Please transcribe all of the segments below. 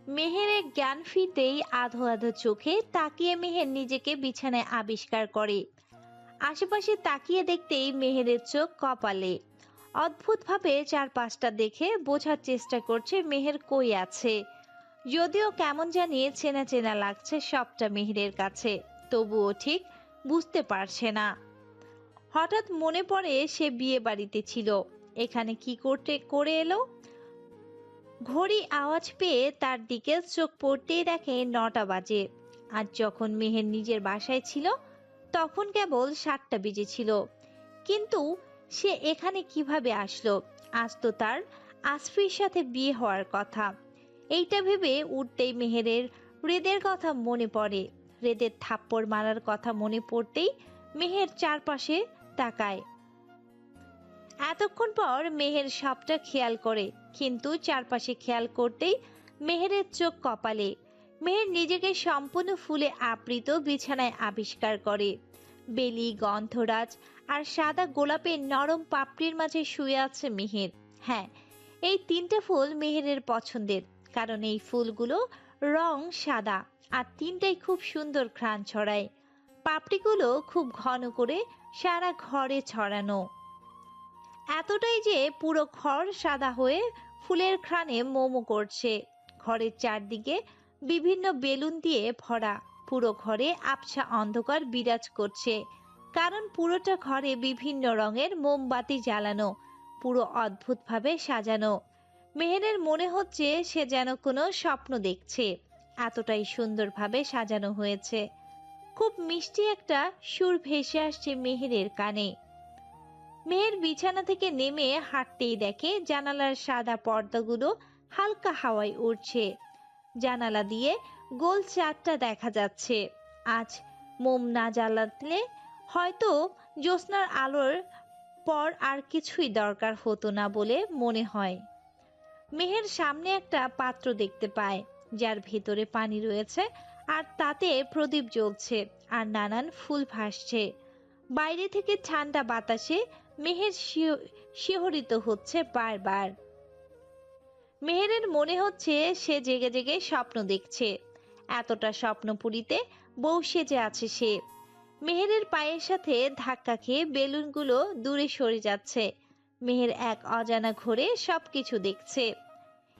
মেহেরের জ্ঞান ফিরতেই আধো আধো চোখে তাকিয়ে মেহের নিজেকে বিছানায় আবিষ্কার করে। আশেপাশে তাকিয়ে দেখতেই মেহেরের চোখ কপালে। অদ্ভুতভাবে চারপাশটা দেখে বোঝার চেষ্টা করছে মেহের কই আছে। যদিও কেমন জানি চেনা চেনা লাগছে সবটা মেহেরের কাছে, তবুও ঠিক বুঝতে পারছে না। হঠাৎ মনে পড়ে সে বিয়ে বাড়িতে ছিল, এখানে কি করতে করে এলো। ঘড়ি আওয়াজ পেয়ে তার দিকে চোখ পড়তেই দেখে 9টা বাজে। আজ যখন মেহের নিজের বাসায় ছিল তখন কেবল 7টা বেজেছিল। কিন্তু সে এখানে কিভাবে আসলো? আজ তো তার আসফির সাথে বিয়ে হওয়ার কথা। এইটা ভেবে উঠতেই মেহেরের হৃদের কথা মনে পড়ে। হৃদের থাপ্পড় মারার কথা মনে পড়তেই মেহের চারপাশে তাকায়। এতক্ষণ পর মেহের সবটা খেয়াল করে, কিন্তু চারপাশে খেয়াল করতেই মেহেরের চোখ কপালে। মেহের নিজেকে সম্পূর্ণ ফুলে আবৃত বিছানায় আবিষ্কার করে। বেলি, গন্ধরাজ আর সাদা গোলাপের নরম পাপড়ির মাঝে শুয়ে আছে মেহের। হ্যাঁ, এই 3টে ফুল মেহেরের পছন্দের, কারণ এই ফুলগুলো রং সাদা আর 3টাই খুব সুন্দর ঘ্রাণ ছড়ায়। পাপড়িগুলো খুব ঘন করে সারা ঘরে ছড়ানো, এতটাই যে পুরো ঘর সাদা হয়ে ফুলের ঘ্রাণে মোমো করছে। ঘরের চারদিকে বিভিন্ন বেলুন দিয়ে ভরা, পুরো ঘরে আবছা অন্ধকার বিরাজ করছে, কারণ পুরোটা ঘরে বিভিন্ন রঙের মোমবাতি জ্বালানো, পুরো অদ্ভুতভাবে সাজানো। মেহেরের মনে হচ্ছে সে যেন কোনো স্বপ্ন দেখছে, এতটাই সুন্দরভাবে সাজানো হয়েছে। খুব মিষ্টি একটা সুর ভেসে আসছে মেহেরের কানে। মেয়ের বিছানা থেকে নেমে হাঁটতেই দেখে জানালার সাদা পর্দাগুলো হালকা হাওয়ায় উড়ছে। জানালা দিয়ে গোল চাঁদটা দেখা যাচ্ছে। আজ মোম না জ্বালালে হয়তো জ্যোৎস্নার আলোর পর আর কিছুই দরকার হতো না বলে মনে হয়। মেহের সামনে একটা পাত্র দেখতে পায়, যার ভেতরে পানি রয়েছে আর তাতে প্রদীপ জ্বলছে আর নানান ফুল ভাসছে। বাইরে থেকে ঠান্ডা বাতাসে মেহের শিহরিত হচ্ছে বারবার। মেহেরের মনে হচ্ছে সে জেগে জেগে স্বপ্ন দেখছে, এতটা স্বপ্নপুরীতে বউ সেজে আছে সে। মেহেরের পায়ের সাথে ধাক্কা খেয়ে বেলুনগুলো দূরে সরে যাচ্ছে। মেহের এক অজানা ঘোরে সবকিছু দেখছে।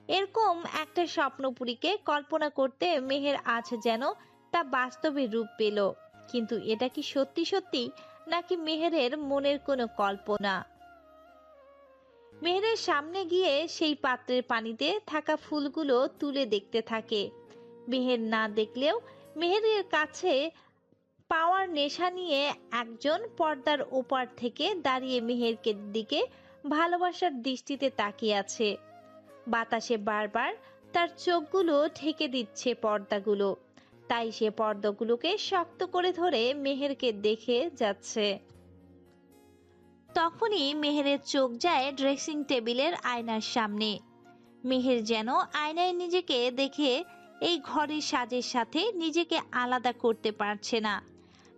এরকম একটা স্বপ্নপুরীকে কল্পনা করতে মেহের আজ যেন তা বাস্তবে রূপ পেল। কিন্তু এটা কি সত্যি সত্যি, নাকি মেহেরের মনের কোনো কল্পনা? মেহেরের সামনে গিয়ে সেই পাত্রের পানিতে থাকা ফুলগুলো তুলে দেখতে থাকে। মেহের না দেখলেও মেহেরের কাছে পাওয়ার নেশা নিয়ে একজন পর্দার ওপার থেকে দাঁড়িয়ে মেহেরকে দিকে ভালোবাসার দৃষ্টিতে তাকিয়ে আছে। বাতাসে বারবার তার চোখগুলো ঢেকে দিচ্ছে পর্দাগুলো, তাই সে পর্দাগুলোকে শক্ত করে ধরে মেহেরকে দেখে যাচ্ছে। তখনই মেহেরের চোখ যায় ড্রেসিং টেবিলের আয়নার সামনে। মেহের যেন আয়নায় নিজেকে দেখে এই ঘরের সাজের সাথে নিজেকে আলাদা করতে পারছে না।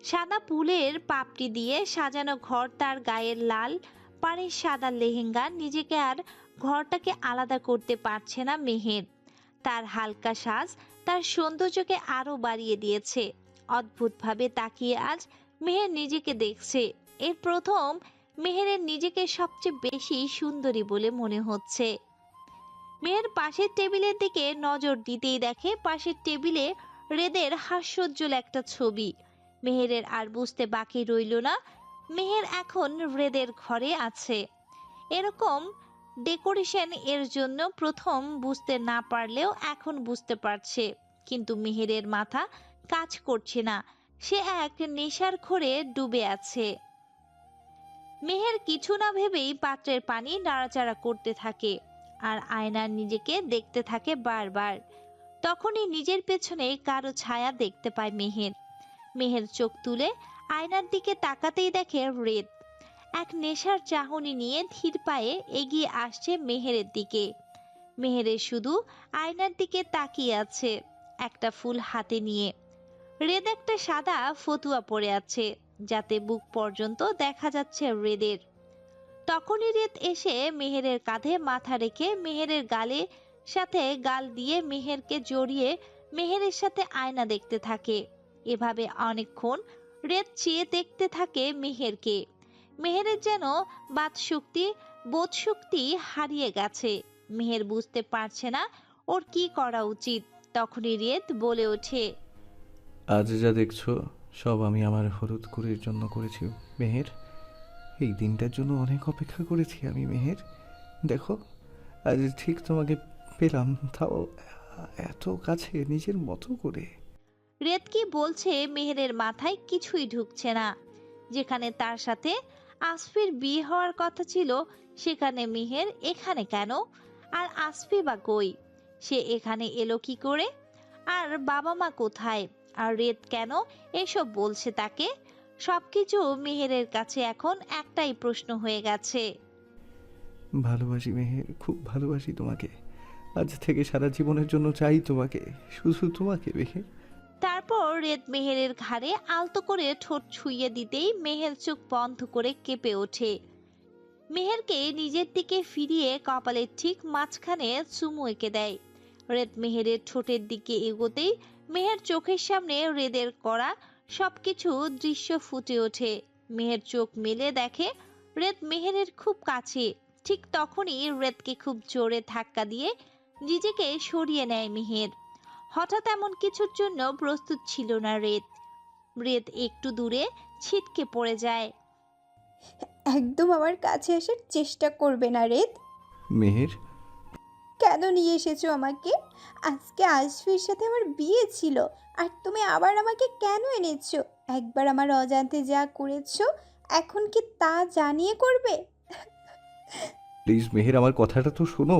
সাদা ফুলের পাপড়ি দিয়ে সাজানো ঘর, তার গায়ের লাল পাড়ের সাদা লেহেঙ্গা, নিজেকে আর ঘরটাকে আলাদা করতে পারছে না মেহের। তার হালকা সাজ তার সৌন্দর্যকে আরো বাড়িয়ে দিয়েছে। অদ্ভুতভাবে তাকিয়ে আজ মেহের নিজেকে দেখছে। এর প্রথম মেহেরের নিজেকে সবচেয়ে বেশি সুন্দরী বলে মনে হচ্ছে। মেহের পাশের টেবিলের দিকে নজর দিতেই দেখে পাশের টেবিলে হৃদের হাস্যোজ্জ্বল একটা ছবি। মেহেরের আর বুঝতে বাকি রইল না মেহের এখন হৃদের ঘরে আছে। এরকম ডেকোরেশন এর জন্য প্রথম বুঝতে না পারলেও এখন বুঝতে পারছে, কিন্তু মেহেরের মাথা কাজ করছে না, সে এক নেশার ঘোরে ডুবে আছে। মেহের কিছু না ভেবেই পাত্রের পানি নাড়াচাড়া করতে থাকে আর আয়নার নিজেকে দেখতে থাকে বারবার। তখনই নিজের পেছনে কারো ছায়া দেখতে পায় মেহের। মেহের চোখ তুলে আয়নার দিকে তাকাতেই দেখে হৃদ এক নেশার চাহনি নিয়ে ধীর পায়ে এগিয়ে আসছে মেহেরের দিকে। মেহেরের শুধু আয়নার দিকে তাকিয়ে আছে, একটা ফুল হাতে নিয়ে। হৃদ একটা সাদা ফতুয়া পরে আছে, যাতে বুক পর্যন্ত দেখা যাচ্ছে হৃদের। তখনই হৃদ এসে মেহেরের কাঁধে মাথা রেখে মেহেরের গালে সাথে গাল দিয়ে মেহেরকে জড়িয়ে মেহেরের সাথে আয়না দেখতে থাকে। এভাবে অনেকক্ষণ রেত চেয়ে দেখতে থাকে মেহেরকে। মেহেরের যেন বোধ শক্তি হারিয়ে গেছে। মেহের বুঝতে পারছে না ওর কি করা উচিত। তখনই রেত বলে ওঠে, আজ যা দেখছো সব আমি আমার হলুদ কুড়ির জন্য করেছি মেহের। এই দিনটার জন্য অনেক অপেক্ষা করেছি আমি মেহের। দেখো আজ ঠিক তোমাকে পেলাম, তাও এত কাছে নিজের মতো করে। রেত কি বলছে মেহেরের মাথায় কিছুই ঢুকছে না। যেখানে তার সাথে আসফির বিয়ে হওয়ার কথা ছিল সেখানে মেহের এখানে কেন? আর আসফি বা কই? সে এখানে এলো কি করে? আর বাবা মা কোথায়? আর রেত কেন এসব বলছে তাকে? সবকিছু মেহেরের কাছে এখন একটাই প্রশ্ন হয়ে গেছে। ভালোবাসি মেহের, খুব ভালোবাসি তোমাকে। আজ থেকে সারা জীবনের জন্য চাই তোমাকে, শুধু তোমাকে মেহের। তারপর রেত মেহেরের ঘাড়ে আলতো করে ঠোঁট ছুঁয়ে দিতেই মেহের চোখ বন্ধ করে কেঁপে ওঠে। মেহেরকে নিজের দিকে ফিরিয়ে কপালের ঠিক মাঝখানে চুমু এঁকে দেয়। রেদ মেহেরের ঠোঁটের দিকে এগোতেই মেহের চোখের সামনে রেদের করা সবকিছু দৃশ্য ফুটে ওঠে। মেহের চোখ মেলে দেখে রেদ মেহেরের খুব কাছে। ঠিক তখনই রেদকে খুব জোরে ধাক্কা দিয়ে নিজেকে সরিয়ে নেয় মেহের। হঠাৎ এমন কিছুর জন্য প্রস্তুত ছিল না রেদ। রেদ একটু দূরে ছিটকে পড়ে যায়। একদম আমার কাছে আসার চেষ্টা করবে না রেত। মেহের, কেন নিয়ে এসেছো আমাকে? আজকে আশফির সাথে আমার বিয়ে ছিল, আর তুমি আবার আমাকে কেন এনেছো? একবার আমার অজান্তে যা করেছো এখন কি তা জানিয়ে করবে? প্লিজ মেহের, আমার কথাটা তো শোনো।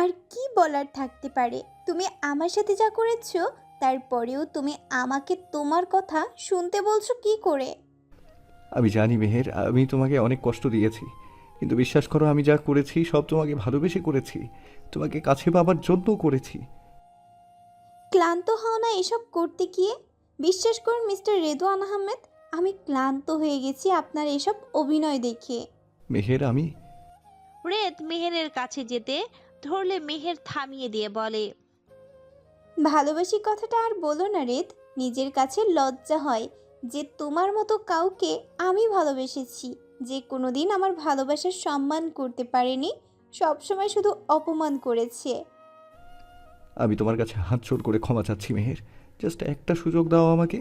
আর কি বলার থাকতে পারে? তুমি আমার সাথে যা করেছো তারপরেও তুমি আমাকে তোমার কথা শুনতে বলছো কি করে? আমি জানি মেহের, আমি তোমাকে অনেক কষ্ট দিয়েছি, কিন্তু বিশ্বাস করো আমি যা করেছি সব তোমাকে ভালোবেসে করেছি, তোমাকে কাছে পাবার জন্য করেছি। ক্লান্ত হও না এসব করতে গিয়ে? বিশ্বাস করুন মিস্টার রেদওয়ান আহমেদ, আমি ক্লান্ত হয়ে গেছি আপনার এসব অভিনয় দেখে। মেহের, আমি রেদ মেহেরের কাছে যেতে ধরলে মেহের থামিয়ে দিয়ে বলে, ভালোবাসি কথাটা আর বলো না রেদ। নিজের কাছে লজ্জা হয় যে তোমার মতো কাউকে আমি ভালোবেসেছি, যে কোনোদিন আমার ভালোবাসার সম্মান করতে পারেনি, সবসময় শুধু অপমান করেছে। আমি তোমার কাছে হাত জোড় করে ক্ষমা চাচ্ছি মেহের, জাস্ট একটা সুযোগ দাও আমাকে।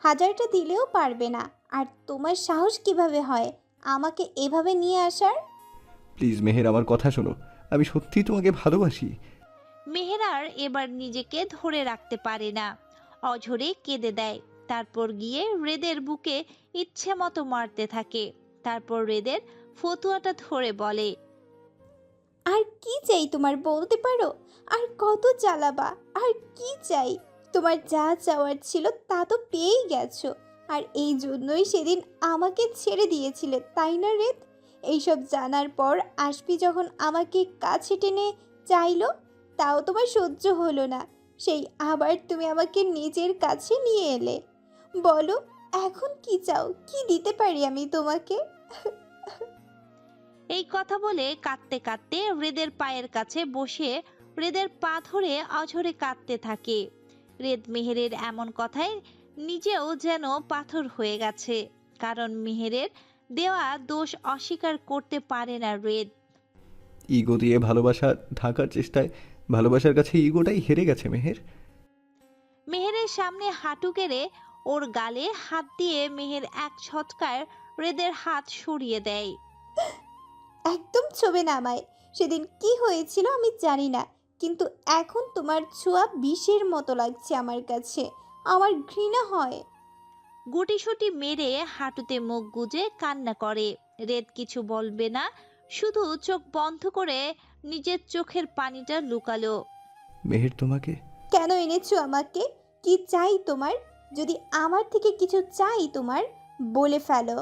হাজারটা দিলেও পারবে না। আর তোমার সাহস কিভাবে হয় আমাকে এভাবে নিয়ে আসার? প্লিজ মেহের, আমার কথা শোনো, আমি সত্যি তোমাকে ভালোবাসি। মেহের আর এবার নিজেকে ধরে রাখতে পারে না। অঝরে কেঁদে দেয়। তারপর গিয়ে রেদের বুকে ইচ্ছে মতো মারতে থাকে। তারপর রেদের ফতুয়াটা ধরে বলে, আর কি চাই তোমার বলতে পারো? আর কত চালাবা? আর কি চাই? তোমার যা চাওয়ার ছিল তা তো পেয়েই গেছো। আর এই জন্যই সেদিন আমাকে ছেড়ে দিয়েছিলে, তাই না রেত? এইসব জানার পর আশফি যখন আমাকে কাছে টেনে চাইলো, তাও তোমার সহ্য হলো না। সেই আবার তুমি আমাকে নিজের কাছে নিয়ে এলে। বলো, এখন কি চাও? কি দিতে পারি আমি তোমাকে? এই কথা বলে কাঁদতে কাঁদতে রেদের পায়ের কাছে বসে রেদের পা ধরে অঝরে কাঁদতে থাকে। রেদ মেহেরের এমন কথায় নিজেও যেন পাথর হয়ে গেছে। কারণ মেহেরের দেওয়া দোষ অস্বীকার করতে পারে না রেদ। ইগো দিয়ে ভালোবাসা ঢাকার চেষ্টায় ভালোবাসার কাছে ইগোটাই হেরে গেছে মেহের। মেহেরের সামনে হাঁটু গেড়ে ওর গালে হাত দিয়ে মেহের এক ছটকায় রেদের হাত সরিয়ে দেয়। একদম ছোবে না আমায়। সেদিন কি হয়েছিল আমি জানি না, কিন্তু এখন তোমার ছোঁয়া বিষের মতো লাগছে আমার কাছে। আমার ঘৃণা হয়। গুটিসুটি মেরে হাঁটুতে মুখ গুজে কান্না করে। রেদ কিছু বলবে না, শুধু চোখ বন্ধ করে নিজের চোখের পানিটা লুকালো। মেহের, তোমাকে কেন এনেছো আমাকে? কি চাই তোমার? যদি আমার থেকে কিছু চাই তোমার, বলে ফেলো।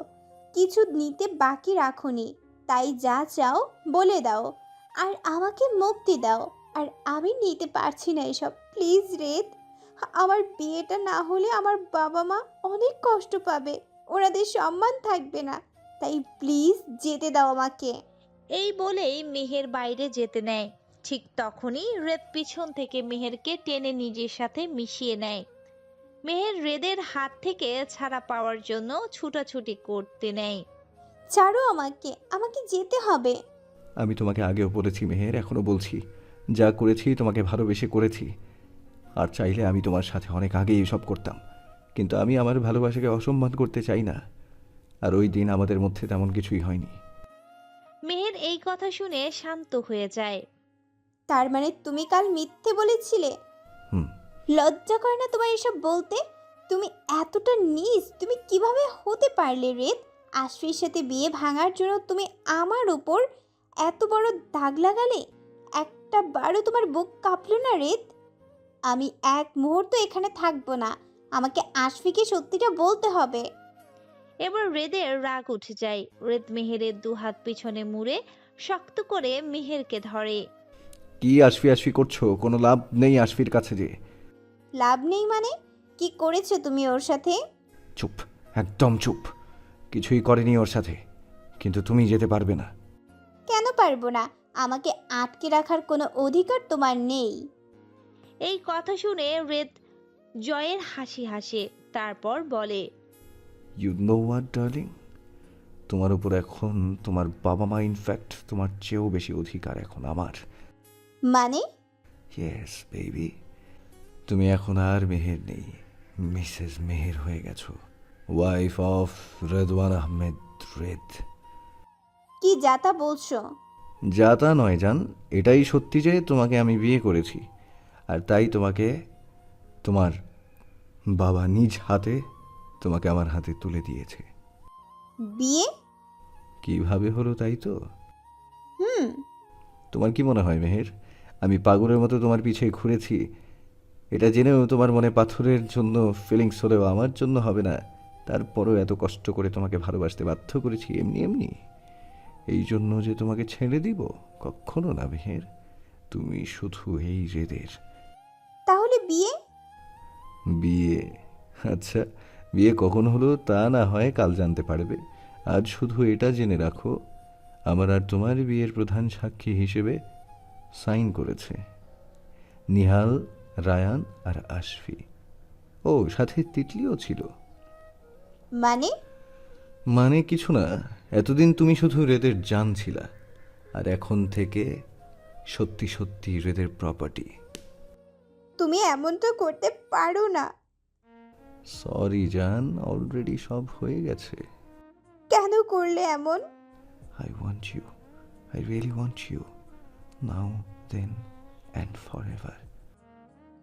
কিছু নিতে বাকি রাখোনি, তাই যা চাও বলে দাও। আর আমাকে মুক্তি দাও। আর আমি নিতে পারছি না এসব, প্লিজ রেত। আমার বিয়েটা না হলে আমার বাবা মা অনেক কষ্ট পাবে, ওনাদের সম্মান থাকবে না। তাই প্লিজ যেতে দাও আমাকে। এই বলেই মেহের বাইরে যেতে নেয়। ঠিক তখনই রেদ পিছন থেকে মেহেরকে টেনে নিজের সাথে মিশিয়ে নেয়। মেহের রেদের হাত থেকে ছাড়া পাওয়ার জন্য ছুটাছুটি করতে নেয়। ছাড়ো আমাকে, আমাকে যেতে হবে। আমি তোমাকে আগেও বলেছি মেহের, এখনো বলছি, যা করেছি তোমাকে ভালোবেসে করেছি। আর চাইলে আমি তোমার সাথে অনেক আগেই এসব করতাম, কিন্তু আমি আমার ভালোবাসাকে অসম্মান করতে চাই না। আর ওই দিন আমাদের মধ্যে তেমন কিছুই হয়নি। মেহের এই কথা শুনে শান্ত হয়ে যায়। তার মানে তুমি কাল মিথ্যে বলেছিলে? হুম। লজ্জা করে না তোমার এসব বলতে? তুমি এতটা নীচ তুমি কিভাবে হতে পারলে রেদ? আশফির সাথে বিয়ে ভাঙার জন্য তুমি আমার উপর এত বড় দাগ লাগালে? একটা বারও তোমার বুক কাঁপলো না রেদ? আমি এক মুহূর্ত এখানে থাকবো না, আমাকে আশফিকে সত্যিটা বলতে হবে। এবার রেদের রাগ উঠে যায়। রেদ মেহেরের দুহাত পিছনে মুড়ে শক্ত করে মেহেরকে ধরে। কি আশফি আশফি করছো? কোনো লাভ নেই আশফির কাছে যে। লাভ নেই মানে? কি করেছো তুমি ওর সাথে? চুপ, একদম চুপ। কিছুই করেনি ওর সাথে, কিন্তু তুমি যেতে পারবে না। কেন পারবো না? আমাকে আটকে রাখার কোনো অধিকার তোমার নেই। এই কথা শুনে রেদ জয়ের হাসি হাসে, তারপর বলে, ইউ নো হোয়াট ডার্লিং, তোমার উপর এখন তোমার বাবা মা, ইনফ্যাক্ট তোমার চেয়েও বেশি অধিকার এখন আমার। মানে? ইয়েস বেবি, তুমি এখন আর মেহের নেই, মিসেস মেহের হয়ে গেছো, ওয়াইফ অফ রেদওয়ান আহমেদ রেদ। কি যাতা বলছো? যা তা নয় জান, এটাই সত্যি যে তোমাকে আমি বিয়ে করেছি। আর তাই তোমাকে তোমার বাবা নিজ হাতে তোমাকে আমার হাতে তুলে দিয়েছে। বিয়ে? কিভাবে হলো তাই তো? হুম। তোমার কি মনে হয় মেহের, আমি পাগলের মতো তোমার পিছে ঘুরেছি? এটা জেনেও তোমার মনে পাথরের জন্য ফিলিংস হলেও আমার জন্য হবে না। তারপরও এত কষ্ট করে তোমাকে ভালোবাসতে বাধ্য করেছি এমনি এমনি, এই জন্য যে তোমাকে ছেড়ে দিব? কখনো না মেহের, তুমি শুধু এই রেদের। তাহলে বিয়ে? বিয়ে? আচ্ছা, বিয়ে কখন হলো তা না হয় কাল জানতে পারবে। আজ শুধু এটা জেনে রাখো, আমার আর তোমার বিয়ের প্রধান সাক্ষী হিসেবে সাইন করেছে নিহাল, রায়ান আর আশফি। ও, সাথে তিতলিও ছিল। মানে? মানে কিছু না, এতদিন তুমি শুধু রেদের জান ছিলা, আর এখন থেকে সত্যি সত্যি রেদের প্রপার্টি। তুমি এমনটা করতে পারো না। সরি জান, অলরেডি সব হয়ে গেছে। কেন করলে এমন? I want you. I really want you. Now, then, and forever.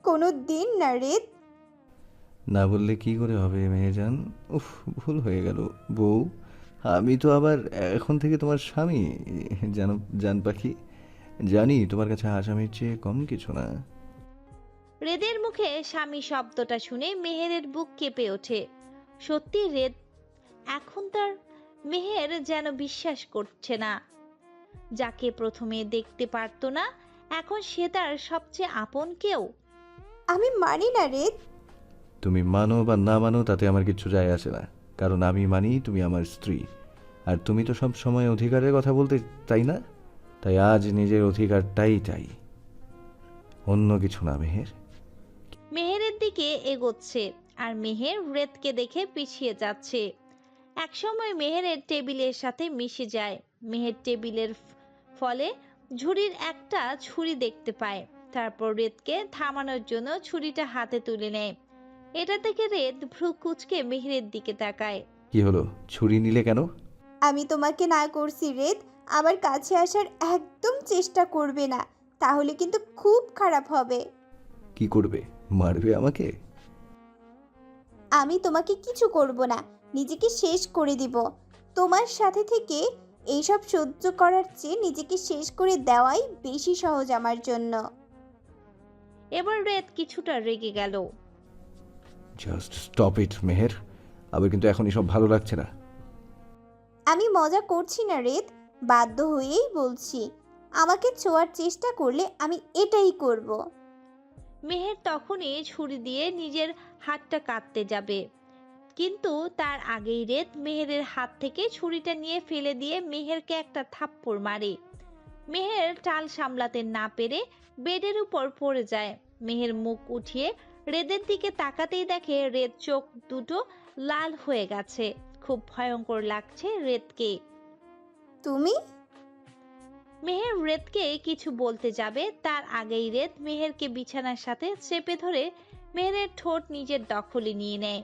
কোনো দিন না রেদ। না বললে কি করে হবে মেয়েজান? উফ, ভুল হয়ে গেল বউ। আমি তো আবার এখন থেকে তোমার স্বামী, জানো জান পাখি। জানি তোমার কাছে আসামির চেয়ে কম কিছু না। রেদের মুখে স্বামী শব্দটা শুনে মেহেরের বুক কেঁপে ওঠে। সত্যি রেদ এখন তার মেহের যেন বিশ্বাস করছে না। যাকে প্রথমে দেখতে পারতো না, এখন সে তার সবচেয়ে আপন কেউ। আমি মানি না রেদ। তুমি মানো বা না মানো তাতে আমার কিচ্ছু যায় আসে না, কারণ আমি মানি তুমি আমার স্ত্রী। আর তুমি তো সব সময় অধিকারের কথা বলতে, তাই না? তাই আজ নিজের অধিকারটাই চাই, অন্য কিছু না মেহের। মেহেরের দিকে এগোচ্ছে, আর মেহের রেদকে দেখে পিছিয়ে যাচ্ছে। একসময় মেহেরের টেবিলের সাথে মিশে যায়। মেহের টেবিলের ফলে ঝুড়ির একটা ছুরি দেখতে পায়। তারপর রেদকে থামানোর জন্য ছুরিটা হাতে তুলে নেয়। এটা থেকে রেদ ভ্রু কুঁচকে মেহেরের দিকে তাকায়। কি হলো, ছুরি নিলে কেন? আমি তোমাকে না করছি রেদ, আমার কাছে আসার একদম চেষ্টা করবে না, তাহলে কিন্তু খুব খারাপ হবে। কি করবে, মারবে আমাকে? আমি তোমাকে কিছু করব না, নিজেকে শেষ করে দিব। তোমার সাথে থেকে এইসব সহ্য করার চেয়ে নিজেকে শেষ করে দেওয়াই বেশি সহজ আমার জন্য। এবার রেদ কিছুটা রেগে গেল। জাস্ট স্টপ ইট মেহের, আবার কিন্তু এখন এসব ভালো লাগছে না। আমি মজা করছি না রেদ, বাধ্য হয়েই বলছি। আমাকে ছোঁয়ার চেষ্টা করলে আমি এটাই করব। মেহের তখনই ছুরি দিয়ে নিজের হাতটা কাটতে যাবে, কিন্তু তার আগেই রেদ মেহেরের হাত থেকে ছুরিটা নিয়ে ফেলে দিয়ে মেহেরকে একটা থাপ্পড় মারে। মেহের টাল সামলাতে না পেরে বেডের উপর পড়ে যায়। মেহের মুখ উঠিয়ে রেদের দিকে তাকাতেই দেখে রেদ চোখ দুটো লাল হয়ে গেছে। খুব ভয়ঙ্কর লাগছে রেদকে। তুমি? মেহের রেদকে কিছু বলতে যাবে তার আগেই রেদ মেহেরকে বিছানার সাথে চেপে ধরে মেহেরের ঠোঁট নিজের দখলে নিয়ে নেয়।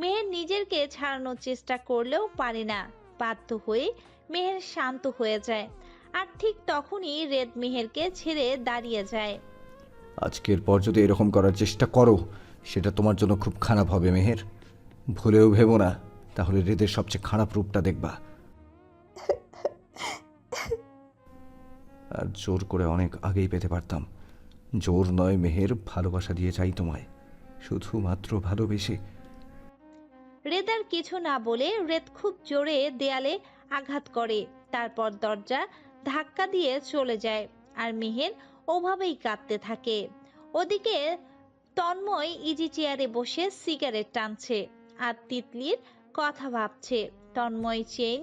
মেহের নিজেরকে ছাড়ানোর চেষ্টা করলেও পারে না। বাধ্য হয়ে মেহের শান্ত হয়ে যায়। আর ঠিক তখনই রেদ মেহেরকে ছেড়ে দাঁড়িয়ে যায়। আজকের পর যদি এরকম করার চেষ্টা করো সেটা তোমার জন্য খুব খারাপ হবে মেহের। ভুলেও ভেবো না, তাহলে হৃদের সবচেয়ে খারাপ রূপটা দেখবা। আর জোর করে অনেক আগেই পেতে পারতাম। জোর নয় মেহের, ভালোবাসা দিয়ে চাই তোমায়, শুধুমাত্র ভালোবেসে। রেদ আর কিছু না বলে রেদ খুব জোরে দেয়ালে আঘাত করে। তারপর দরজা ধাক্কা দিয়ে চলে যায়। আর মেহের ওভাবেই কাঁদতে থাকে। ওদিকে তন্ময় ইজি চেয়ারে বসে সিগারেট টানছে আর তিতলির কথা ভাবছে। তন্ময় চেইন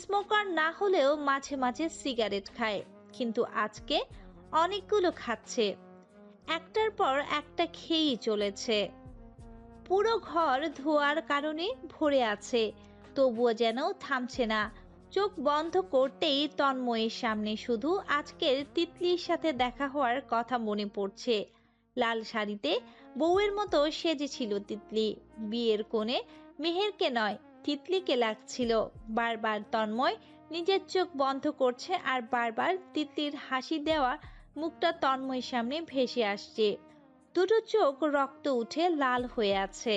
স্মোকার না হলেও মাঝে মাঝে সিগারেট খায়, কিন্তু আজকে অনেকগুলো খাচ্ছে। একটার পর একটা খেয়েই চলেছে। পুরো ঘর ধোঁয়ার কারণে ভরে আছে, তবুও যেন থামছে না। চোখ বন্ধ করতেই তন্ময়ের সামনে শুধু আজকের তিতলির সাথে দেখা হওয়ার কথা মনে পড়ছে। লাল শাড়িতে বউয়ের মতো সেজেছিল তিতলি। বিয়ের কোণে মেহেরকে নয় তিতলিকে লাগছিল। বারবার তন্ময় নিজের চোখ বন্ধ করছে আর বারবার তিতলির হাসি দেওয়া মুখটা তন্ময়ের সামনে ভেসে আসছে। দুটো চোখ রক্ত উঠে লাল হয়ে আছে।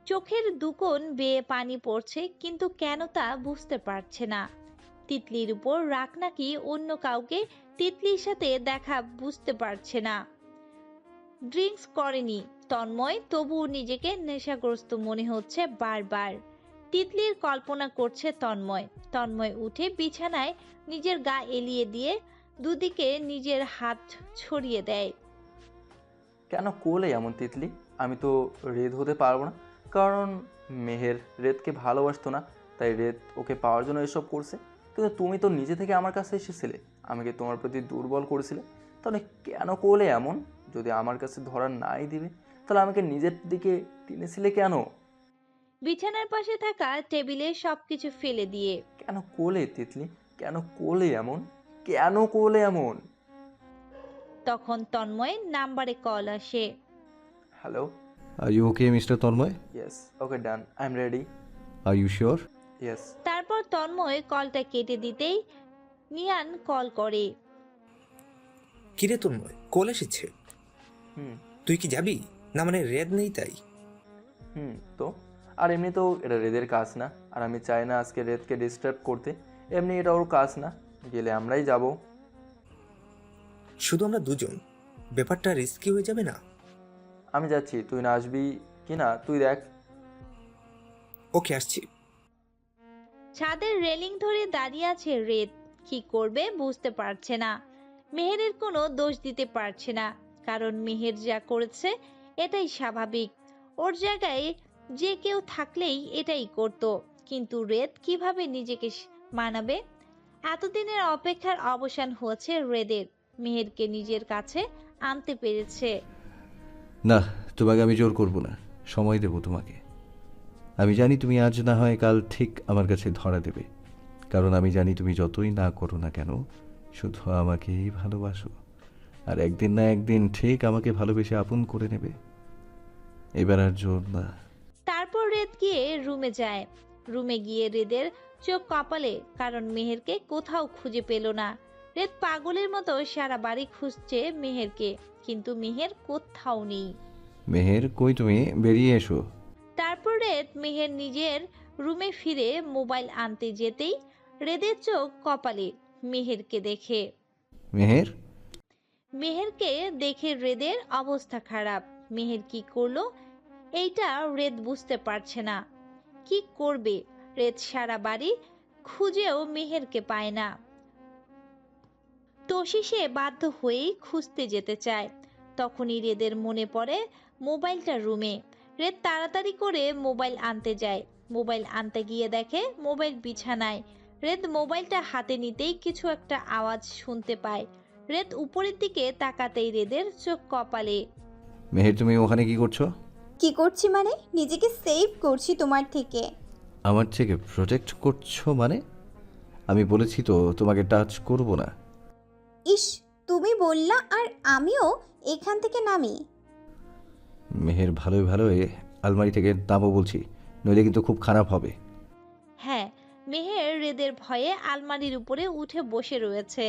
চোখের দুকোণ বেয়ে পানি পড়ছে, কিন্তু কেন তা বুঝতে পারছে না। তিতলির উপর রাগ নাকি অন্য কাউকে তিতলির সাথে দেখা বুঝতে পারছে না। ড্রিঙ্কস করেনি তন্ময়, তবুও নিজেকে নেশাগ্রস্ত মনে হচ্ছে বারবার। তিতলির কল্পনা করছে তন্ময়। তন্ময় উঠে বিছানায় নিজের গা এলিয়ে দিয়ে দুদিকে নিজের হাত ছড়িয়ে দেয়। কেন কোলে এমন তিতলি? আমি তো রেদ হতে পারবো না, কারণ মেহের রেদকে ভালোবাসতো না, তাই রেদ ওকে পাওয়ার জন্য এসব করছে। কিন্তু তুমি তো নিজে থেকে আমার কাছে এসেছিলে, আমাকে তোমার প্রতি দুর্বল করেছিলে। তাহলে কেন কোলে এমন? যদি আমার কাছে ধরা নাই দিবে, তাহলে আমাকে নিজের দিকে টেনেছিলে কেন? বিছানার পাশে থাকা টেবিলে সবকিছু ফেলে দিয়ে। কেন কোলে তিতলি? কেন কোলে এমন? কেন কোলে এমন? তখন তন্ময়ের নাম্বারে কল আসে। Hello. Are you okay mister Tanmoy? Yes, okay, done, I am ready. Are you sure? Yes. তারপর তন্ময় কলটা কেটে দিতেই নিয়ান কল করে। কিরে তন্ময়, কল এসেছে? হুম। তুই কি যাবি? না মানে রেদ নেই তাই? তো আর এমনি তো এটা রেদের কাজ না, আর আমি চাই না আজকে রেদকে ডিস্টার্ব করতে। এমনি এটা ওর কাজ না, গেলে আমরাই যাব। শুধু আমরা দুজন, ব্যাপারটা রিস্কি হয়ে যাবে না? আমি যাচ্ছি, তুই না আসবি কি না তুই দেখ। ওকে, আসছি। ছাদের রেলিং ধরে দাঁড়িয়ে আছে রেদ। কি করবে বুঝতে পারছে না। মেহেরের কোনো দোষ দিতে পারছে না, কারণ মেহের যা করেছে এটাই স্বাভাবিক। ওর জায়গায় যে কেউ থাকলেই এটাই করত। কিন্তু রেদ কিভাবে নিজেকে মানাবে? এতদিনের অপেক্ষার অবসান হয়েছে রেদের। মেহেরকে নিজের কাছে আনতে পেরেছে। না, তোমাকে আমি জোর করব না, সময় দেব তোমাকে। আমি জানি তুমি আজ না হয় কাল ঠিক আমার কাছে ধরা দেবে, কারণ আমি জানি তুমি যতই না করো না কেন শুধু আমাকেই ভালোবাসো। আর একদিন না একদিন ঠিক আমাকে ভালোবেসে আপন করে নেবে। এবার আর জোর না। তারপর রেদ গিয়ে রুমে যায়। রুমে গিয়ে রেদের চোখ কপালে, কারণ মেহেরকে কোথাও খুঁজে পেল না। রেদ পাগলের মতো সারা বাড়ি খুঁজছে মেহেরকে, কিন্তু মেহের কোথাও নেই। মেহের, কই তুমি? বেরিয়ে এসো। তারপর রেদ মেহের নিজের রুমে ফিরে মোবাইল আনতে যেতেই রেদের চোখ কপালে। মেহেরকে দেখে মেহের? মেহেরকে দেখে রেদের অবস্থা খারাপ। মেহের কি করলো এইটা রেদ বুঝতে পারছে না। কি করবে? রেদ সারা বাড়ি খুঁজেও মেহেরকে পায় না। তোষি সে বাধ্য হয়েই খুঁজতে যেতে চায়। তখনই রেদের মনে পড়ে মোবাইলটা রুমে। রেদ তাড়াতাড়ি করে মোবাইল আনতে যায়। মোবাইল আনতে গিয়ে দেখে মোবাইল বিছানায়। রেদ মোবাইলটা হাতে নিতেই কিছু একটা আওয়াজ শুনতে পায়। রেদ উপরের দিকে তাকাতেই রেদের চোখ কপালে। মেহের, তুমি ওখানে কি করছো? কি করছি মানে নিজেকে সেভ করছি তোমার থেকে। আমার থেকে প্রোটেক্ট করছো মানে? আমি বলেছি তো তোমাকে টাচ করব না। ইস, তুমি বললা আর আমিও এখান থেকে নামি। মেহের, ভালোই ভালোই আলমারি থেকে নামো বলছি, নইলে কিন্তু খুব খারাপ হবে। হ্যাঁ, মেহের রেদের ভয়ে আলমারির উপরে উঠে বসে রয়েছে।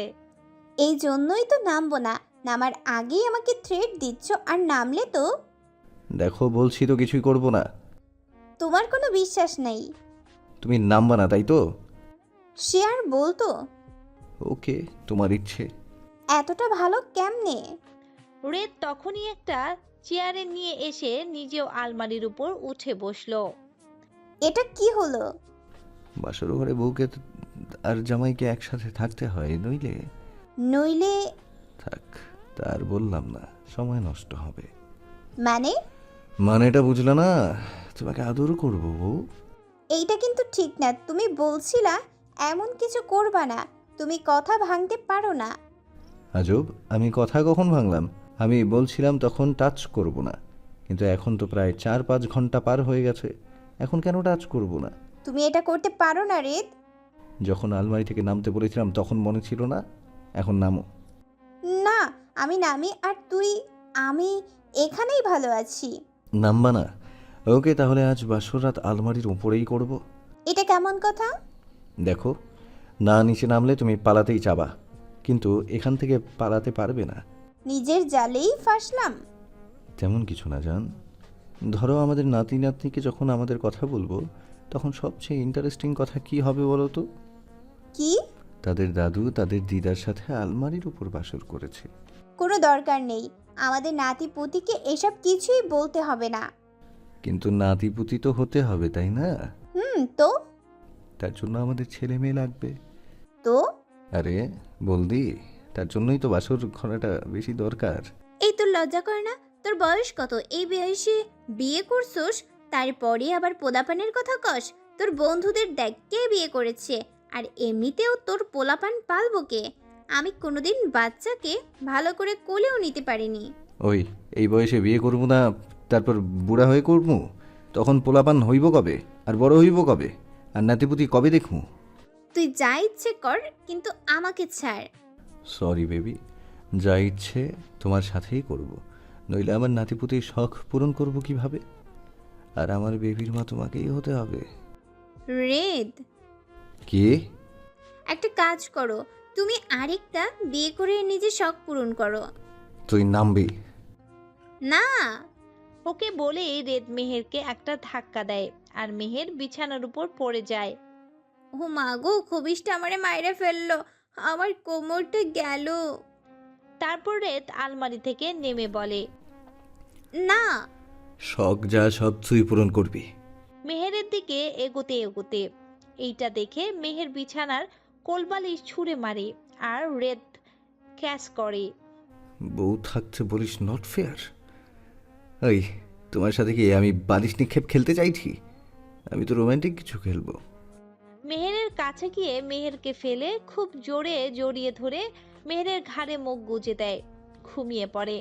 এই জন্যই তো নামবো না, নামার আগেই আমাকে থ্রেট দিচ্ছ আর নামলে তো। দেখো, বলছি তো কিছুই করব না। তোমার কোনো বিশ্বাস নেই। তুমি নামবা না, তাই তো? সে আর বলতো। ওকে, তোমার ইচ্ছে। এতটা ভালো কেমনে? রেদ তখনই একটা চেয়ারে নিয়ে এসে নিজেও আলমারির উপর উঠে বসলো। এটা কি হলো? বাসর ঘরে বউকে আর জামাইকে একসাথে থাকতে হয়, নইলে নইলে থাক, তার বললাম না, সময় নষ্ট হবে। মানে? মানেটা বুঝলে না? তোমাকে আদর করবো বউ। এইটা কিন্তু ঠিক না। তুমি বলছিলা এমন কিছু করবা না, তুমি কথা ভাঙতে পারো না। আজব, আমি কথা কখন ভাঙলাম? আমি বলছিলাম তখন টাচ করব না, কিন্তু এখন তো প্রায় 4-5 ঘন্টা পার হয়ে গেছে, এখন কেন টাচ করব না? তুমি এটা করতে পারো না রেদ। যখন আলমারি থেকে নামতে বলেছিলাম তখন মনে ছিল না? এখন নামো। না, আমি নামি আর তুই। আমি এখানেই ভালো আছি। নামবা না? ওকে, তাহলে আজ বাসর রাত আলমারির উপরেই করব। এটা কেমন কথা? দেখো, না নিচে নামলে তুমি পালাতেই চাবা, কিন্তু এখান থেকে পালাতে পারবে না। নিজের জালেই ফাঁসলাম। তেমন কিছু না জান। ধরো, আমাদের নাতি নাতনিকে যখন আমাদের কথা বলবো, তখন সবচেয়ে ইন্টারেস্টিং কথা কি হবে বলো তো? কি? তাদের দাদু তাদের দিদার সাথে আলমারির উপর বাসর করেছে। কোনো দরকার নেই, আমাদের নাতি পুতিকে এসব কিছুই বলতে হবে না। কিন্তু নাতিপুতি তো হতে হবে, তাই না? তো? তার জন্য আমাদের ছেলে মেয়ে লাগবে। তো আরে বলদি, তার জন্যই তো বাসর ঘরাটা বেশি দরকার। এই তোর লজ্জা করে না? তোর বয়স কত? এই বয়সে বিয়ে করছোস, তারপরে আবার পোলাপানের কথা কস? তোর বন্ধুদের দেখ কে বিয়ে করেছে, আর এমনিতেও তোর পোলাপান পালবো কে? আমি কোনোদিন বাচ্চাকে ভালো করে কোলেও নিতে পারিনি। ওই, এই বয়সে বিয়ে করবো না, তারপর বুড়া হয়ে করবো? তখন পোলাপান হইব কবে, আর বড় হইব কবে, আর নাতিপুতি কবে দেখবো? তুই যা ইচ্ছে কর, কিন্তু আমাকে ছাড়। সরি বেবি, যা ইচ্ছে তোমার সাথেই করব, নইলে আমার নাতিপুতির শখ পূরণ করব কিভাবে? আর আমার বেবির মা তোমাকেই হতে হবে। রেদ, কি? একটা কাজ করো, তুমি আরেকটা বিয়ে করে নিজে শখ পূরণ করো। তুই নামবি? না। ওকে বলেই রেদ মেহেরকে একটা ধাক্কা দেয়, আর মেহের বিছানার উপর পড়ে যায়। ও মা গো, খবিসটা আমারে মাইরে ফেললো, আমার কোমরটা গেল। তারপর রেদ আলমারি থেকে নেমে বলে, না। শখ যা সব তুই পূরণ করবি। মেহেরের দিকে এগোতে এগোতে এইটা দেখে মেহের বিছানার কোলবালিশ ছুঁড়ে মারে, আর রেদ ক্যাচ করে। বউ থাকতে বলিস নট ফেয়ার? ওই, তোমার সাথে কি আমি বালিশ নিক্ষেপ খেলতে চাইছি? আমি তো রোমান্টিক কিছু খেলবো। মেহেরের কাছে গিয়ে মেহেরকে ফেলে খুব জোরে জড়িয়ে ধরে মেহেরের ঘাড়ে মুখ গুজে দেয়। ঘুমিয়ে পড়ে।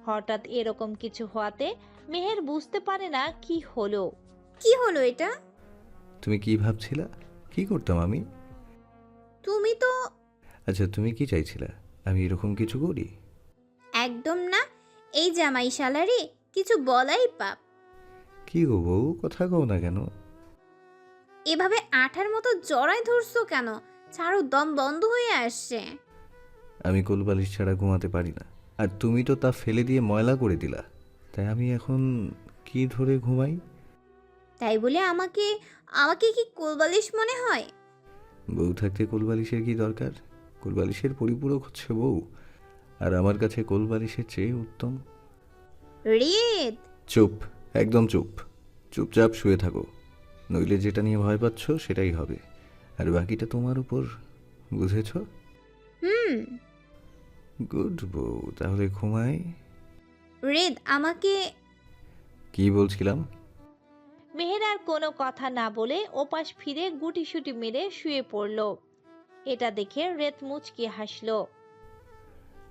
হঠাৎ এরকম কিছু হওয়াতে মেহের বুঝতে পারে না কি হলো। কি হলো এটা? তুমি কি ভাবছিলা কি করতাম আমি? তুমি তো আচ্ছা, তুমি কি চাইছিলা আমি এরকম কিছু করি? একদম না। এই জামাই শালারে কিছু বলাই পাপ। কি গো বউ, কথা কও না কেন? এভাবে আঠার মতো জড়ায় ধরছো কেন? ছাড়ো, দম বন্ধ হয়ে আসছে। আমি কোলবালিশ ছাড়া ঘুমাতে পারি না, আর তুমি তো তা ফেলে দিয়ে ময়লা করে দিলা, তাই আমি এখন কি ধরে ঘুমাই? তাই বলে আমাকে আমাকে কি কোলবালিশ মনে হয়? বউ থাকতে কোলবালিশের কি দরকার? কোলবালিশের পরিপূরক হচ্ছে বউ, আর আমার কাছে কোলবালিশের চেয়ে উত্তম। রেদ, চুপ, একদম চুপ। চুপচাপ শুয়ে থাকো, নইলে যেটা নিয়ে ভয় পাচ্ছ সেটাই হবে, আর বাকিটা তোমার উপর, বুঝেছ? গুড বউ, তাহলে ঘুমাই। রেদ আমাকে। কি বলছিলাম? মেহের আর কোনো কথা না বলে ওপাশ ফিরে গুটিসুটি মেরে শুয়ে পড়ল। এটা দেখে রেত মুচকি হাসলো।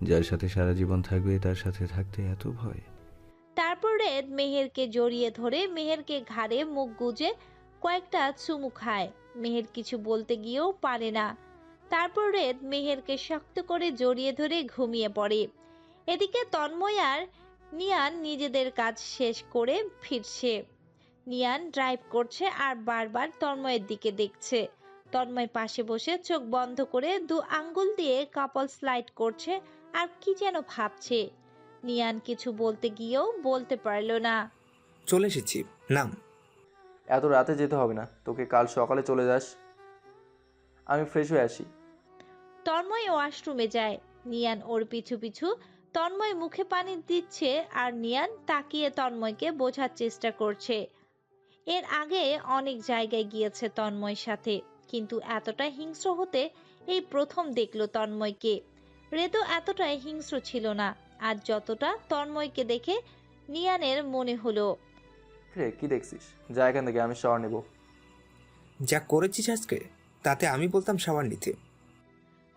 যার সাথে সারা জীবন থাকবে তার সাথে থাকতে এত ভয়? তারপর রেত মেহেরকে জড়িয়ে ধরে মেহেরকে ঘাড়ে মুখ গুজে কয়েকটা চুমু খায়। মেহের কিছু বলতে গিয়েও পারে না। তারপর রেত মেহেরকে শক্ত করে জড়িয়ে ধরে ঘুমিয়ে পড়ে। এদিকে তন্ময় আর নিয়ান নিজেদের কাজ শেষ করে ফিরছে। নিয়ান ড্রাইভ করছে আর বারবার তন্ময়ের দিকে দেখছে। তন্ময় পাশে বসে চোখ বন্ধ করে দু আঙ্গুল দিয়ে কাপল স্লাইড করছে আর কি যেন ভাবছে। নিয়ান কিছু বলতে গিয়েও বলতে পারল না। চলে এসেছি, নাম। এত রাতে যেতে হবে না, তোকে কাল সকালে চলে যাস। আমি ফ্রেশ হয়ে আসি। তন্ময় ওয়াশরুমে যায়। নিয়ান ওর পিছু পিছু। তন্ময় মুখে পানি দিচ্ছে আর নিয়ান তাকিয়ে তন্ময়কে বোঝার চেষ্টা করছে। এর আগে অনেক জায়গায় গিয়েছে তন্ময়ের সাথে, কিন্তু এতটা হিংস্র হতে এই প্রথম দেখলো তন্ময়কে। রেতো এতটা হিংস্র ছিল না, আর যতটা তন্ময়কে দেখে নিয়ানের মনে হলো। রে কি দেখছিস? যা এখান থেকে, আমি শাওয়ার নেব। যা করেছিস আজকে, তাতে আমি বলতাম শাওয়ার নিতে।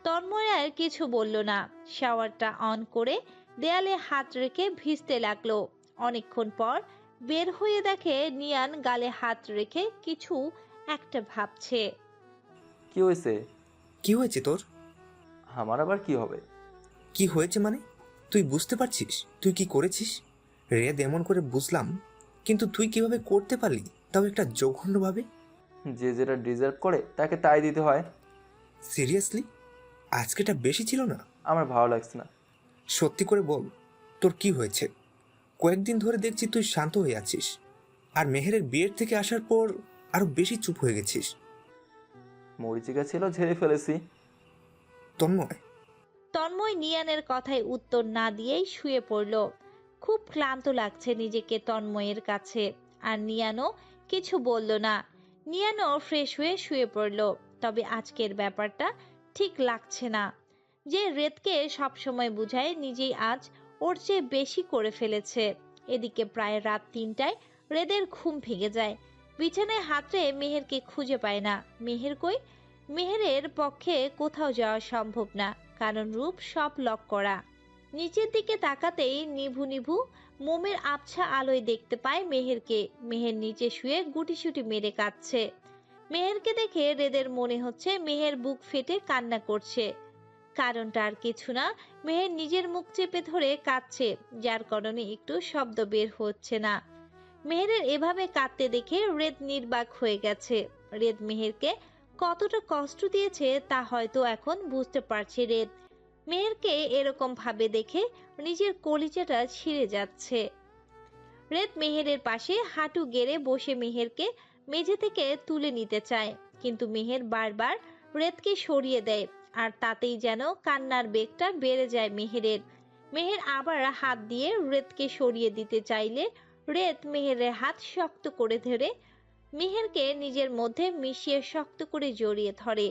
তন্ময় আর কিছু বলল না। শাওয়ারটা অন করে দেয়ালে হাত রেখে ভিজতে লাগলো। অনেকক্ষণ পর বের হয়ে দেখে নিয়ান গালে হাত রেখে কিছু একটা ভাবছে। কি হয়েছে? কি হয়েছে তোর? আমার আবার কি হবে? কি হয়েছে মানে? তুই বুঝতে পারছিস তুই কি করেছিস? রেদ এমন করে বুঝলাম, কিন্তু তুই কিভাবে করতে পারলি, তাও একটা জঘন্যভাবে। যে যেটা ডিজার্ভ করে তাকে তাই দিতে হয়। সিরিয়াসলি? আজকেটা বেশি ছিল না? আমার ভালো লাগছে না। সত্যি করে বল, তোর কি হয়েছে? কয়েকদিন ধরে দেখছি তুই শান্ত হয়ে আছিস, আর মেহেরের বিয়ের থেকে আসার পর আরো বেশি চুপ হয়ে গেছিস। মরিচিকা ছিল, ঝেড়ে ফেলেছি। তন্ময়, তন্ময় নিয়ানের কথায় উত্তর না দিয়েই শুয়ে পড়ল। খুব ক্লান্ত লাগছে নিজেকে তন্ময়ের কাছে। আর নিয়ানও কিছু বলল না। নিয়ানও ফ্রেশ হয়ে শুয়ে পড়ল। তবে আজকের ব্যাপারটা ঠিক লাগছে না। যে রেতকে সবসময় বুঝায়, নিজেই আজ ওর চেয়ে বেশি করে ফেলেছে। এদিকে প্রায় রাত 3টায় রেদের ঘুম ভেঙে যায়। বিছানায় হাতড়ে মেহেরকে খুঁজে পায় না। মেহের কই? মেহেরের পক্ষে কোথাও যাওয়া সম্ভব না, কারণ রূপ সব লক করা। নিচের দিকে তাকাতেই নিভু নিভু মোমের আবছা আলোয় দেখতে পায় মেহেরকে। মেহের নিচে শুয়ে গুটিসুটি মেরে কাঁদছে। মেহেরকে দেখে রেদের মনে হচ্ছে মেহের বুক ফেটে কান্না করছে। কারণটা আর কিছু না, মেহের নিজের মুখ চেপে ধরে কাঁদছে, যার কারণে একটু শব্দ বের হচ্ছে না। মেহেরের এভাবে কাঁদতে দেখে রেদ নির্বাক হয়ে গেছে। রেদ মেহেরকে কতটা কষ্ট দিয়েছে তা হয়তো এখন বুঝতে পারছে রেদ। মেহেরকে এরকম ভাবে দেখে নিজের কলিজাটা ছিঁড়ে যাচ্ছে। রেদ মেহেরের পাশে হাঁটু গেড়ে বসে মেহেরকে মেঝে থেকে তুলে নিতে চায়, কিন্তু মেহের বারবার রেদকে সরিয়ে দেয়। আর তাতেই যেন কান্নার বেগটা বেড়ে যায় মেহেরের। মেহের আবার হাত দিয়ে রেদকে সরিয়ে দিতে চাইলে রেদ মেহেরের হাত শক্ত করে ধরে মেহেরকে নিজের মধ্যে মিশিয়ে শক্ত করে জড়িয়ে ধরে।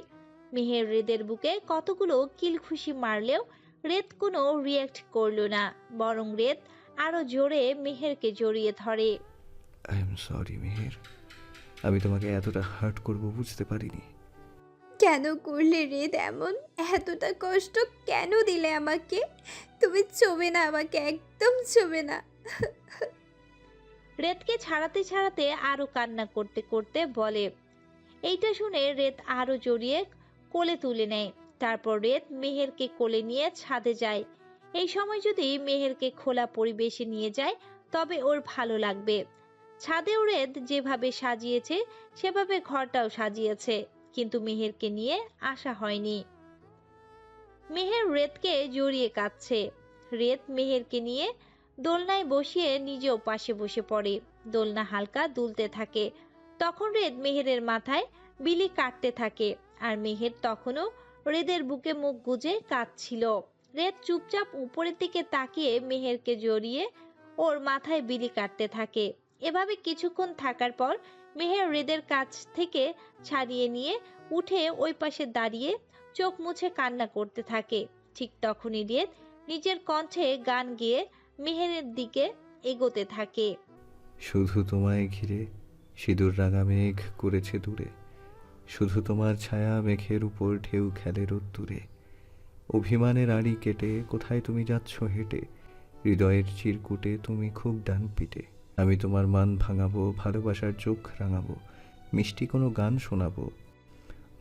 মেহের রেদের বুকে কতগুলো কিলঘুষি মারলেও রেদ কোনো রিয়্যাক্ট করলো না, বরং রেদ আরো জোরে মেহেরকে জড়িয়ে ধরে। আই এম সরি মেহের, আমি তোমাকে এতটা হার্ট করব বুঝতে পারিনি। কেন করলে রেদ এমন? এতটা কষ্ট কেন দিলে আমাকে? তুমি ছোবে না আমাকে, একদম ছোবে না। রেদকে ছাড়াতে ছাড়াতে আরো কান্না করতে করতে বলে। এইটা শুনে রেদ আরো জড়িয়ে কোলে তুলে নেয়। তারপর রেদ মেহেরকে কোলে নিয়ে ছাদে যায়। এই সময় যদি মেহেরকে খোলা পরিবেশে নিয়ে যায় তবে ওর ভালো লাগবে। ছাদেও রেদ যেভাবে সাজিয়েছে সেভাবে ঘরটাও সাজিয়েছে, কিন্তু মেহেরকে নিয়ে আসা হয়নি। মেহের রেদকে জড়িয়ে কাঁদছে। রেদ মেহেরকে নিয়ে দোলনায় বসিয়ে নিজেও পাশে বসে পড়ে। দোলনা হালকা দুলতে থাকে। তখন রেদ মেহেরের মাথায় বিলি কাটতে থাকে, আর মেহের তখনও রেদের বুকে মুখ গুজে কাঁদছিল। রেদ চুপচাপ উপরের দিকে তাকিয়ে মেহেরকে জড়িয়ে ওর মাথায় বিলি কাটতে থাকে। এভাবে কিছুক্ষণ থাকার পর মেহের রেদের কাছ থেকে ছাড়িয়ে নিয়ে উঠে ওই পাশে দাঁড়িয়ে চোখ মুছে কান্না করতে থাকে। ঠিক তখনই রেদ নিজের কণ্ঠে গান গেয়ে মেহেরের দিকে এগোতে থাকে। শুধু তোমায় ঘিরে সিঁদুর রাঙা মেঘ করেছে দূরে, শুধু তোমার ছায়া মেঘের উপর ঢেউ খেলে রোদ্দুরে। অভিমানের আড়ি কেটে কোথায় তুমি যাচ্ছ হেঁটে, হৃদয়ের চিরকুটে তুমি খুব ডান পিটে। আমি তোমার মান ভাঙাবো, ভালোবাসার চোখ রাঙাবো, মিষ্টি কোনো গান শোনাবো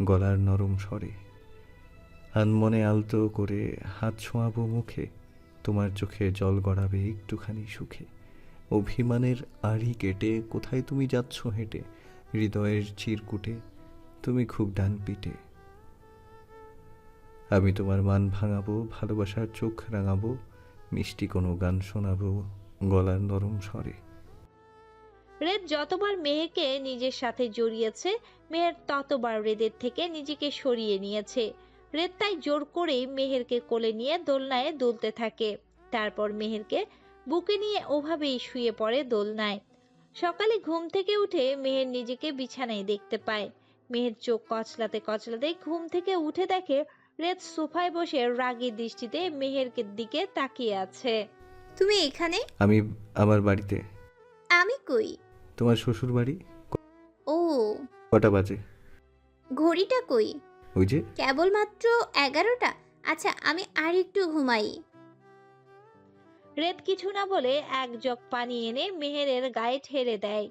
গলার নরম স্বরে। আনমনে আলতো করে হাত ছোঁয়াবো মুখে, তোমার চোখে জল গড়াবে একটুখানি সুখে। অভিমানের আড়ি কেটে কোথায় তুমি যাচ্ছ হেঁটে, হৃদয়ের চিরকুটে তুমি খুব ডান পিটে। আমি তোমার মান ভাঙাবো, ভালোবাসার চোখ রাঙাবো, মিষ্টি কোনো গান শোনাবো গলার নরম স্বরে। রেদ যতবার মেহেরকে নিজের সাথে জড়িয়েছে, মেহের ততবার রেদের থেকে নিজেকে সরিয়ে নিয়েছে। রেদ তাই জোর করেই মেহেরকে কোলে নিয়ে দোলনায় দুলতে থাকে। তারপর মেহেরকে বুকে নিয়ে ওভাবেই শুয়ে পড়ে দোলনায়। সকালে ঘুম থেকে উঠে মেহের নিজেকে বিছানায় দেখতে পায়। মেহের চোখ কচলাতে কচলাতে ঘুম থেকে উঠে দেখে রেদ সোফায় বসে রাগী দৃষ্টিতে মেহেরকে দিকে তাকিয়ে আছে। তুমি এখানে? আমি আমার বাড়িতে। আমি কই? তোমার শ্বশুর বাড়ি। ও, কটা বাজে? ঘড়িটা কই? ওই যে। কেবলমাত্র 11টা। আচ্ছা, আমি আর একটু ঘুমাই। রেদ কিছু না বলে এক জগ পানি এনে মেহেরের গায়ে ঢেলে দেয়।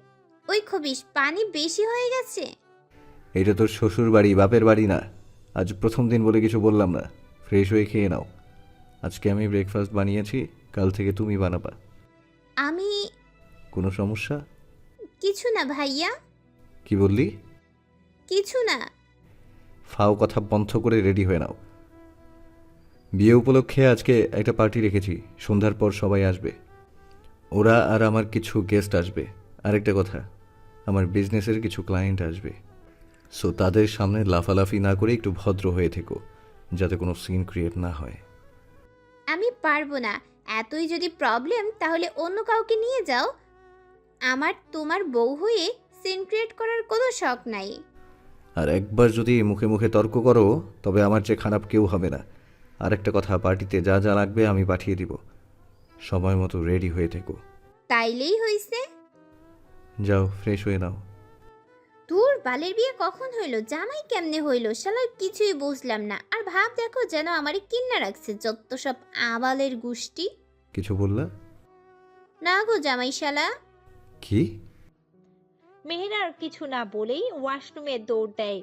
ওই খবিস, পানি বেশি হয়ে গেছে। এটা তোর শ্বশুর বাড়ি, বাপের বাড়ি না। আজ প্রথম দিন বলে কিছু বললাম না। ফ্রেশ হয়ে খেয়ে নাও। আজকে আমি ব্রেকফাস্ট বানিয়েছি, কাল থেকে তুমি বানাবা। আমি কোনো সমস্যা? কিছু না ভাইয়া, কি বললি? কিছু না। ফাও কথা বন্ধ করে রেডি হয়ে নাও। বিয়ে উপলক্ষে আজকে একটা পার্টি রেখেছি, সন্ধ্যার পর সবাই আসবে। ওরা আর আমার কিছু গেস্ট আসবে। আরেকটা কথা, আমার বিজনেসের কিছু ক্লায়েন্ট আসবে। সো তাদের সামনে লাফালাফি না করে একটু ভদ্র হয়ে থেকো, যাতে কোনো সিন ক্রিয়েট না হয়। আমি পারবো না। এতই যদি প্রবলেম, তাহলে অন্য কাউকে নিয়ে যাও। আমার তোমার বউ হয়ে সিন ক্রিয়েট করার কোনো শখ নাই। আর একবার যদি মুখে মুখে তর্ক করো, তবে আমার চেয়ে খারাপ কেউ হবে না। আরেকটা কথা, পার্টিতে যা যা লাগবে আমি পাঠিয়ে দিব। সময় মতো রেডি হয়ে থেকো। তাইলেই হইছে। যাও, ফ্রেশ হয়ে নাও। দূর, বালের বিয়ে কখন হইল, জামাই কেমনে হইল, শালার কিছুই বুঝলাম না। আর ভাব দেখো, যেন আমারে কিন্না রাখছে যত সব আবালের গোষ্ঠী। কিছু বললা? না গো জামাই শালা। কি? মেহের আর কিছু না বলেই ওয়াশরুমে দৌড় দেয়।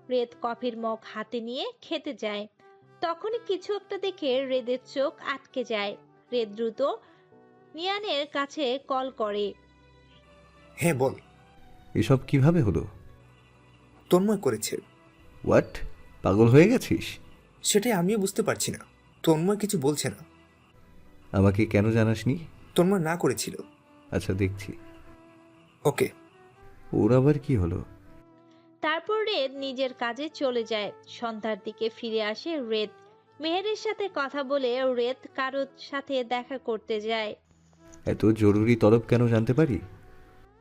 রেদ কফির মগ হাতে নিয়ে খেতে যায়। তখনই কিছু একটা দেখে রেদের চোখ আটকে যায়। রেদ দ্রুত নিয়ানের কাছে কল করে। হ্যাঁ বল। এসব কিভাবে হলো? তন্ময় করেছে। হোয়াট? পাগল হয়ে গেছিস? সেটাই আমিও বুঝতে পারছি না। তন্ময় কিছু বলছে না। আমাকে কেন জানাসনি? তন্ময় না করেছিল। আচ্ছা, দেখছি। ওকে। ওর আবার কি হলো? তারপর রেদ নিজের কাজে চলে যায়। সন্ধ্যার দিকে ফিরে আসে রেদ। মেহেরের সাথে কথা বলে রেদ কারোর সাথে দেখা করতে যায়। এত জরুরি তলব কেন জানতে পারি?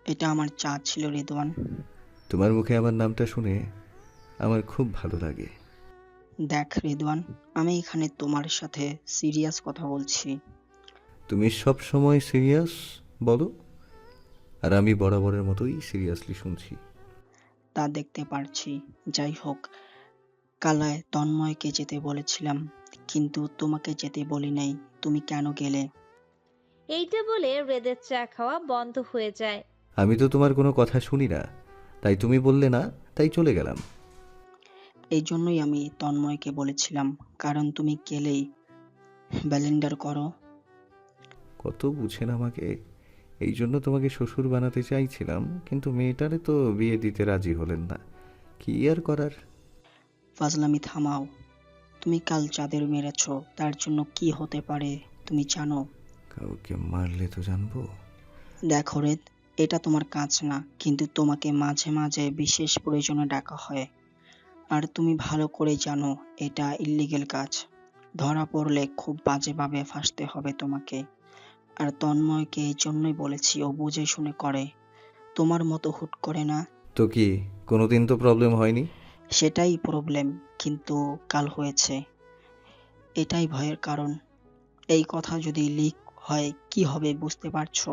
এটা আমার চা ছিল রিদওয়ান। তোমার মুখে আমার নামটা শুনে আমার খুব ভালো লাগে। দেখ রিদওয়ান, আমি এখানে তোমার সাথে সিরিয়াস কথা বলছি। তুমি সব সময় সিরিয়াস বলো, আর আমি বরাবরের মতোই সিরিয়াসলি শুনছি। তা দেখতে পারছি। যাই হোক, কালায় তন্ময়কে যেতে বলেছিলাম, কিন্তু তোমাকে যেতে বলি নাই। তুমি কেন গেলে? এইটা বলে রেদের চা খাওয়া বন্ধ হয়ে যায়। আমি তো তোমার কোনো কথা শুনি না, তাই তুমি বললে না, তাই চলে গেলাম। এই জন্যই আমি তন্ময়কে বলেছিলাম, কারণ তুমি গেলেই ব্যালেন্ডার করো। কত বুঝেন আমাকে। এই জন্য তোমাকে শ্বশুর বানাতে চাইছিলাম, কিন্তু মেয়েটারে তো বিয়ে দিতে রাজি হলেন না। কি আর করার। ফাজলামি থামাও। তুমি কাল যাদের মেরেছ, তার জন্য কি হতে পারে তুমি জানো? কাউকে মারলে তো জানবো। দেখো রেদ, এটা তোমার কাজ না, কিন্তু তোমাকে মাঝে মাঝে বিশেষ প্রয়োজনে ডাকা হয়। আর তুমি ভালো করে জানো এটা ইল্লিগেল কাজ। ধরা পড়লে খুব বাজেভাবে ফাঁসতে হবে তোমাকে। আর তন্ময়কে এই জন্যই বলেছি, ও বুঝে শুনে করে, তোমার মতো হুট করে না। তো কি কোনোদিন তো প্রবলেম হয়নি? সেটাই প্রবলেম, কিন্তু কাল হয়েছে। এটাই ভয়ের কারণ। এই কথা যদি লিক হয় কি হবে বুঝতে পারছো?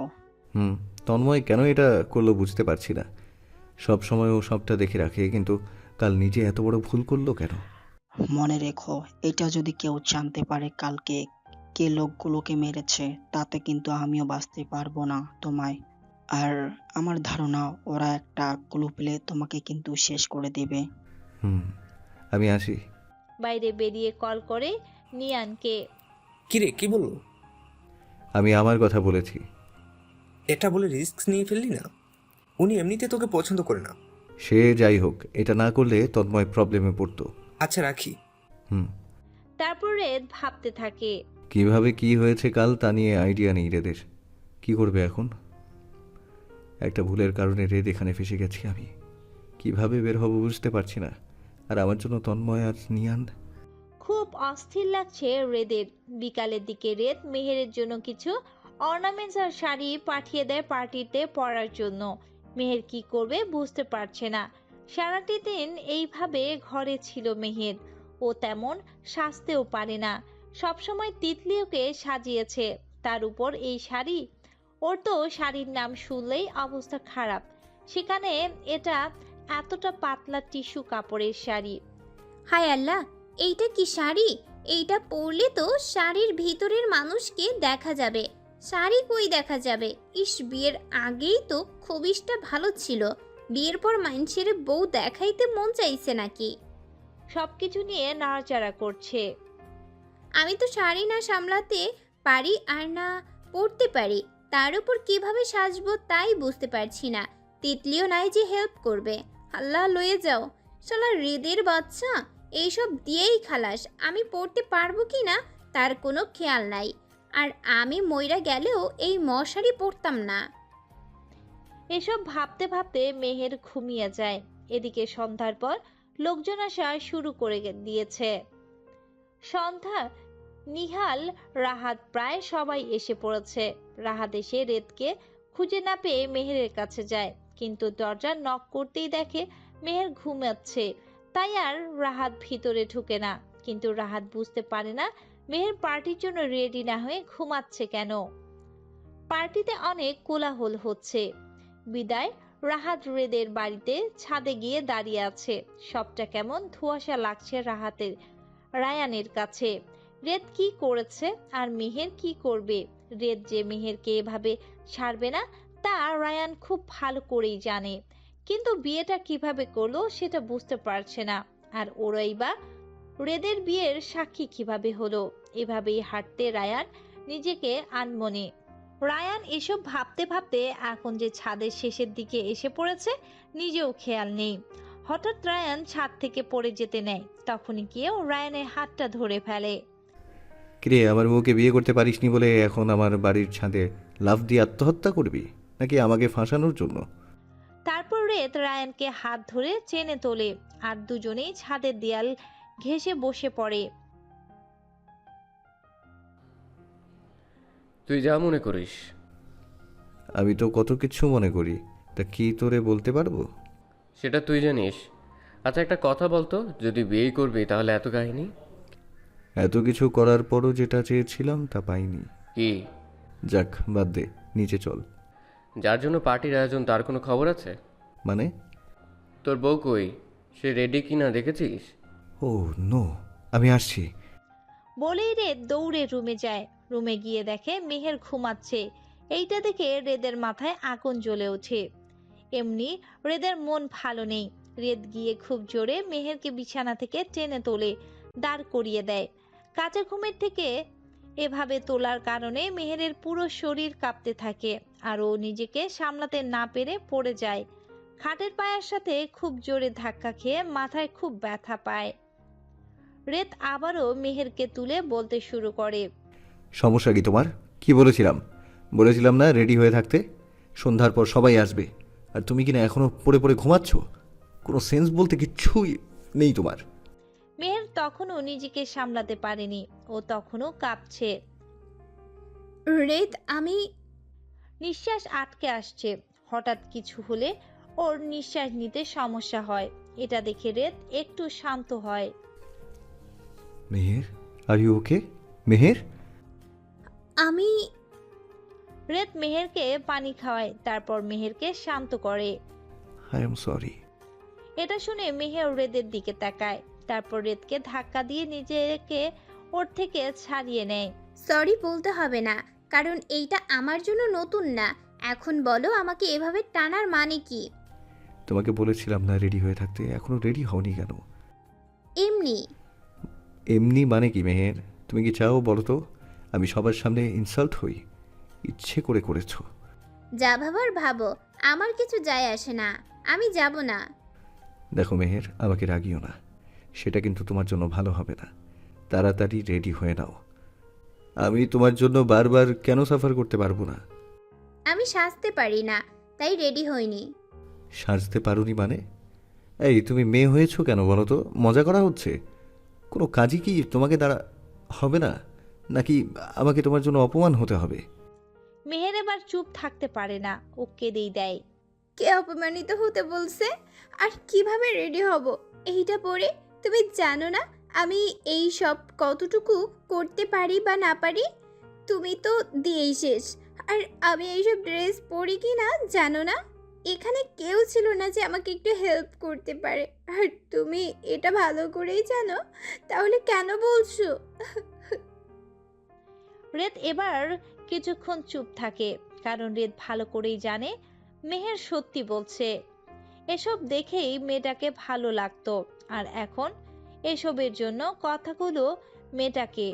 তন্ময় কেন এটা করলো বুঝতে পারছি না। সব সময় ও সবটা দেখে রাখে, কিন্তু কাল নিজে এত বড় ভুল করলো কেন? মনে রেখো, এটা যদি কেউ জানতে পারে কালকে কে লোকগুলোকে মেরেছে, তাতে কিন্তু আমিও বাঁচতে পারবো না তোমায়। আর আমার ধারণা ওরা একটা ক্লু পেলে তোমাকে কিন্তু শেষ করে দেবে। আমি আসি। বাইরে বেরিয়ে কল করে নিয়ানকে। কিরে, কি বললো? আমি আমার কথা বলেছি। এটা বলে রিস্ক নিয়ে ফেললি না? উনি এমনিতে তোকে পছন্দ করে না। সে যাই হোক, এটা না করলে তন্ময় প্রবলেমে পড়তো। আচ্ছা, রাখি। তারপর রেদ ভাবতে থাকে। কিভাবে কি হয়েছে কাল তা নিয়ে আইডিয়া নেই রেদের। কি করবে এখন? একটা ভুলের কারণে রেদ এখানে ফেসে গেছি আমি। কিভাবে বের হব বুঝতে পারছি না। আর আমার জন্য তন্ময় আর নিয়ান। খুব অস্থির লাগছে রেদের। বিকালের দিকে রেদ মেহেরের জন্য কিছু অর্নামেন্টস আর শাড়ি পাঠিয়ে দেয় পার্টিতে পরার জন্য। মেহের কি করবে বুঝতে পারছে না। সারাটি দিন এইভাবে ঘরে ছিল মেহের। ও তেমন সাজতেও পারে না। সবসময় তিতলি ওকে সাজিয়েছে, তার উপর এই শাড়ি। ওর তো শাড়ির নাম শুনলেই অবস্থা খারাপ, সেখানে এটা এতটা পাতলা টিস্যু কাপড়ের শাড়ি। হায় আল্লাহ, এইটা কি শাড়ি? এইটা পরলে তো শাড়ির ভিতরের মানুষকে দেখা যাবে। শাড়ি কই দেখা যাবে? ইস, বিয়ের আগেই তো খবিসটা ভালো ছিল, বিয়ের পর মানুষের বউ দেখাইতে মন চাইছে নাকি? সবকিছু নিয়ে নাড়াচাড়া করছে। আমি তো শাড়ি না সামলাতে পারি আর না পরতে পারি, তার উপর কিভাবে সাজবো তাই বুঝতে পারছি না। তিতলিও নাই যে হেল্প করবে। আল্লাহ লয়ে যাও, শালা হৃদের বাচ্চা এইসব দিয়েই খালাস। আমি পড়তে পারবো কি না তার কোনো খেয়াল নাই। আর আমি মইরা গেলেও এই মশারি পরতাম না। এসব ভাবতে ভাবতে মেহের ঘুমিয়ে যায়। এদিকে সন্ধ্যার পর লোকজন আসা শুরু করে দিয়েছে। সন্ধ্যা, নিহাল, রাহাত প্রায় সবাই এসে পড়েছে। রাহাত এসে রেদকে খুঁজে না পেয়ে মেহেরের কাছে যায়, কিন্তু দরজা নক করতেই দেখে মেহের ঘুমাচ্ছে। তাই আর রাহাত ভিতরে ঢুকে না। কিন্তু রাহাত বুঝতে পারে না মেহের পার্টির জন্য রেডি না হয়ে ঘুমাচ্ছে কেন। পার্টিতে অনেক কোলাহল হচ্ছে। বিদায় রাহাত রেদের বাড়িতে ছাদে গিয়ে দাঁড়িয়ে আছে। সবটা কেমন ধোঁয়াশা লাগছে রাহাতের রায়ানের কাছে। রেদ কি করেছে আর মেহের কি করবে? রেদ যে মেহেরকে এভাবে ছাড়বে না তা রায়ান খুব ভালো করেই জানে, কিন্তু বিয়েটা কিভাবে করলো সেটা বুঝতে পারছে না। আর ওরাই বা রেদের বিয়ের সাক্ষী কিভাবে হলো? এভাবেই হাঁটতে রায়ান নিজেকে আনমনে। রায়ান এসব ভাবতে ভাবতে এখন যে ছাদের শেষের দিকে এসে পড়েছে নিজেও খেয়াল নেই। হঠাৎ রায়ান ছাদ থেকে পড়ে যেতে নেয়, তখনই কেউ রায়ানের হাতটা ধরে ফেলে। কিরে, আমার বউকে বিয়ে করতে পারিসনি বলে এখন আমার বাড়ির ছাদে লাফ দিয়ে আত্মহত্যা করবি, নাকি আমাকে ফাঁসানোর জন্য? তারপর রেদ রায়ানকে হাত ধরে টেনে তোলে আর দুজনেই ছাদের দেয়াল ঘেঁষে বসে পড়ে। তুই যা মনে করিস। আমি তো কত কিছু মনে করি, তা কি তোরে বলতে পারবো? সেটা তুই জানিস। আচ্ছা, একটা কথা বলতো, যদি বিয়ে করবি তাহলে এত কাহিনী? এত কিছু করার পরও যেটা চেয়েছিলাম তা পাইনি। কি? যাক, বাদ দে, নিচে চল। যার জন্য পার্টির আয়োজন তার কোনো খবর আছে? মানে? তোর বউ কই? সে রেডি কি না দেখেছিস? ও নো, আমি আসছি। বলেই রেদ দৌড়ে রুমে যায়। রুমে গিয়ে দেখে মেহের ঘুমাচ্ছে। এইটা দেখে রেদের মাথায় আগুন জ্বলে ওঠে। এমনি রেদের মন ভালো নেই। রেদ গিয়ে খুব জোরে মেহেরকে বিছানা থেকে টেনে তোলে, দাঁড় করিয়ে দেয়। কাঁচা ঘুমের থেকে এভাবে তোলার কারণে মেহেরের পুরো শরীর কাঁপতে থাকে, আর ও নিজেকে সামলাতে না পেরে পড়ে যায়। খাটের পায়ের সাথে খুব জোরে ধাক্কা খেয়ে মাথায় খুব ব্যথা পায়। রেদ আবারও মেহেরকে তুলে বলতে শুরু করে। সমস্যা কি তোমার? কি বলেছিলাম? বলেছিলাম না রেডি হয়ে থাকতে? সন্ধ্যার পর সবাই আসবে, আর তুমি কিনা এখনো পড়ে পড়ে ঘুমাচ্ছ? কোনো সেন্স বলতে কিচ্ছুই নেই তোমার। মেহের তখনও নিজেকে সামলাতে পারেনি, ও তখনও কাঁপছে। রেদ, আমি নিঃশ্বাস আটকে আসছে। হঠাৎ কিছু হলে ওর নিঃশ্বাস নিতে সমস্যা হয়। এটা দেখে রেদ একটু শান্ত হয়। Meher, are you okay? Meher? আমি রেদ মেহেরকে পানি খাওয়ায়, তারপর মেহেরকে শান্ত করে। I am sorry. এটা শুনে মেহের রেদের দিকে তাকায়, তারপর রেদকে ধাক্কা দিয়ে নিজেকে ওর থেকে ছাড়িয়ে নেয়। সরি বলতে হবে না, কারণ এইটা আমার জন্য নতুন না। এখন বলো আমাকে এভাবে টানার মানে কি? তোমাকে বলেছিলাম না রেডি হয়ে থাকতে, এখনো রেডি হওনি কেন? এমনি। এমনি মানে কি মেহের? তুমি কি চাও বলো তো আমি সবার সামনে ইনসাল্ট হই? ইচ্ছে করে করেছো। যা ভাবার ভাবো, আমার কিছু যায় আসে না, আমি যাব না। দেখো মেহের, আমাকে রাগিও না, সেটা কিন্তু তোমার জন্য ভালো হবে না। তাড়াতাড়ি রেডি হয়ে নাও। আমি তোমার জন্য বারবার কেন সাফার করতে পারবো না? আমি সাজতে পারি না, তাই রেডি হইনি। সাজতে পারোনি মানে? এই তুমি মেয়ে হয়েছো কেন বলো তো? মজা করা হচ্ছে? কোনো কাজই কি তোমাকে দ্বারা হবে না, নাকি আমাকে তোমার জন্য অপমান হতে হবে? মেহের এবার চুপ থাকতে পারে না, ও কেঁদেই দেয়। কে অপমানিত হতে বলছে? আর কিভাবে রেডি হব এইটা পরে? তুমি জানো না আমি এই সব কতটুকু করতে পারি বা না পারি? তুমি তো দিয়েই শেষ। আর আমি এইসব ড্রেস পরি কি না জানো না? এখানে কেউ ছিল না যে আমাকে একটু হেল্প করতে পারে। আর তুমি এটা ভালো করেই জানো, তাহলে কেন বলছো? রেদ এবার কিছুক্ষণ চুপ থাকে, কারণ রেদ ভালো করেই জানে মেহের সত্যি বলছে। এসব দেখেই মেয়েটাকে ভালো লাগতো, আর এখন এসবের জন্য কথাগুলো মেয়েটাকে।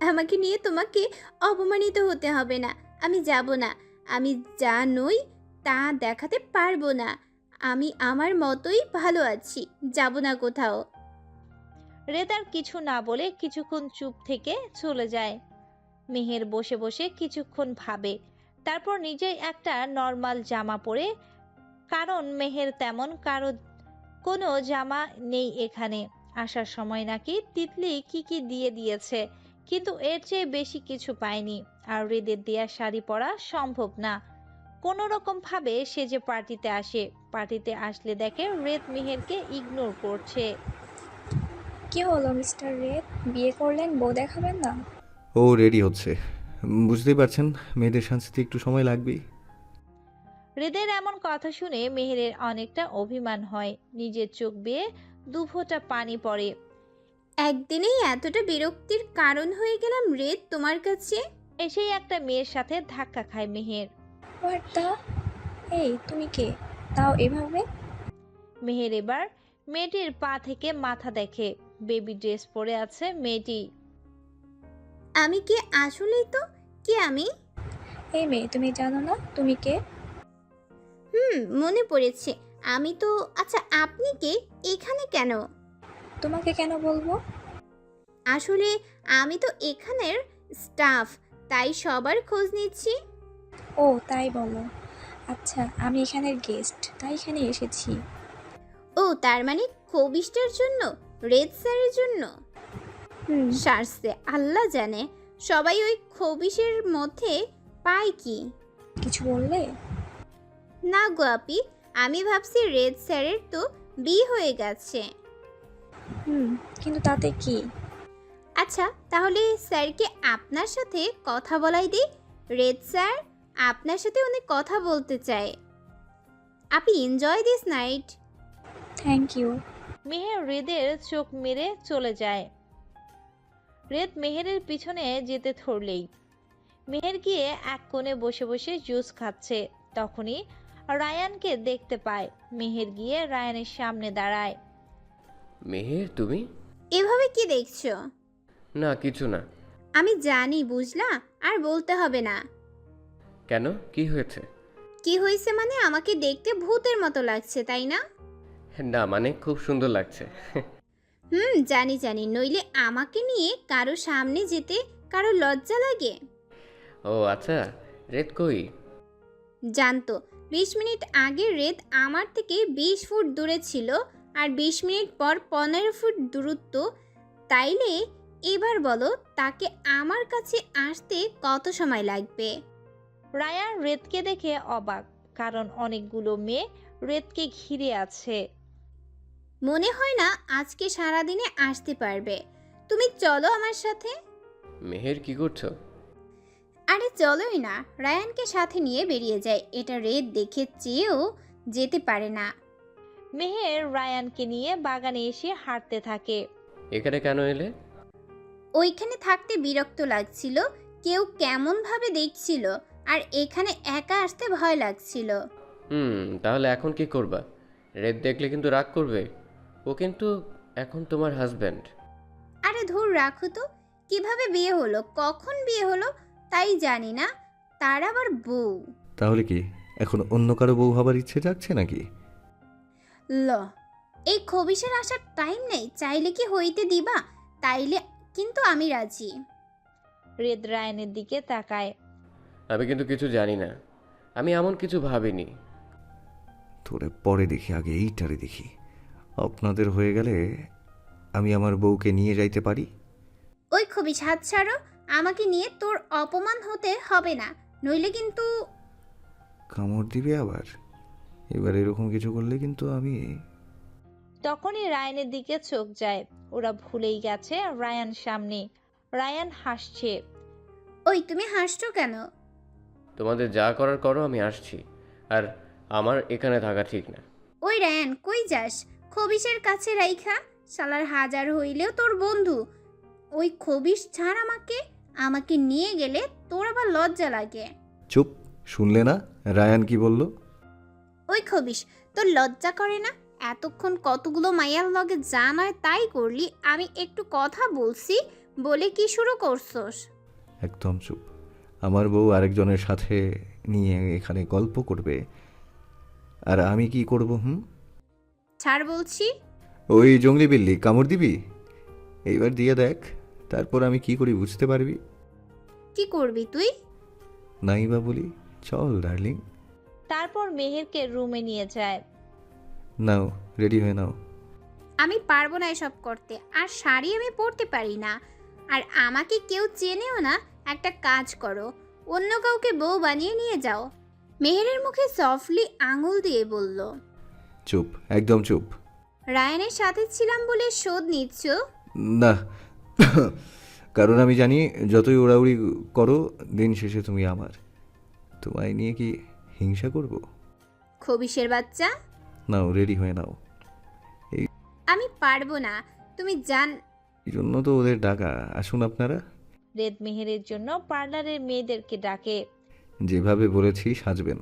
আমাকে নিয়ে তোমাকে অপমানিত হতে হবে না। আমি যাব না। আমি যা নই তা দেখাতে পারবো না। আমি আমার মতোই ভালো আছি, যাব না কোথাও। রেদ আর কিছু না বলে কিছুক্ষণ চুপ থেকে চলে যায়। মেহের বসে বসে কিছুক্ষণ ভাবে, তারপর নিজেই একটা নর্মাল জামা পরে, কারণ মেহের তেমন কোনো জামা নেই এখানে। আসার সময় নাকি তিতলি কি কি দিয়ে দিয়েছে, কিন্তু এর চেয়ে বেশি কিছু পায়নি। আর রেদের দেয়া শাড়ি পরা সম্ভব না। কোনো রকম ভাবে সে যে পার্টিতে আসে, পার্টিতে আসলে দেখে রেদ মেহেরকে ইগনোর করছে। কি হলো মিস্টার রেড, বিয়ে করলেন, বউ দেখাবেন না? ও রেডি হচ্ছে। বুঝতেই পারছেন, মেয়েদের শান্তিতে একটু সময় লাগবেই। হৃদের এমন কথা শুনে মেহেরের অনেকটা অভিমান হয়, নিজের চোখ বেয়ে দুফোঁটা পানি পড়ে। একদিনেই এতটা বিরক্তির কারণ হয়ে গেলাম রেদ তোমার কাছে? এসেই একটা মেয়ের সাথে ধাক্কা খায় মেহের। হোয়াট দা? এই তুমি কে, তাও এভাবে? মেহের এবার মেয়েটির পা থেকে মাথা দেখে, বেবি ড্রেস পরে আছে মেয়েটি। আমি কে আসলেই তো? কে আমি? এই মেয়ে, তুমি জানো না তুমি কে? মনে পড়েছে। আমি তো, আচ্ছা আপনি কে? এখানে কেন? তোমাকে কেন বলবো? আসলে আমি তো এখানের স্টাফ, তাই সবার খোঁজ নিচ্ছি। ও তাই বলো। আচ্ছা, আমি এখানের গেস্ট, তাই এখানে এসেছি। ও তার মানে খবিশটার জন্য, রেড স্যারের জন্য? হুম। সারছে আল্লাহ জানে, সবাই ওই খবিশের মধ্যে পায় কি? কিছু বললে? না গো আপি, আমি ভাবছি রেড স্যারের তো বিয়ে হয়ে গেছে। কিন্তু তাতে কি? আচ্ছা তাহলে স্যারকে আপনার সাথে কথা বলাই দিই। রেড স্যার আপনার সাথে অনেক কথা বলতে চায়। আপনি enjoy this night. Thank you. Meher রেদের চোখ মেরে চলে যায়। রেদ মেহেরের পিছনে যেতে ধরলেই মেহের গিয়ে এক কোণে বসে বসে জুস খাচ্ছে। তখনই রায়ানকে দেখতে পায়। মেহের গিয়ে রায়ানের সামনে দাঁড়ায়। মেহের, তুমি? এভাবে কি দেখছো? না, কিছু না। আমি জানি, বুঝলা, আর বলতে হবে না। কেন, কি হয়েছে? কি হয়েছে মানে আমাকে দেখতে ভূতের মতো লাগছে তাই না? না মানে খুব সুন্দর লাগছে। জানি জানি, নইলে আমাকে নিয়ে কারো সামনে যেতে কারো লজ্জা লাগে? ও আচ্ছা, রেড কই? জানতো 20 মিনিট আগে রেদ আমার থেকে 20 ফুট দূরে ছিল, আর 20 মিনিট পর 15 ফুট দূরত্ব। তাইলে এবার বলো তাকে আমার কাছে আসতে কত সময় লাগবে? রায়ান রেদকে দেখে অবাক, কারণ অনেকগুলো মেয়ে রেদকে ঘিরে আছে। মনে হয় না আজকে সারাদিনে আসতে পারবে। তুমি চলো আমার সাথে। মেহের, কি করছো? আরে চলোই না। রায়ানকে সাথে নিয়ে বেরিয়ে যায়। এটা রেদ দেখে চেয়েও যেতে পারে না। মেহের রায়ানকে নিয়ে বাগানে এসে হাঁটতে থাকে। এখানে কেন এলে? ওইখানে থাকতে বিরক্ত লাগছিল, কেউ কেমন ভাবে দেখছিল, আর এখানে একা আসতে ভয় লাগছিল। তাহলে এখন কি করবা? রেড দেখলে কিন্তু রাগ করবে। ও কিন্তু এখন তোমার হাজব্যান্ড। আরে ধুর রাখো তো, কিভাবে বিয়ে হলো, কখন বিয়ে হলো তাই জানি না, তার আবার বউ। তাহলে কি এখন অন্য কারো বউ হবার ইচ্ছে যাচ্ছে নাকি? ল, এই খবিসের আসার টাইম নেই, চাইলে কি হইতে দিবা? তাইলে কিন্তু আমি রাজি। রেদ রায়ানের দিকে তাকায়। আমি কিন্তু কিছু জানি না, আমি এমন কিছু ভাবিনি। তোরে পরে দেখি, আগে এইটারে দেখি। আপনাদের হয়ে গেলে আমি আমার বউকে নিয়ে যাইতে পারি। ওই খবিস হাত ছাড়ো, আমাকে নিয়ে তোর অপমান হতে হবে না, নইলে কিন্তু। কামড় দিবে আবার। এবার এরকম কিছু করলে কিন্তু আমি। তখনই রায়ানের দিকে চোখ যায়। ওরা ভুলেই গেছে রায়ান সামনে। রায়ান হাসছে। ওই তুমি হাসছো কেন? তোমাদের যা করার করো, আমি আসছি। আর আমার এখানে থাকা ঠিক না। ওই রায়ান কই যাস? খবিসের কাছে রাইখা, শালার হাজার হইলেও তোর বন্ধু। ওই খবিস ছাড় আমাকে, আমাকে নিয়ে গেলে তোর আবার লজ্জা লাগে। চুপ, শুনলে না রায়ান কি বলল? ওই খবিস, তোর লজ্জা করে না? এতক্ষণ কতগুলো মাইয়ার লগে যা নয় তাই করলি, আমি একটু কথা বলছি বলে কি শুরু করছস? একদম চুপ। আমার বউ আরেকজনের সাথে নিয়ে এখানে গল্প করবে, আর আমি কি করব? ছাড় বলছি। ওই জঙ্গলি বিল্লি, কামড় দিবি? এইবার দিয়ে দেখ, তারপর আমি কি করি বুঝতে পারবি। কি করবি তুই? নাই বা বলি, চল ডার্লিং। তারপর মেহেরকে রুমে নিয়ে যায়। নাও, রেডি হয়ে নাও। আমি পারবো না এসব করতে, আর শাড়ি আমি পরতে পারি না, আর আমাকে কেউ চেনেও না। একটা কাজ করো, অন্য কাউকে বউ বানিয়ে নিয়ে যাও। মেহেরের মুখে সফটলি আঙুল দিয়ে বলল। চুপ, একদম চুপ। রায়ানের সাথে ছিলাম বলে শোধ নিচ্ছ? না, কারণ আমি জানি যতই ওড়াউড়ি করো দিন শেষে তুমি আমার। তোমায় নিয়ে কি হিংসা করব? খবিসের বাচ্চা। নাও, রেডি হয়ে নাও। আমি পারবো না, তুমি জান। এই জন্য তো ওদের ডাকা। আসুন আপনারা। রেদ মেহেরের জন্য পার্লারের মেয়েদেরকে ডাকে। যেভাবে বলেছি সাজবেন।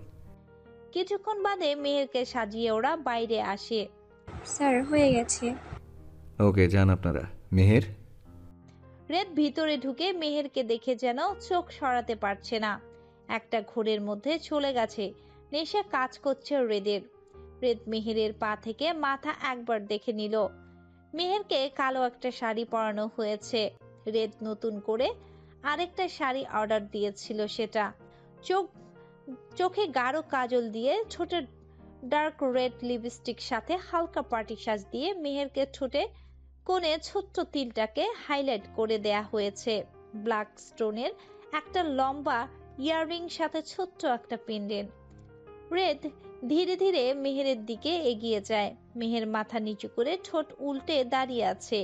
কিছুক্ষণ বাদে মেহেরকে সাজিয়ে ওরা বাইরে আসে। স্যার হয়ে গেছে। ওকে, যান আপনারা। মেহের। রেদ ভিতরে ঢুকে মেহেরকে দেখে যেন চোখ সরাতে পারছে না। একটা ঘোরের মধ্যে চলে গেছে। নেশা কাজ করছে রেদের। রেদ মেহেরের পা থেকে মাথা একবার দেখে নিল। মেহেরকে কালো একটা শাড়ি পরানো হয়েছে। রেদ নতুন করে আরেকটা শাড়ি অর্ডার দিয়েছিল সেটা। চোখে গাঢ় কাজল দিয়ে, ঠোঁটে ডার্ক রেড লিপস্টিক সাথে হালকা পার্টি সাজ দিয়ে মেহেরকে ঠোঁটে কোণে ছোট্ট তিলটাকে হাইলাইট করে দেয়া হয়েছে। ব্ল্যাক স্টোনের একটা লম্বা ইয়াররিং সাথে ছোট্ট একটা পেন্ডেন্ট। রেদ ধীরে ধীরে মেহেরের দিকে এগিয়ে যায়। মেহের মাথা নিচু করে ঠোঁট উল্টে দাঁড়িয়ে আছে।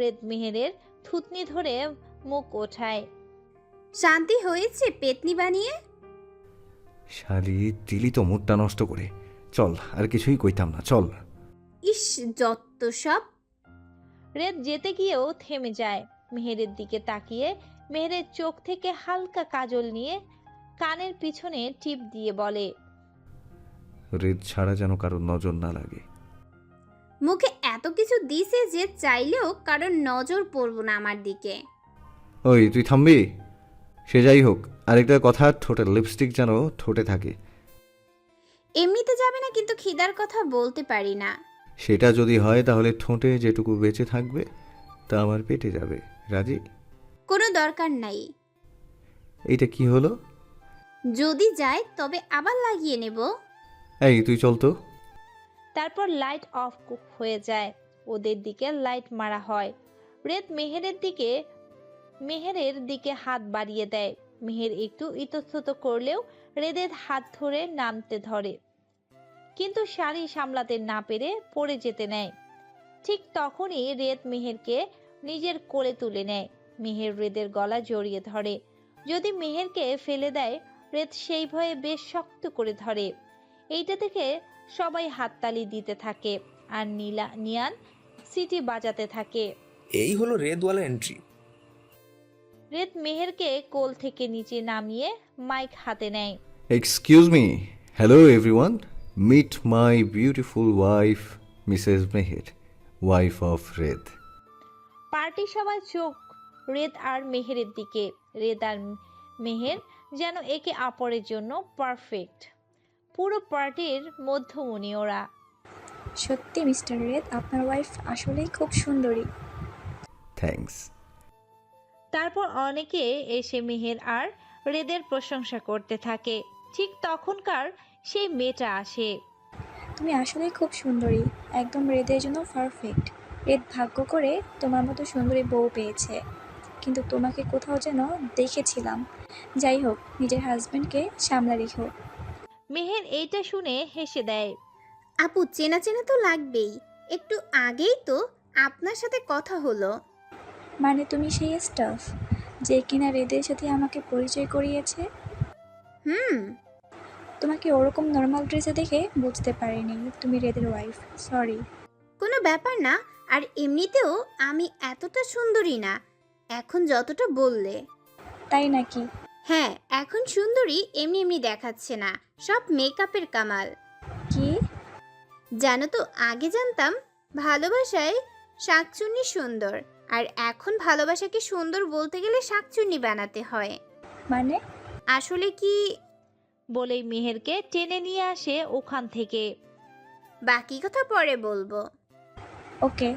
রেদ মেহেরের থুতনি ধরে মুখ ওঠায়। শান্তি হয়েছে পেতনি বানিয়ে? শালি, দিলি তো মুডটা নষ্ট করে। চল, আর কিছুই কইতাম না, চল। ইস, যত সব। রেদ যেতে গিয়েও থেমে যায়। মেহেরের দিকে তাকিয়ে মেহেরের চোখ থেকে হালকা কাজল নিয়ে কানের পিছনে টিপ দিয়ে বলে, রেদ ছাড়া যেন কারোর নজর না লাগে। মুখে এত কিছু দিছে যে চাইলেও কারোর নজর পড়বো না আমার দিকে। ওই, তুই থামবি? সে যাই হোক, আরেকটা কথা, ঠোঁটের লিপস্টিক যেন ঠোঁটে থাকে। এমনিতে যাবে না, কিন্তু খিদার কথা বলতে পারি না। সেটা যদি হয় তাহলে ঠোঁটে যেটুকু বেঁচে থাকবে তা আমার পেটে যাবে। রাজি? কোনো দরকার নাই। এইটা কি হলো? যদি যায় তবে আবার লাগিয়ে নেব। এই, তুই চল তো। তারপর লাইট অফ হয়ে যায়। ওদের দিকে লাইট মারা হয়। রেদ মেহেরের দিকে হাত বাড়িয়ে দেয়। মেহের একটু ইতস্তত করলেও রেদের হাত ধরে নামতে ধরে, কিন্তু শাড়ি সামলাতে না পেরে পড়ে যেতে নেয়। ঠিক তখনই রেদ মেহেরকে নিজের কোলে তুলে নেয়। মেহের রেদের গলা জড়িয়ে ধরে। যদি মেহেরকে ফেলে দেয়, রেদ সেই ভয়ে বেশ শক্ত করে ধরে। এইটা থেকে সবাই হাততালি দিতে থাকে আর নিয়ান সিটি বাজাতে থাকে। এই হলো রেদওয়ালা এন্ট্রি। রেদ মেহেরকে কোল থেকে নিচে নামিয়ে মাইক হাতে নেয়। Excuse me, hello everyone, meet my beautiful wife Mrs Meher, wife of Red. Party সবাই চোখ রেদ আর মেহেরের দিকে। রেদ আর মেহের যেন একে অপরের জন্য পারফেক্ট, পুরো পার্টির মধ্যমণি ওরা। সত্যি মিস্টার রেদ, আপনার ওয়াইফ আসলেই খুব সুন্দরী। থ্যাঙ্কস। তারপর অনেকে এসে মেহের আর রেদের প্রশংসা করতে থাকে। ঠিক তখনকার সেই মেয়েটা আসে। তুমি আসলেই খুব সুন্দরী, একদম রেদের জন্য পারফেক্ট। রেদ ভাগ্য করে তোমার মতো সুন্দরী বউ পেয়েছে, কিন্তু তোমাকে কোথাও যেন দেখেছিলাম। যাই হোক, নিজের হাজবেন্ডকে সামলা রেখো। মেহের এইটা শুনে হেসে দেয়। আপু, চেনা চেনা তো লাগবেই, একটু আগেই তো আপনার সাথে কথা হলো। মানে তুমি সেই স্টাফ যে কিনা রেদের সাথে আমাকে পরিচয় করিয়েছে? হুম। তোমাকে ওরকম নর্মাল ড্রেসে দেখে বুঝতে পারিনি তুমি রেদের ওয়াইফ, সরি। কোনো ব্যাপার না, আর এমনিতেও আমি এতটা সুন্দরী না এখন যতটা বললে। তাই নাকি? হ্যাঁ, এখন সুন্দরী এমনি এমনি দেখাচ্ছে না, সব মেকআপের কামাল। কি? জানো তো, আগে জানতাম ভালোবাসায় শাকচুন্নি সুন্দর, আর এখন ভালোবাসাকে সুন্দর বলতে গেলে শাকচুন্নি বানাতে হয়। মানে? আসলে কি, বলেই মেহেরকে টেনে নিয়ে আসে ওখান থেকে। বাকি কথা পরে বলবো। ওকে।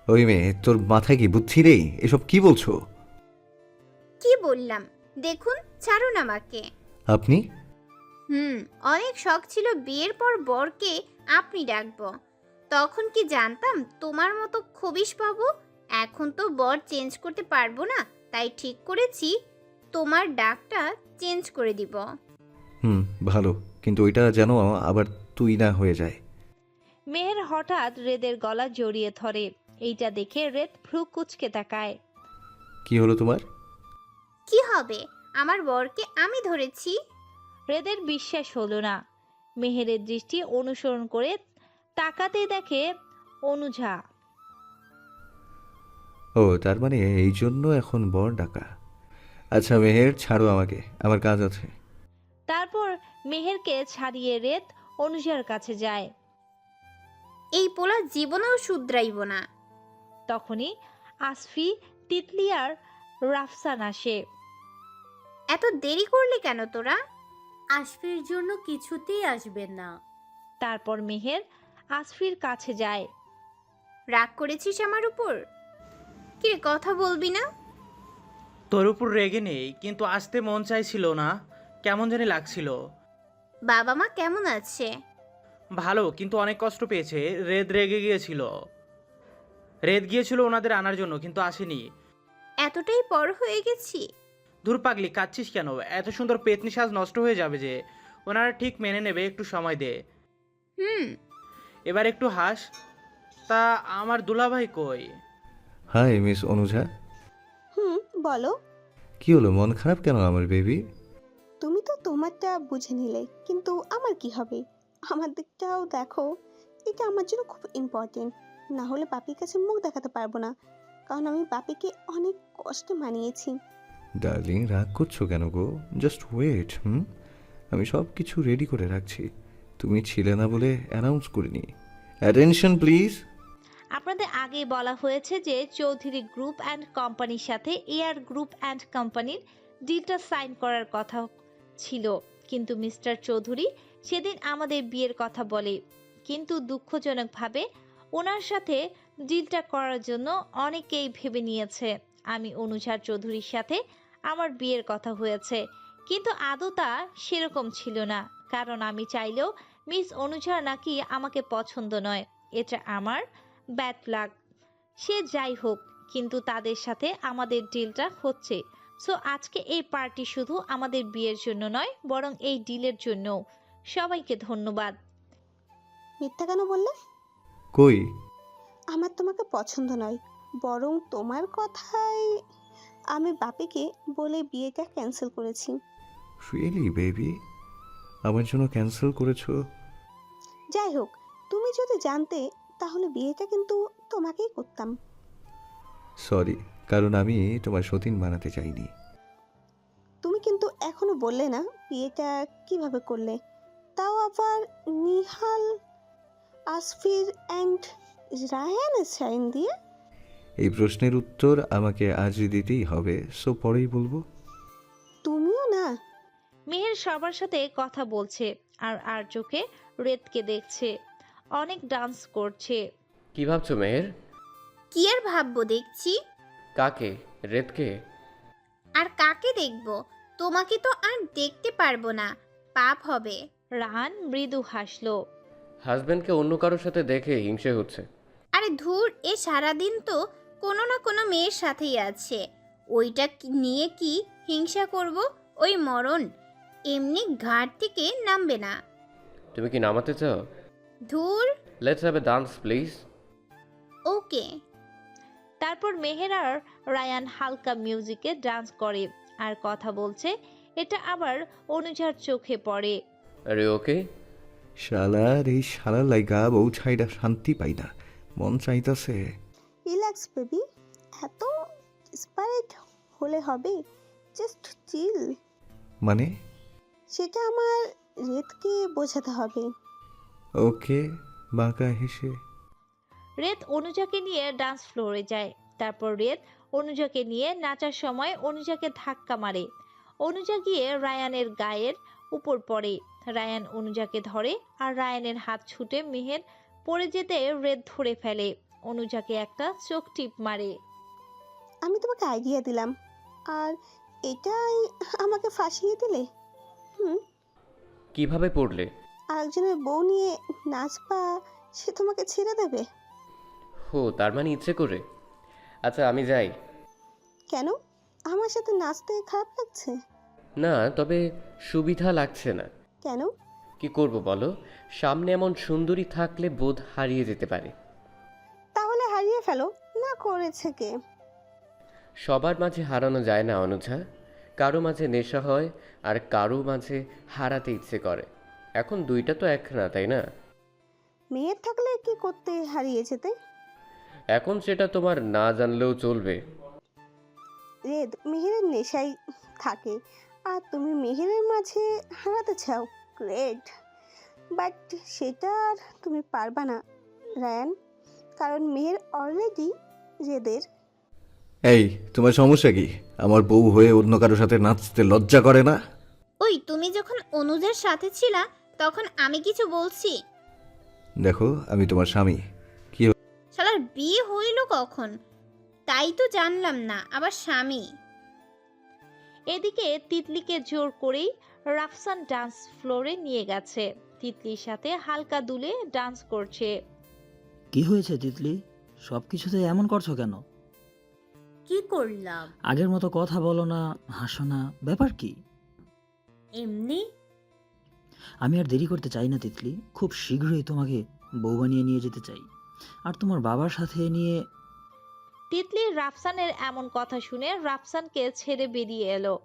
ওই মেয়ে, তোর মাথায় কি বুদ্ধি নেই? এসব কি বলছো? কি বললাম দেখুন, ছাড়ুন আমাকে। আপনি? অনেক শখ ছিল বিয়ের পর বরকে আপনি ডাকবো। তখন কি জানতাম তোমার মতো খবিশ পাবো। এখন তো বর চেঞ্জ করতে পারবো না, তাই ঠিক করেছি তোমার ডাকটা চেঞ্জ করে দিব। ভালো, কিন্তু ওইটা যেন আবার তুই না হয়ে যায়। মেহের হঠাৎ রেদের গলা জড়িয়ে ধরে। এইটা দেখে রেদ ভ্রু কুচকে তাকায়। কি হলো তোমার? কি হবে, আমার বরকে আমি ধরেছি। রেদের বিশ্বাস হলো না। মেহেরের দৃষ্টি অনুসরণ করে তাকাতেই দেখে অনুজা। ও, তার মানে এই জন্য এখন বর ডাকা। আচ্ছা মেহের, ছাড়ো আমাকে, আমার কাজ আছে। তারপর মেহেরকে ছাড়িয়ে রেদ অনুজার কাছে যায়। এই পোলা জীবনেও শুধরাইব না। তখনই আসফি, তিতলি আর রাফসান আসে। এত দেরি করলি কেন তোরা? আসফির জন্য কিছুতেই আসবেন না। তারপর মেহের আসফির কাছে যায়। রাগ করেছিস আমার উপর? কি রে, কথা বলবি না? তোর উপর রেগে নেই, কিন্তু আসতে মন চাইছিল না, কেমন জানি লাগছিল। বাবা মা কেমন আছে? ভালো, কিন্তু অনেক কষ্ট পেয়েছে। রেদ রেগে গিয়েছিল। রেদ গিয়েছিল ওনাদের আনার জন্য, কিন্তু আসেনি। এতটাই বড় হয়ে গেছি। ধুর পাগলি, কাঁদছিস কেন? এত সুন্দর পেতনি সাজ নষ্ট হয়ে যাবে যে। ওনারা ঠিক মেনে নেবে, একটু সময় দে। এবার একটু হাস। তা আমার দুলাভাই কই? Hi miss Anuja. বলো। কি হলো, মন খারাপ কেন আমার বেবি? তুমি তো তোমারটা বুঝে নিলে, কিন্তু আমার কি হবে? আমার দিকটাও দেখো, এটা আমার জন্য খুব ইম্পর্টেন্ট। না হলে বাপির কাছে মুখ দেখাতে পারবো না, কারণ আমি বাপিকে অনেক কষ্টে মানিয়েছি। ডার্লিং, রাগ করছো কেন গো? Just wait. আমি সব কিছু রেডি করে রাখছি। তুমি ছিলে না বলে অ্যানাউন্স করিনি। Attention please. আপনাদের আগেই বলা হয়েছে যে চৌধুরী গ্রুপ অ্যান্ড কোম্পানির সাথে এয়ার গ্রুপ অ্যান্ড কোম্পানির ডিলটা সাইন করার কথা ছিল, কিন্তু মিস্টার চৌধুরী সেদিন আমাদের বিয়ের কথা বলে, কিন্তু দুঃখজনকভাবে ওনার সাথে ডিলটা করার জন্য অনেকেই ভেবে নিয়েছে আমি অনুজার চৌধুরীর সাথে আমার বিয়ের কথা হয়েছে, কিন্তু আদৌ তা সেরকম ছিল না, কারণ আমি চাইলেও মিস অনুজা নাকি আমাকে পছন্দ নয়। এটা আমার ব্যাড লাক। সে যাই হোক, কিন্তু তাদের সাথে আমাদের ডিলটা হচ্ছে। সো আজকে এই পার্টি শুধু আমাদের বিয়ের জন্য নয়, বরং এই ডিলের জন্য। সবাইকে ধন্যবাদ। মিথ্যা কেন বললে? কই? আমার তোমাকে পছন্দ নয়, বরং তোমার কথাই আমি বাপিকে বলে বিয়েটা ক্যান্সেল করেছি। Really baby? আমার জন্য ক্যান্সেল করেছো? যাই হোক, তুমি যদি জানতে তাহলে বিয়েটা কিন্তু তোমাকেই করতাম। সরি, কারণ আমি তোমার সতীন বানাতে চাইনি। তুমি কিন্তু এখনো বললে না বিয়েটা কিভাবে করলে, তাও আবার নিহাল, আসফির অ্যান্ড রায়ানের সাইন দিয়ে। এই প্রশ্নের উত্তর আমাকে আজ দিতেই হবে, সো পরেই বলবো। তুমিও না। মেহের সবার সাথে কথা বলছে আর আর চোখে রেদকে দেখছে, অনেক ডান্স করছে। কি ভাবছো মেহের? কি আর ভাববো, দেখছি। কাকে? রেদকে? আর কাকে দেখবো? তোমাকে তো আর দেখতে পারবো না, পাপ হবে। রাহান মৃদু হাসলো। হাজবেন্ডকে অন্য কারোর সাথে দেখে হিংসে হচ্ছে। আরে ধুর, এ সারাদিন তো কোনো না কোনো মেয়ের সাথেই আছে, ওইটা নিয়ে কি হিংসা করব? ওই মরণ এমনি ঘাট থেকে নামবে না। তুমি কি নামাতে চাও? ধুর। Let's have a dance please. Okay. তারপর মেহের আর রায়ান হালকা মিউজিকে ডান্স করে আর কথা বলছে। এটা আবার অনুজার চোখে পড়ে। আরে ওকে। শালার এই শালা লাইগা বউ ছাইডা শান্তি পাই না, মন চাইতাছে। রিল্যাক্স বেবি, এত স্পাইট হলে হবে? Just chill. মানে? সেটা আমার রেদকে বোঝাতে হবে। ওকে, বাঁকা হেসে। রেদ অনুজাকে নিয়ে ডান্স ফ্লোরে যায়। তারপর রেদ অনুজাকে নিয়ে নাচার সময় অনুজাকে ধাক্কা মারে। অনুজা গিয়ে রায়ানের গায়ের উপর পড়ে। রায়ান অনুজাকে ধরে আর রায়ানের হাত ছুটে মেহের পড়ে যেতে রেদ ধরে ফেলে। অনুজাকে একটা চোখ টিপ মারে। আমি তোমাকে আইডিয়া দিলাম আর এটাই আমাকে ফাঁসিয়ে দিলে। কিভাবে পড়লে? আরেকজনের বউ নিয়ে নাচবা, সে তোমাকে ছেড়ে দেবে? হো, তার মানে ইচ্ছে করে। আচ্ছা আমি যাই। কেন? আমার সাথে নাচতে খারাপ লাগছে? না, তবে সুবিধা লাগছে না। কেন? কি করব বলো, সামনে এমন সুন্দরী থাকলে বোধ হারিয়ে যেতে পারে। তাহলে হারিয়ে ফেলো না, করেছে কে? সবার মাঝে হারানো যায় না অনুজা। কারো মাঝে নেশা হয় আর কারো মাঝে হারাতে ইচ্ছে করে। এখন দুইটা তো এক না, তাই না? মেয়ের থাকলে কি করতে হারিয়ে যেতে? এখন সেটা তোমার না জানলেও চলবে। রেদ মেহেরের নেশাই থাকে আর তুমি মেহেরের মাঝে হারাতে চাও। গ্রেট, বাট সেটা আর তুমি পারবা না রায়ান, কারণ মেহের অলরেডি রেদের। এই, তোমার সমস্যা কি? আমার বউ হয়ে অন্য কারোর সাথে নাচতে লজ্জা করে না? ওই তুমি যখন অনুজের সাথে ছিলা তখন আমি কিছু বলছি? দেখো, আমি তোমার স্বামী। শালার বিয়ে হইল কখন? তাই তো জানলাম না, আবার স্বামী। এদিকে তিতলিকে জোর করেই রাফসান ডান্স ফ্লোরে নিয়ে গেছে। তিতলির সাথে হালকা দুলে ডান্স করছে। কি হয়েছে তিতলি, সব কিছুতে এমন করছো কেন? কি করলাম? আগের মতো কথা বলো না, হাসো না, ব্যাপার কি? এমনি। আমি আর দেরি করতে চাই না তিতলি, খুব শীঘ্রই তোমাকে বউ বানিয়ে নিয়ে যেতে চাই, আর তোমার বাবার সাথে নিয়ে। তিতলি রাফসানের এমন কথা শুনে রাফসানকে ছেড়ে বেরিয়ে এলো।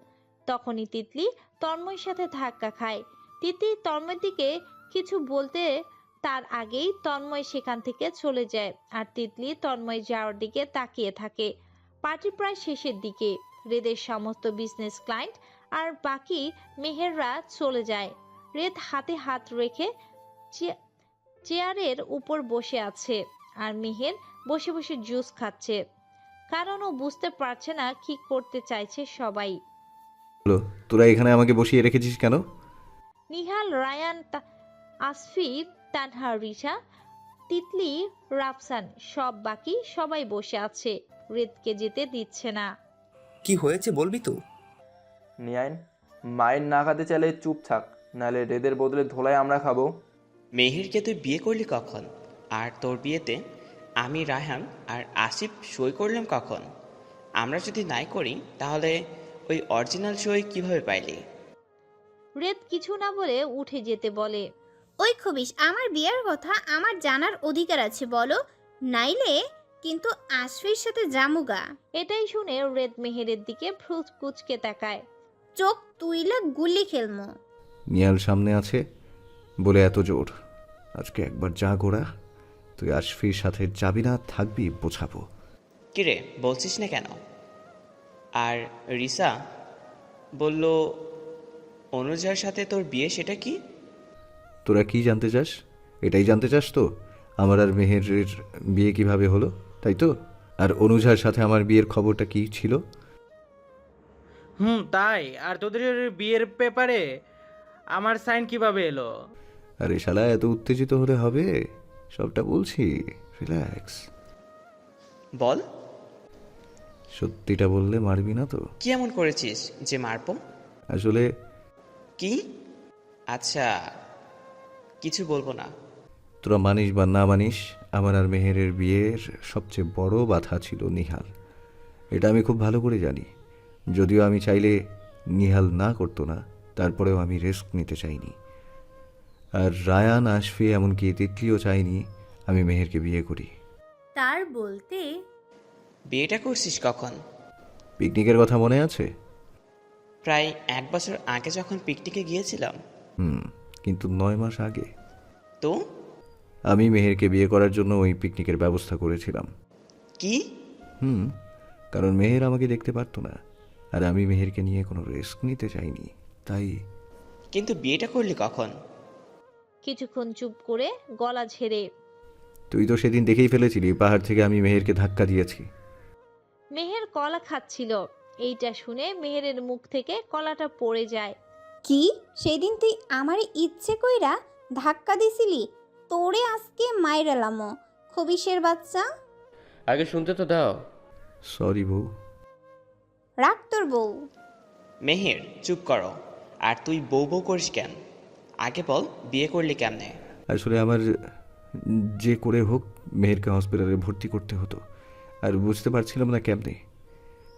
তখনই তিতলি তন্ময়ের সাথে ধাক্কা খায়। তিতলি তন্ময়ের দিকে কিছু বলতে তার আগেই তন্ময় সেখান থেকে চলে যায় আর তিতলি তন্ময় যাওয়ার দিকে তাকিয়ে থাকে। পার্টি প্রায় শেষের দিকে। রেদের সমস্ত বিজনেস ক্লায়েন্ট আর বাকি মেহেররা চলে যায়। রেদ হাতে হাত রেখে চেয়ারের উপর বসে আছে আর মেহের বসে বসে জুস খাচ্ছে, কারণ ও বুঝতে পারছে না কি করতে চাইছে সবাই। তোরা এখানে আমাকে বসিয়ে রেখেছিস কেন? নিহাল, রায়ান, আসফি, তানহা, রিশা, তিতলি, রাফসান সব বাকি সবাই বসে আছে, রেদকে যেতে দিচ্ছে না। কি হয়েছে বলবি তো? নিয়াইন, মায়ের না খাতে চাইলে চুপ থাক, নাহলে রেদের বদলে ধোলাই আমরা খাবো। মেহেরকে তুই বিয়ে করলি কখন? আর তোর বিয়েতে আমি, রায়হান আর আসিফ সই করলাম কখন? আমরা যদি নাই করি তাহলে ওই অরিজিনাল সই কিভাবে পাইলি? রেদ কিছু না বলে উঠে যেতে বলে। ওই খবিস, আমার বিয়ের কথা আমার জানার অধিকার আছে বলো, নাইলে কিন্তু আশফির সাথে জামুগা। এটাই শুনে রেদ মেহেরের দিকে ভ্রু কুচকে তাকায়। চোখ তুইলা গুলি খেলমো। নিয়াল সামনে আছে বলে এত জোর, আজকে একবার যা গোড়া, তুই আশফির সাথে যাবি না থাকবি বোঝাবো। কিরে বলছিস না কেন? আর রিসা বলল অনুজার সাথে তোর বিয়ে, সেটা কি? তোরা কি জানতে চাস? এটাই জানতে চাস তো, আমার আর মেহেরের বিয়ে কিভাবে হলো, তাই তো? আর অনুজার সাথে আমার বিয়ের খবরটা কি ছিল? তাই। আর তোদের বিয়ের পেপারে আমার সাইন কিভাবে এলো? আরে শালা, এত উত্তেজিত হলে হবে? সবটা বলছি, রিল্যাক্স। বল। সত্যিটা বললে মারবি না তো? কি এমন করেছিস যে মারবো? আসলে কি? আচ্ছা, কিছু বলবো না। তোরা মানিস বা না মানিস, আমার আর মেহেরের বিয়ের সবচেয়ে বড় বাধা ছিল নিহাল। এটা আমি খুব ভালো করে জানি। যদিও আমি চাইলে নিহাল না করতো না, তারপরেও আমি রিস্ক নিতে চাইনি। আর রায়ান, আশফি, এমনকি তিতলিও চাইনি আমি মেহেরকে বিয়ে করি। তার বলতে বিয়েটা করছিস কখন? পিকনিকের কথা মনে আছে? প্রায় 1 বছর আগে যখন পিকনিকে গিয়েছিলাম। কিন্তু 9 মাস আগে তো আমি মেহেরকে বিয়ে করার জন্য ওই পিকনিকের ব্যবস্থা করেছিলাম। কি? কারণ মেহের আমাকে দেখতে পারতো না, আর আমি মেহেরকে নিয়ে কোনো রিস্ক নিতে চাইনি, তাই। কিন্তু বিয়েটা করলি কখন? কিছুক্ষণ চুপ করে গলা ঝেড়ে তুই তো সেদিন দেখেই ফেলেছিলি পাহাড় থেকে আমি মেহেরকে ধাক্কা দিয়েছি। মেহের কলা খাচ্ছিল। এইটা শুনে মেহেরের মুখ থেকে কলাটা পড়ে যায়। কি সেদিন তুই আমারে ইচ্ছে কইরা ধাক্কা দিছিলি? তোরে আজকে মাইরালামো, খবিশের বাচ্চা। আগে শুনতে তো দাও। সরি বউ। রাখ তোর বউ। মেহের চুপ করো। আর তুই বউ বউ করিস কেন? আগে বল, বিয়ে করলি কেমনে? আসলে আমার যে করে হোক মেহেরকে হসপিটালে ভর্তি করতে হতো, আর বুঝতে পারছিলাম না কেমনে।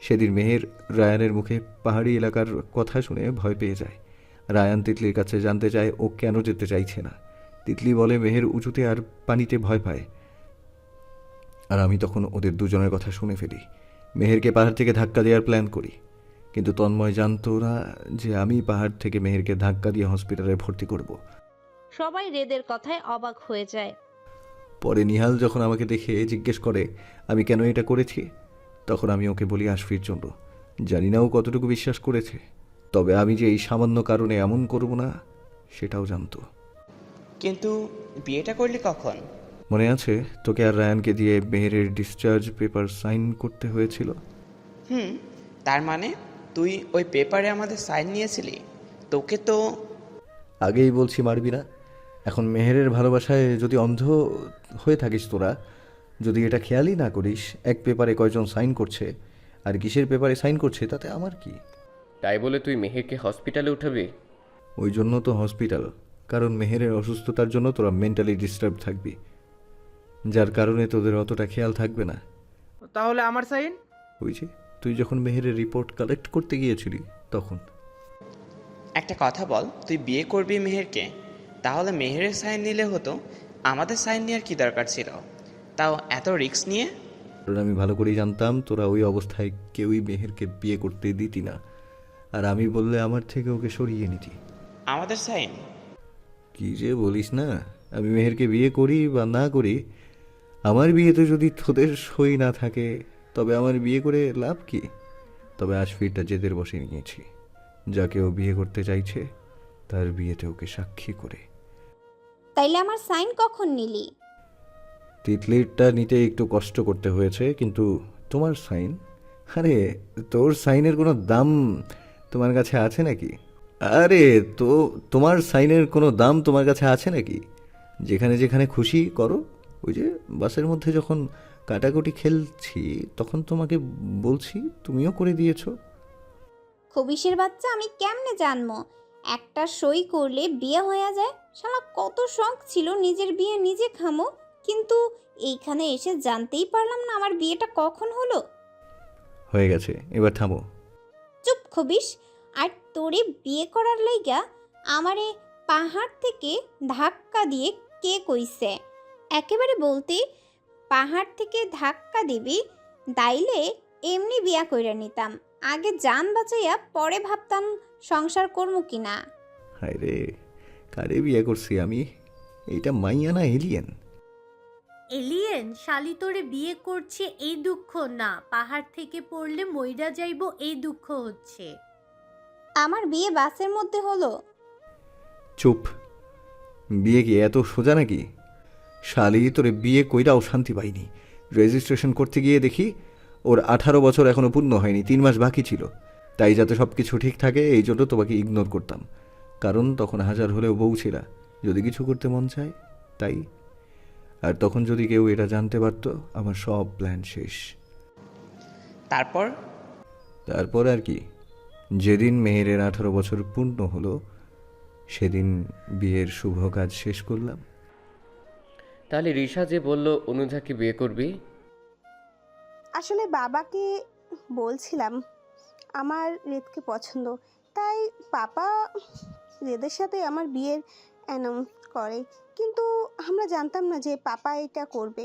সেদিন মেহের রায়ানের মুখে পাহাড়ি এলাকার কথা শুনে ভয় পেয়ে যায়। রায়ান তিতলির কাছে জানতে চায় ও কেন যেতে চাইছে না। তিতলি বলে মেহের উঁচুতে আর পানিতে ভয় পায়। আর আমি তখন ওদের দুজনের কথা শুনে ফেলি। মেহেরকে পাহাড় থেকে ধাক্কা দেওয়ার প্ল্যান করি, কিন্তু তন্ময় জানতো না যে আমি পাহাড় থেকে মেহেরকে ধাক্কা দিয়ে হসপিটালে ভর্তি করব। সবাই রেদের কথায় অবাক হয়ে যায়। পরে নিহাল যখন আমাকে দেখে জিজ্ঞেস করে আমি কেন এটা করেছি, তখন আমি ওকে বলি আশফির জন্য। জানি না ও কতটুকু বিশ্বাস করেছে, তবে আমি যে এই সামান্য কারণে এমন করব না সেটাও জানতো। কিন্তু বিয়েটা করলি কখন? মনে আছে তোকে আর রায়ানকে দিয়ে মেহেরের ডিসচার্জ পেপার সাইন করতে হয়েছিল? তার মানে তুই ওই পেপারে আমাদের সাইন নিয়েছিলি? তোকে তো আগেই বলছি মারবি না। এখন মেহেরের ভালোবাসায় যদি অন্ধ হয়ে থাকিস তোরা, যদি এটা খেয়ালই না করিস এক পেপারে কয়জন সাইন করছে আর কিসের পেপারে সাইন করছে, তাতে আমার কি? তাই বলে তুই মেহেরকে হসপিটালে উঠাবি? ওই জন্য তো হসপিটাল, কারণ মেহেরের অসুস্থতার জন্য তোরা মেন্টালি ডিস্টার্ব থাকবি, যার কারণে তোদের অতটা খেয়াল থাকবে না। তাহলে আমার সাইন? ওই যে তুই যখন মেহেরের রিপোর্ট কালেক্ট করতে গিয়েছিলি তখন। একটা কথা বল, তুই বিয়ে করবি মেহেরকে, তাহলে মেহেরের সাইন নিলে হতো, আমাদের সাইন নেওয়ার কি দরকার ছিল, তাও এত রিস্ক নিয়ে? কারণ আমি ভালো করেই জানতাম তোরা ওই অবস্থায় কেউই মেহেরকে বিয়ে করতে দিতি না, আর আমি বললে আমার থেকে ওকে সরিয়ে নিতি। আমাদের সাইন? কি যে বলিস না, আমি মেহেরকে বিয়ে করি বা না করি, আমার বিয়েতে যদি তোদের সই না থাকে তবে আমার বিয়ে করে লাভ কি? তবে আশফিরটা জেদের বসে নিয়েছি, যাকে ও বিয়ে করতে চাইছে তার বিয়েতে ওকে সাক্ষী করে। তাইলে আমার সাইন কখন নিলি? তিতলিরটা নিতে একটু কষ্ট করতে হয়েছে, কিন্তু তোমার সাইন, আরে তোর সাইনের কোনো দাম তোমার কাছে আছে নাকি? আরে তো তোমার সাইনের কোনো দাম তোমার কাছে আছে নাকি? যেখানে যেখানে খুশি করো। ওই যে বাসের মধ্যে যখন কাটাকুটি খেলছি তখন তোমাকে বলছি, তুমিও করে দিয়েছো। খবিশের বাচ্চা, আমি কেমনে জানবো একটা সই করলে বিয়ে হয়ে যায়? শালা কত শখ ছিল নিজের বিয়ে নিজে খামো, কিন্তু এইখানে এসে জানতেই পারলাম না আমার বিয়েটা কখন হলো। হয়ে গেছে, এবার থামো। চুপ খবিশ। আর তোরে বিয়ে করার লাইগা আমারে পাহাড় থেকে ধাক্কা দিয়ে কে কইছে? একেবারে বলতে পাহাড় থেকে ধাক্কা দিবি, তাইলে এমনি বিয়া কইরা নিতাম। আগে জান বাঁচাইয়া পরে ভাবতাম সংসার করবো কিনা। হায় রে, কারে বিয়ে করছি আমি? এটা মাইয়া না এলিয়েন? এলিয়েন শালি তোরে বিয়ে করছে এই দুঃখ না, পাহাড় থেকে পড়লে মইরা যাইবো এই দুঃখ হচ্ছে। আমার বিয়ে বাসের মধ্যে হলো। চুপ। বিয়ে কি এত সোজা নাকি? শালি তোরে বিয়ে কইরাও শান্তি পাইনি। রেজিস্ট্রেশন করতে গিয়ে দেখি ওর 18 বছর এখনো পূর্ণ হয়নি, 3 মাস বাকি ছিল। তাই যাতে সব কিছু ঠিক থাকে এই জন্য তোমাকে ইগনোর করতাম, কারণ তখন হাজার হলেও বউ ছিলা, যদি কিছু করতে মন চায় তাই। আর তখন যদি কেউ এটা জানতে পারত, আমার সব প্ল্যান শেষ। তারপর তারপর আর কি, যেদিন মেহেরের 18 বছর পূর্ণ হলো সেদিন বিয়ের শুভ কাজ শেষ করলাম। তাহলে রিশা যে বলল অনুজাকে বিয়ে করবি? আসলে বাবাকে বলছিলাম আমার রেদকে পছন্দ, তাই পাপা রেদের সাথে আমার বিয়ের অ্যানাউন্স করে, কিন্তু আমরা জানতাম না যে পাপা এটা করবে।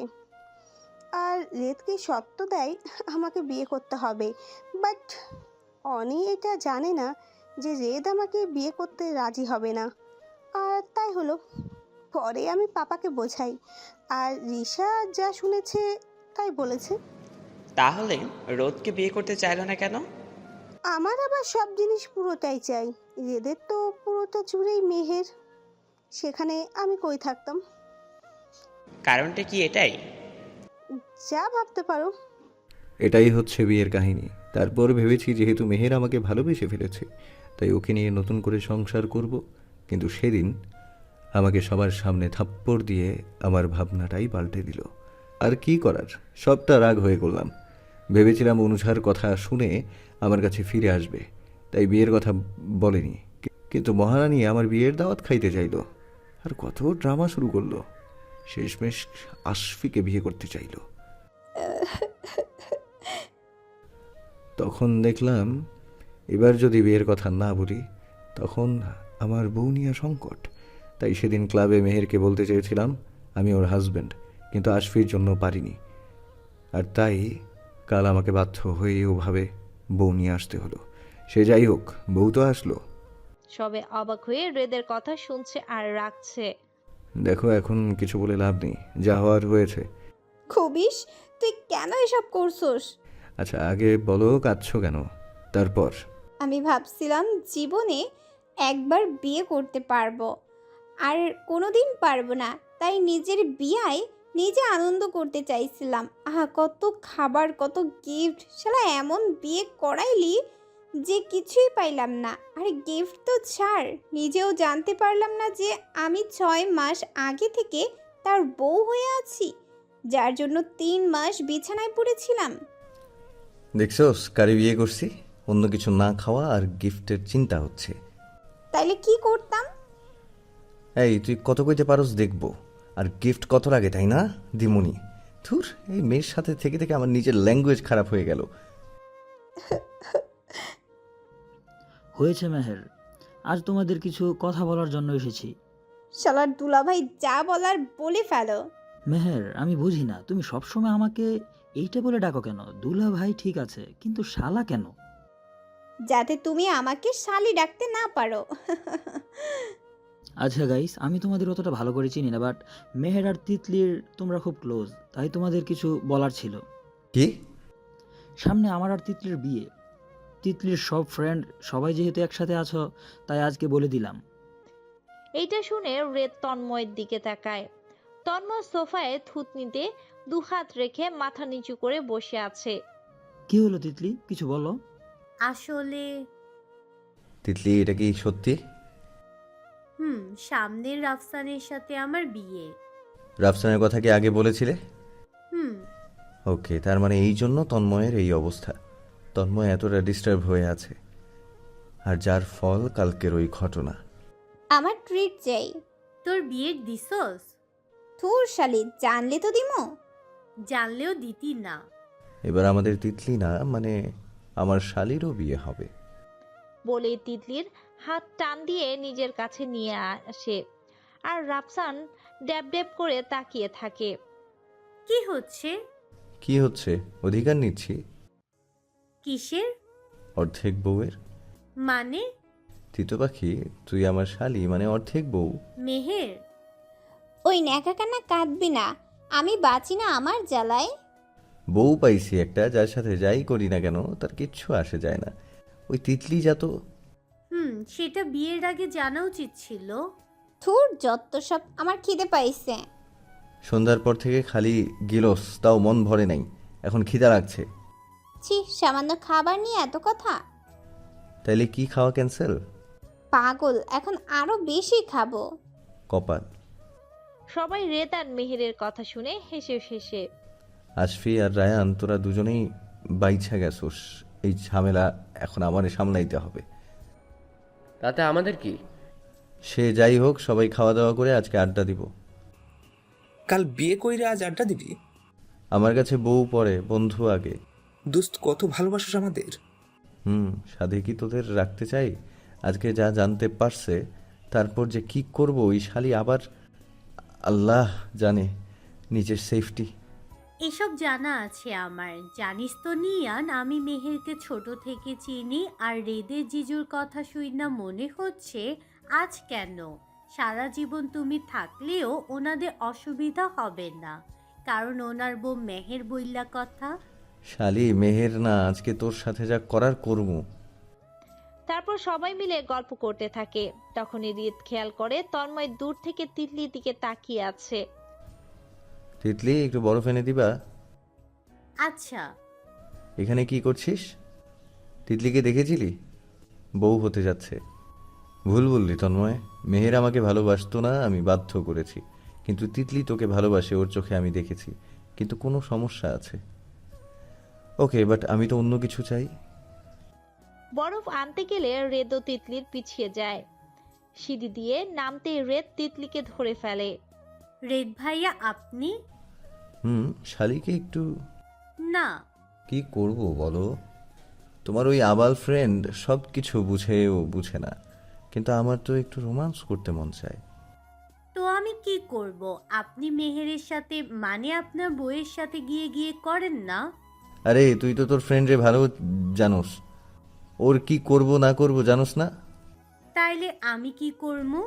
আর রেদকে শর্ত দেয় আমাকে বিয়ে করতে হবে, বাট অনি এটা জানে না যে রেদ আমাকে বিয়ে করতে রাজি হবে না। আর তাই হলো, পরে আমি পাপাকে বোঝাই, আর রিশা যা শুনেছে তাই বলেছে। তাহলে রোদকে বিয়ে করতে চাইলো না কেন? আমার আবার সব জিনিস পুরোটাই চাই, রেদের তো পুরোটা জুড়েই মেহের, সেখানে আমি কই থাকতাম। কারণটা কি এটাই? যা ভাবতে পারো। এটাই হচ্ছে বিয়ের কাহিনী। তারপর ভেবেছি যেহেতু মেহের আমাকে ভালোবেসে ফেলেছে, তাই ওকে নিয়ে নতুন করে সংসার করব। কিন্তু সেদিন আমাকে সবার সামনে থাপ্পড় দিয়ে আমার ভাবনাটাই পাল্টে দিল। আর কি করার, সবটা রাগ হয়ে করলাম। ভেবেছিলাম অনুঝার কথা শুনে আমার কাছে ফিরে আসবে, তাই বিয়ের কথা বলেনি। কিন্তু মহারানী আমার বিয়ের দাওয়াত খাইতে চাইল, আর কত ড্রামা শুরু করলো। শেষমেশ আশফিকে বিয়ে করতে চাইল। তখন দেখলাম এবার যদি বিয়ের কথা না বলি তখন আমার বউ নিয়ে সংকট। তাই সেদিন ক্লাবে মেহেরকে বলতে চেয়েছিলাম আমি ওর হাজব্যান্ড, কিন্তু আশফির জন্য পারিনি। আর তাই কাল আমাকে বাধ্য হয়ে ওভাবে বউ নিয়ে আসতে হলো। সে যাই হোক, বউ তো আসলো। সবে অবাক হয়ে রেদের কথা শুনছে আর রাখছে। দেখো, এখন কিছু বলে লাভ নেই, যা হওয়ার হয়েছে। খবিস, তুই কেন এসব করছস? আচ্ছা আগে বলো কাঁদছো কেন? তারপর আমি ভাবছিলাম জীবনে একবার বিয়ে করতে পারবো, আর কোনোদিন পারবো না, তাই নিজের বিয়ায় নিজে আনন্দ করতে চাইছিলাম। আহা, কত খাবার, কত গিফট, শালা এমন বিয়ে করাইলি যে কিছুই পাইলাম না। আর গিফট তো ছাড়, নিজেও জানতে পারলাম না যে আমি 6 মাস আগে থেকে তার বউ হয়ে আছি, যার জন্য 3 মাস বিছানায় পড়েছিলাম। দেখছোস কারি বিয়ে করছি, অন্য কিছু না খাওয়া আর গিফটের চিন্তা হচ্ছে। তাইলে কি করতাম? এই তুই কত কইতে পারোস দেখবো, আর গিফট কত লাগে তাই না দিমুনি। ধুর, এই মেয়ের সাথে থেকে থেকে আমার নিজের ল্যাঙ্গুয়েজ খারাপ হয়ে গেল। হয়েছে মেহের, আজ তোমাদের কিছু কথা বলার জন্য এসেছি। শালার দুলাভাই যা বলার বলে ফেলো। মেহের, আমি বুঝি না তুমি সবসময় আমাকে এইটা বলে ডাকো কেন? দুলা ভাই ঠিক আছে, কিন্তু শালা কেন? যাতে তুমি আমাকে শালি ডাকতে না পারো। আচ্ছা গাইস, আমি তোমাদের অতটা ভালো করে চিনি না, বাট মেহের আর তিতলির তোমরা খুব ক্লোজ, তাই তোমাদের কিছু বলার ছিল। কি? সামনে আমার আর তিতলির বিয়ে। তিতলির সব ফ্রেন্ড সবাই যেহেতু একসাথে আছো, তাই আজকে বলে দিলাম। এইটা শুনে রেদ তন্ময়ের দিকে তাকায়। তন্ময় সোফায় থুতনিতে 2 হাত রেখে মাথা নিচু করে বসে আছে। কি হলো তিতলি, কিছু বলো। আসলে তিতলি, এটা কি সত্যি? সামনের রাফসানের সাথে আমার বিয়ে। রাফসানের কথা কি আগে বলেছিলে? হুম ওকে, তার মানে এই জন্য তন্ময়ের এই অবস্থা। তন্ময় এতটা ডিস্টার্ব হয়ে আছে, আর যার ফল কালকের ওই ঘটনা। আমার ট্রিট চাই। তোর বিয়ের দিছস? তোর শালি, জানলে তো দিমো। জানলেও দিতি না। এবার আমাদের তিতলি না, মানে আমার শালিরও বিয়ে হবে। বলে তিতলির হাত টান দিয়ে নিজের কাছে নিয়ে আসে, আর রাফসান ড্যাব ড্যাব করে তাকিয়ে থাকে। কি হচ্ছে? কি হচ্ছে? অধিকার নিচ্ছি কিসের? অর্ধেক বউয়ের। মানে? তিতো পাখি, তুই আমার শালি, মানে অর্ধেক বউ। মেহের, ওই ন্যাকা কান্না কাঁদবি না, আমি বাঁচি না আমার জ্বালায়। বউ পাইছি একটা যার সাথে যাই করি না কেন তার কিচ্ছু আসে যায় না। ওই তিতলি যা তো। সেটা বিয়ের আগে জানা উচিত ছিল। থুর যত সব, আমার খিদে পাইছে। সন্ধ্যার পর থেকে খালি গিলস, তাও মন ভরে নাই, এখন খিদা লাগছে। ছি, সামান্য খাবার নিয়ে এত কথা। তাইলে কি খাওয়া ক্যান্সেল? পাগল, এখন আরো বেশি খাবো। কপাল। সবাই রেত আর মেহেরের কথা শুনে হেসে হেসে। আশফি আর রায়ান তোরা দুজনেই বাইছা গেছোস, এই ঝামেলা এখন আমারে সামলাইতে হবে। তাতে আমাদের কি? সে যাই হোক, সবাই খাওয়া দাওয়া করে আজকে আড্ডা দিব। কাল বিয়ে কইরে আজ আড্ডা দিবি? আমার কাছে বউ পরে, বন্ধু আগে। দোস্ত, কত ভালোবাসিস আমাদের। সাধে কি তোদের রাখতে চাই? আজকে যা জানতে পারছে, তারপর যে কি করব ওই শালি আবার আল্লাহ জানে। নিজের সেফটি। এসব জানা আছে আমার। জানিস তো নিয়ান, আমি মেহেরকে ছোট থেকে চিনি, আর রেদের জিজুর কথা শুই না মনে হচ্ছে আজ কেন সারা জীবন তুমি থাকলেও ওনাদের অসুবিধা হবে না, কারণ ওনার বউ মেহের বইলা কথা। শালি মেহের না, আজকে তোর সাথে যা করার করবো। তারপর সবাই মিলে গল্প করতে থাকে। তখনই রিত খেয়াল করে তন্ময় দূর থেকে তিতলির দিকে তাকিয়ে আছে। তিতলি, একটু বরফ এনে দিবা? আচ্ছা। এখানে কি করছিস? তিতলিকে দেখেছিলি? বউ হতে যাচ্ছে। ভুল বললি তন্ময়, মেহের আমাকে ভালোবাসতো না, আমি বাধ্য করেছি। কিন্তু তিতলি তোকে ভালোবাসে, ওর চোখে আমি দেখেছি। কিন্তু কোনো সমস্যা আছে। ওকে, বাট আমি তো অন্য কিছু চাই। বরফ আনতে গেলে রেদ ও তিতলির পিছিয়ে যায়। সিঁড়ি দিয়ে নামতে রেদ তিতলিকে ধরে ফেলে। রেদ ভাইয়া আপনি? শালিকে একটু। না। কি করব বলো? তোমার ওই আবাল ফ্রেন্ড সব কিছু বুঝেও বুঝে না, কিন্তু আমার তো একটু রোমান্স করতে মন চায়। তো আমি কি করব? আপনি মেহেরের সাথে, মানে আপনার বউয়ের সাথে গিয়ে গিয়ে করেন না? আরে তুই তো তোর ফ্রেন্ডে ভালো জানোস, ওর কি করব না করব জানোস না? তাইলে আমি কি করবো?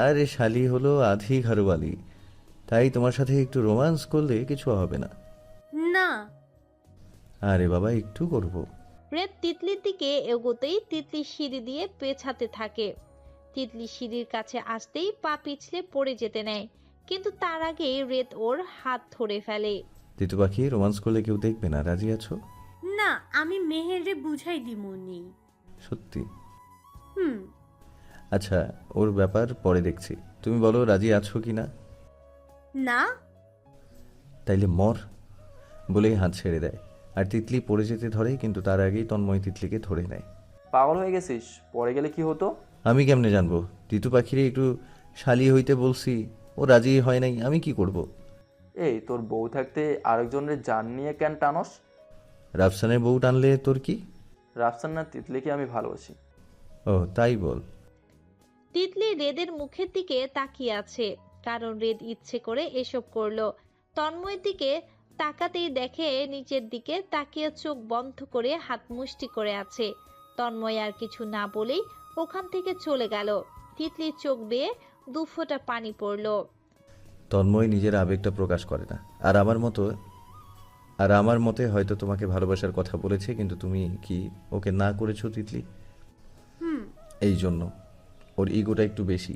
আরে শালি হলো আধি ঘরওয়ালি, তাই তোমার সাথে একটু রোমান্স করলে কিছু হবে না। না। আরে বাবা, একটু করব। রেদ তিতলির দিকে এগোতেই তিতলি সিঁড়ি দিয়ে পেছাতে থাকে। তিতলি সিঁড়ির কাছে আসতেই পা পিছলে পড়ে যেতে নেয়, কিন্তু তার আগেই রেদ ওর হাত ধরে ফেলে। তিতু পাখি, রোমান্স করলে কেউ দেখবে না, রাজি আছো? না, আমি মেহেরে বুঝাই দিমুনি। সত্যি? হুম। আচ্ছা, ওর ব্যাপার পরে দেখছি। তুমি বলো রাজি আছো কি না? না। তাইলে মর বলেই হাত ছেড়ে দেয়, আর তিতলি পড়ে যেতে ধরে, কিন্তু তার আগেই তন্ময় তিতলিকে ধরে নেয়। পাগল হয়ে গেছিস? পরে গেলে কি হতো? আমি কেমনে জানবো? তিতু পাখিরে একটু শালি হইতে বলছি, ও রাজি হয় নাই, আমি কি করব? এই, তোর বউ থাকতে আরেকজনের জান নিয়ে কেন টানস? রাফসানের বউ টানলে তোর কি? রাফসান না, তিতলিকে আমি ভালোবাসি। ও তাই বল। তিতলি রেদের মুখের দিকে তাকিয়ে আছে, কারণ রেদ ইচ্ছে করে এসব করলো। তন্ময়ের দিকে তাকাতেই দেখে নিচের দিকে তাকিয়ে চোখ বন্ধ করে হাত মুষ্টি করে আছে। তন্ময় আর কিছু না বলেই ওখান থেকে চলে গেল। তিতলির চোখ বেয়ে দুফোঁটা পানি পড়লো। তন্ময় নিজের আবেগটা প্রকাশ করে না, আর আমার মতে হয়তো তোমাকে ভালোবাসার কথা বলেছে, কিন্তু তুমি কি ওকে না করেছো তিতলি? এই জন্য ওর ইগোটা একটু বেশি।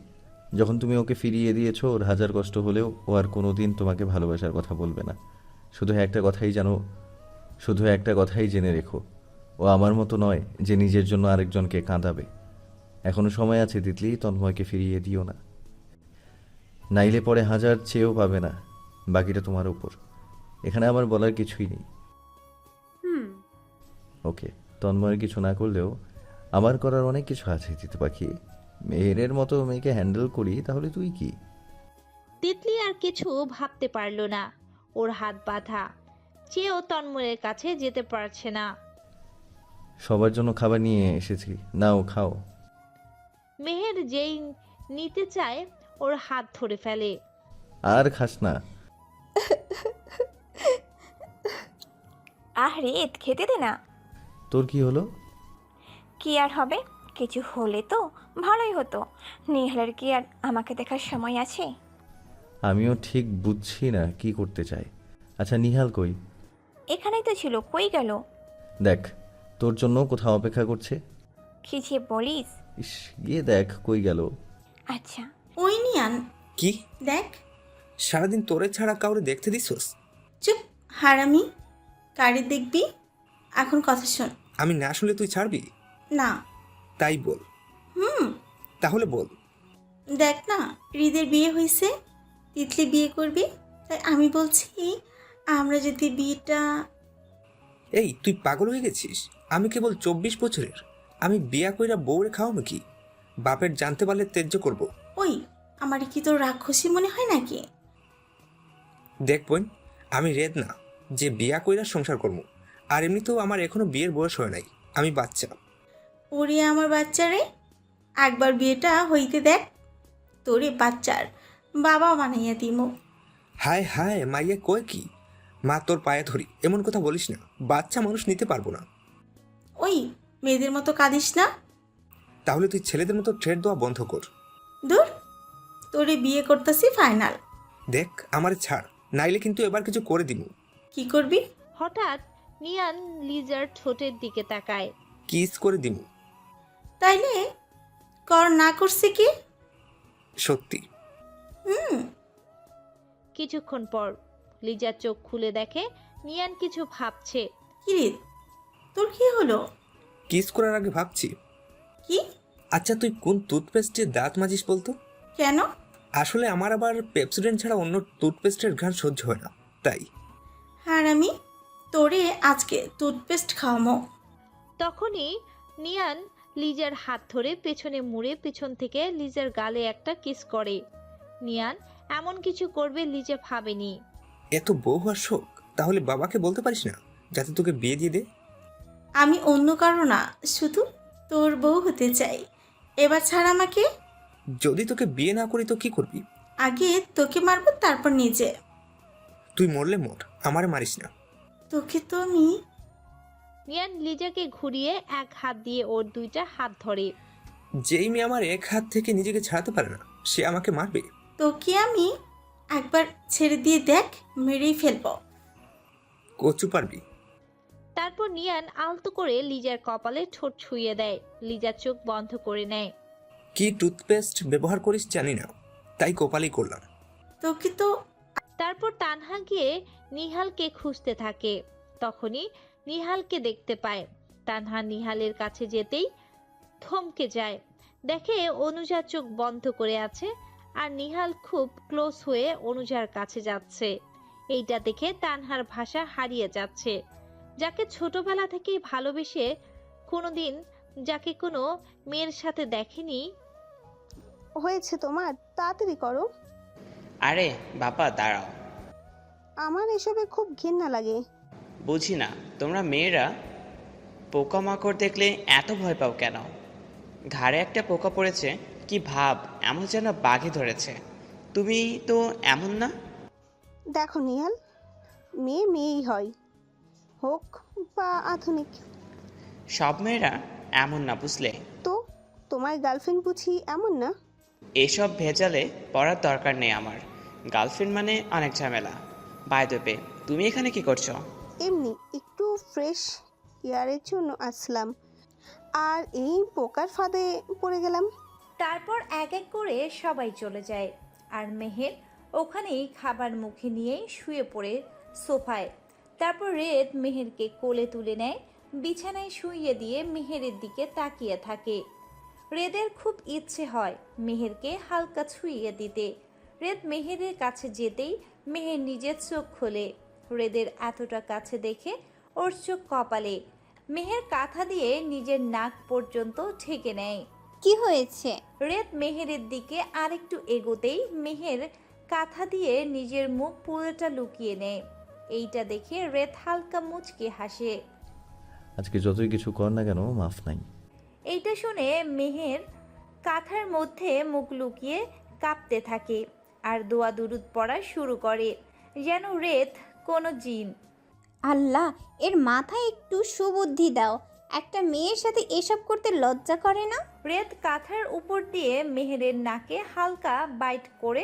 যখন তুমি ওকে ফিরিয়ে দিয়েছো, ওর হাজার কষ্ট হলেও ও আর কোনোদিন তোমাকে ভালোবাসার কথা বলবে না। শুধু একটা কথাই জেনে রেখো, ও আমার মতো নয় যে নিজের জন্য আরেকজনকে কাঁদাবে। এখনো সময় আছে তিতলি, তন্ময়কে ফিরিয়ে দিও না, নাইলে পরে হাজার চেয়েও পাবে না। বাকিটা তোমার উপর, এখানে আমার বলার কিছুই নেই। ওকে, তন্ময়ের কিছু না করলেও আমার করার অনেক কিছু আছে তিতু পাখি। মেহেরের মতো মেয়েকে হ্যান্ডেল করি, তাহলে তুই কি? তিতলি আর কিছু ভাবতে পারল না। ওর হাত বাঁধা, চেয়েও তন্ময়ের কাছে যেতে পারছে না। সবার জন্য খাবার নিয়ে এসেছি, নাও খাও। মেহের যেই নিতে চায় ওর হাত ধরে ফেলে। আর খাস না। রেদ, খেতে দে না। তোর কি হলো? কি আর হবে, কিছু হলে তো ভালোই হতো। নিহালের কি আর আমাকে দেখার সময় আছে? আমিও ঠিক বুঝছি না কি করতে চাই। আচ্ছা নিহাল কই? এখানেই তো ছিল, কই গেল? দেখ, তোর জন্য কোথাও অপেক্ষা করছে। খিচিয়ে বলিস? ইস, গিয়ে দেখ কই গেল। আচ্ছা। ওই নিয়ান, কি? দেখ। সারাদিন তোরে ছাড়া কাউরে দেখতে দিছস? চুপ হারামি, কারে দেখবি? এখন কথা শোন। আমি না শুনলে তুই ছাড়বি? না। তাই বল। তাহলে বল। দেখ না, হৃদের বিয়ে হয়েছে, তিতলি বিয়ে করবি, তাই আমি বলছি আমরা যদি বিয়েটা... এই তুই পাগল হয়ে গেছিস? আমি কেবল 24 বছরের, আমি বিয়া কইরা বউরে খাওয়াবো কি? বাপের জানতে পারলে ত্যায্য করব। ওই, আমার কি তোর রাক্ষসী মনে হয় নাকি? দেখ বোন, আমি রেদ না যে বিয়া কইরা সংসার করবো। আর এমনিতেও আমার এখনো বিয়ের বয়স হয় নাই, আমি বাচ্চা। ওরে আমার বাচ্চারে, একবার বিয়েটা হইতে দেখ, তোরে বাচ্চার বাবা বানাইয়া দিমো। হায় হায়, মাইয়া কয় কি? মা তোর পায়ে ধরি, এমন কথা বলিস না, বাচ্চা মানুষ নিতে পারবো না। ওই, মেয়েদের মতো কাঁদিস না। তাহলে তুই ছেলেদের মতো ট্রেড দেওয়া বন্ধ কর। দূর, তোরে বিয়ে করতেছি ফাইনাল। দেখ আমার ছাড়, নাইলে কিন্তু এবার কিছু করে দিব। কি করবি? হঠাৎ নিয়ান লিজার ঠোঁটের দিকে তাকায়। কিস করে দিব। তাইলে কর, না করছে কি? সত্যি। কিছুক্ষণ পর লিজার চোখ খুলে দেখে নিয়ান কিছু ভাবছে। কিরে, তোর কি হলো? কিস করার আগে ভাবছি। কি? আচ্ছা তুই কোন টুথপেস্টে দাঁত মাজিস বলতো? কেন? আসলে আমার আবার পেপসোডেন্ট ছাড়া অন্য টুথপেস্টের ঘ্রাণ সহ্য হয় না, তাই। আর আমি তোরে আজকে টুথপেস্ট খাওয়ামো। তখনই নিয়ান লিজার হাত ধরে পেছনে মুড়ে পেছন থেকে লিজার গালে একটা কিস করে। নিয়ান এমন কিছু করবে লিজা ভাবেনি। এত বউ আর শোক, তাহলে বাবাকে বলতে পারিস না যাতে তোকে বিয়ে দিয়ে দে? আমি অন্য কারো না, শুধু তোর বউ হতে চাই। এবার ছাড় আমাকে। যদি তোকে বিয়ে না করি তো কি করবি? আগে তোকে মারবো, তারপর নিজে। তুই মরলে মর, আমারে মারিস না। তোকে তো আমি... নিয়ান লিজাকে ঘুরিয়ে এক হাত দিয়ে ওর দুইটা হাত ধরে। যেই মেয়ে আমার এক হাত থেকে নিজেকে ছাড়াতে পারে না, সে আমাকে মারবে? তোকে আমি একবার ছেড়ে দিয়ে দেখ, মেরেই ফেলবো। কচু পারবি? তারপর নিয়ান আলতো করে লিজার কপালে ঠোঁট ছুঁয়ে দেয়। লিজার চোখ বন্ধ করে নেয়। কি টুথপেস্ট ব্যবহার করিস জানি না, তাই কপালই করলাম। তোকে তো... তারপর তানহা গিয়ে নিহালকে খুঁজতে থাকে। তখনই নিহালকে দেখতে পায়। তানহা নিহালের কাছে যেতেই থমকে যায়। দেখে অনুজা চোখ বন্ধ করে আছে আর নিহাল খুব ক্লোজ হয়ে অনুজার কাছে যাচ্ছে। এইটা দেখে তানহার ভাষা হারিয়ে যাচ্ছে। যাকে ছোটবেলা থেকেই ভালোবেসে কোনোদিন যাকে কোনো মেয়ের সাথে দেখেনি। হয়েছে তোমার, তাড়াতাড়ি করো। আরে বাবা দাঁড়াও। আমার এসবে খুব ঘৃণা লাগে। বুঝি না তোমরা মেয়েরা পোকামাকড় দেখলে এত ভয় পাও কেন? ঘাড়ে একটা পোকা পড়েছে, কি ভাব এমন যেন বাঘে ধরেছে। তুমি তো এমন না। দেখো নিহাল, মেয়ে মেয়েই হয়, হোক বা আধুনিক। সব মেয়েরা এমন না, বুঝলে? তো তোমার গার্লফ্রেন্ড বুঝি এমন না? এসব ভেজালে পড়ার দরকার নেই আমার। গার্লফ্রেন্ড মানে অনেক ঝামেলা। বাই দ্য ওয়ে, তুমি এখানে কি করছো? এমনি একটু ফ্রেশ এয়ারের জন্য আসলাম, আর এই পোকার ফাঁদে পড়ে গেলাম। তারপর এক এক করে সবাই চলে যায় আর মেহের ওখানেই খাবার মুখে নিয়েই শুয়ে পড়ে সোফায়। তারপর রেদ মেহেরকে কোলে তুলে নেয়, বিছানায় শুইয়ে দিয়ে মেহেরের দিকে তাকিয়ে থাকে। রেদের খুব ইচ্ছে হয় মেহেরকে হালকা ছুঁইয়ে দিতে। রেদ মেহেরের কাছে যেতেই মেহের নিজের চোখ খোলে। রেদের এতটা কাছে দেখে ওর চোখ কপালে। মেহের কাঁথা দিয়ে নিজের নাক পর্যন্ত ঢেকে নেয়। কি হয়েছে? রেদ মেহেরের দিকে আরেকটু এগোতেই মেহের কাঁথা দিয়ে নিজের মুখ পুরোটা লুকিয়ে নেয়। এইটা দেখে রেদ হালকা মুচকে হাসে। আজকে যতই কিছু কর না কেন মাফ নাই। এইটা শুনে মেহের কাঁথার মধ্যে মুখ লুকিয়ে কাঁপতে থাকে আর দোয়া দুরুদ পড়া শুরু করে যেন রেদ কোনো জিন। আল্লাহ, এর মাথায় একটু সুবুদ্ধি দাও, একটা মেয়ের সাথে এসব করতে লজ্জা করে না? রেদ কাঁথার উপর দিয়ে মেহেরের নাকে হালকা বাইট করে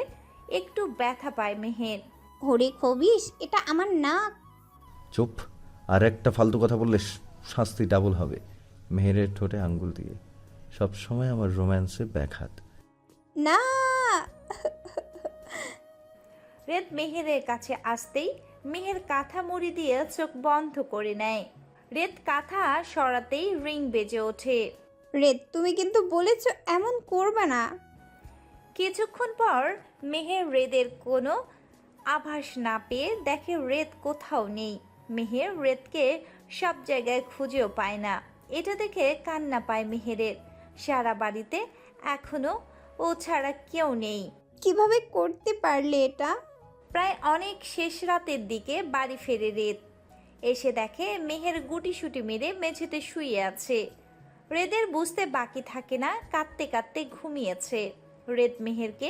একটু ব্যথা পায় মেহের। ওরে খবিস, এটা আমার নাক। চুপ, আর একটা ফালতু কথা বললে শাস্তি ডাবল হবে। মেহেরের ঠোঁটে আঙ্গুল দিয়ে। সব সময় আমার রোম্যান্সে ব্যাঘাত। না। রেদ মেহেরের কাছে আসতেই মেহের কাঁথা মুড়ি দিয়ে চোখ বন্ধ করে নেয়। রেদ কাঁথা সরাতেই রিং বেজে ওঠে। রেদ, তুমি কিন্তু বলেছো এমন করবে না। কিছুক্ষণ পর মেহের রেদের কোনো আভাস না পেয়ে দেখে রেদ কোথাও নেই। মেহের রেদকে সব জায়গায় খুঁজেও পায় না। এটা দেখে কান্না পায় মেহেরের। সারা বাড়িতে এখনো ও ছাড়া কেউ নেই। কিভাবে করতে পারলে এটা? প্রায় অনেক শেষ রাতের দিকে বাড়ি ফেরে রেদ। এসে দেখে মেহের গুটিসুটি মেরে মেঝেতে শুয়ে আছে। রেদের বুঝতে বাকি থাকে না, কাঁদতে কাঁদতে ঘুমিয়েছে। রেদ মেহেরকে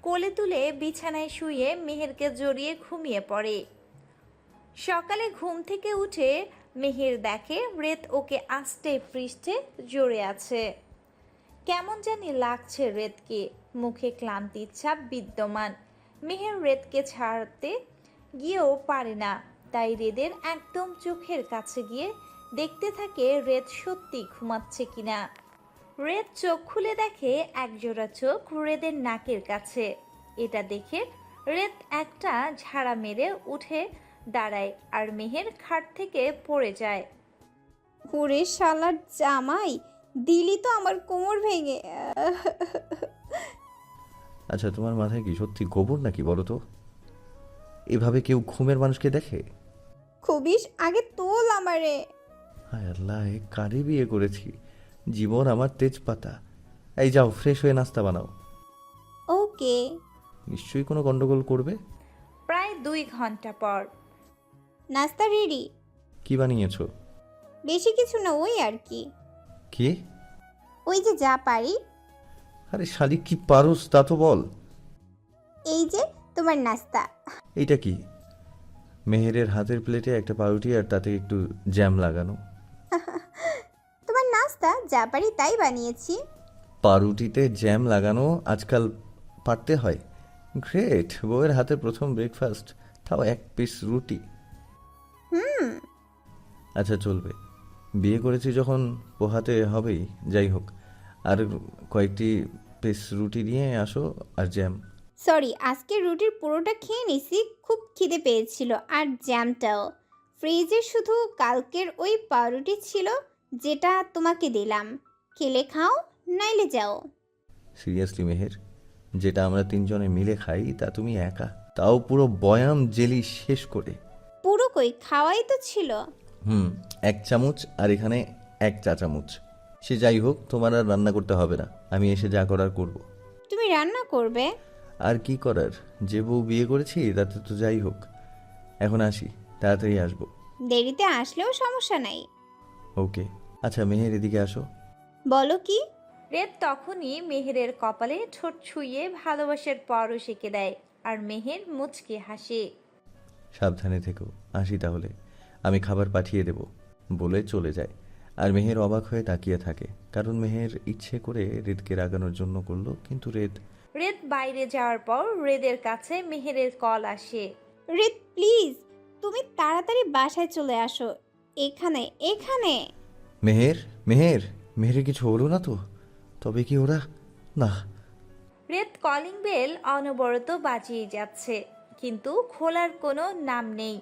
কোলে তুলে বিছানায় শুয়ে মেহেরকে জড়িয়ে ঘুমিয়ে পড়ে। সকালে ঘুম থেকে উঠে মেহের দেখে রেদ ওকে আস্তে পৃষ্ঠে জড়ে আছে। কেমন জানি লাগছে রেদকে, মুখে ক্লান্তির ছাপ বিদ্যমান। মেহের রেদকে ছাড়তে গিয়েও পারে না, তাই রেদের একদম চোখের কাছে গিয়ে দেখতে থাকে রেদ সত্যি ঘুমাচ্ছে কিনা। রেদ চোখ খুলে দেখে একজোড়া চোখ রেদের নাকের কাছে। এটা দেখে রেদ একটা ঝাড়া মেরে উঠে দাঁড়ায় আর মেহের খাট থেকে পড়ে যায়। ওরে শালার জামাই, দিলি তো আমার কোমর ভেঙে। আচ্ছা, তোমার মাথায় কি সত্যি গোবর নাকি বলো তো? এভাবে কেউ ঘুমের মানুষকে দেখে? খবিস, আগে তোল আমারে। হায় আল্লাহ, এ কারে বিয়ে করেছি! জীবন আমার তেজপাতা। এই যাও, ফ্রেশ হয়ে নাস্তা বানাও। ওকে। নিশ্চয়ই কোনো গন্ডগোল করবে। প্রায় 2 ঘন্টা পর। নাস্তা রেডি। কি বানিয়েছো? বেশি কিছু না, ওই আর কি। কি? ওই যে যা পারি। আরে শালি, কি পারোস তা তো বল। এই যে তোমার নাস্তা। এইটা কি? মেহেরের হাতের প্লেটে একটা পাউরুটি আর তাতে একটু জ্যাম লাগানো। তোমার নাস্তা, যা পারি তাই বানিয়েছি। পাউরুটিতে জ্যাম লাগানো আজকাল পারতে হয়? গ্রেট! বউয়ের হাতে প্রথম ব্রেকফাস্ট, তাও 1 পিস রুটি। আচ্ছা, চলবে। বিয়ে করেছি যখন পোহাতে হবেই। যাই হোক, আর কয়েকটি পিস রুটি নিয়ে আসো আর জ্যাম। সরি, আজকে রুটির পুরোটা খেয়ে নিছি, খুব খিদে পেয়েছিল। আর জ্যামটাও ফ্রিজে। শুধু কালকের ওই পাউরুটি ছিল যেটা তোমাকে দিলাম। খেলে খাও, নাইলে যাও। সিরিয়াসলি মেহের, যেটা আমরা 3 জনে মিলে খাই তা তুমি একা, তাও পুরো বয়াম জেলি শেষ করে। পুরো কই, খাওয়াই তো ছিল। 1 চামচ, আর এখানে 1 চা চামচ। সে যাই হোক, তোমার আর রান্না করতে হবে না, আমি এসে যা করার করব। তুমি রান্না করবে? আর কি করার, যে বউ বিয়ে করেছি তাতে তো যাই হোক। এখন আসি, তাড়াতাড়ি আসবো। দেরিতে আসলেও সমস্যা নাই। ওকে। আচ্ছা মেহের, এদিকে আসো। বলো কি? রেদ তখনই মেহেরের কপালে ঠোঁট ছুঁয়ে ভালোবাসার পরশ এঁকে দেয় আর মেহের মুচকে হাসে। সাবধানে থেকো, আসি তাহলে। আমি খাবার পাঠিয়ে দেব বলে চলে যায়। আর মেহের অবাক হয়ে তাকিয়ে থাকে, কারণ মেহের ইচ্ছে করে রেদকে রাগানোর জন্য করলো, কিন্তু রেদ বাইরে যাওয়ার পর রেদের কাছে মেহেরের কল আসে। রেদ প্লিজ, তুমি তাড়াতাড়ি বাসায় চলে আসো। এখানে এখানে। মেহের মেহের মেহেরের কিছু হলো না তো? তবে কি ওরা? না। রেদ কলিং বেল অনবরত বাজিয়ে যাচ্ছে, কিন্তু খোলার কোনো নাম নেই।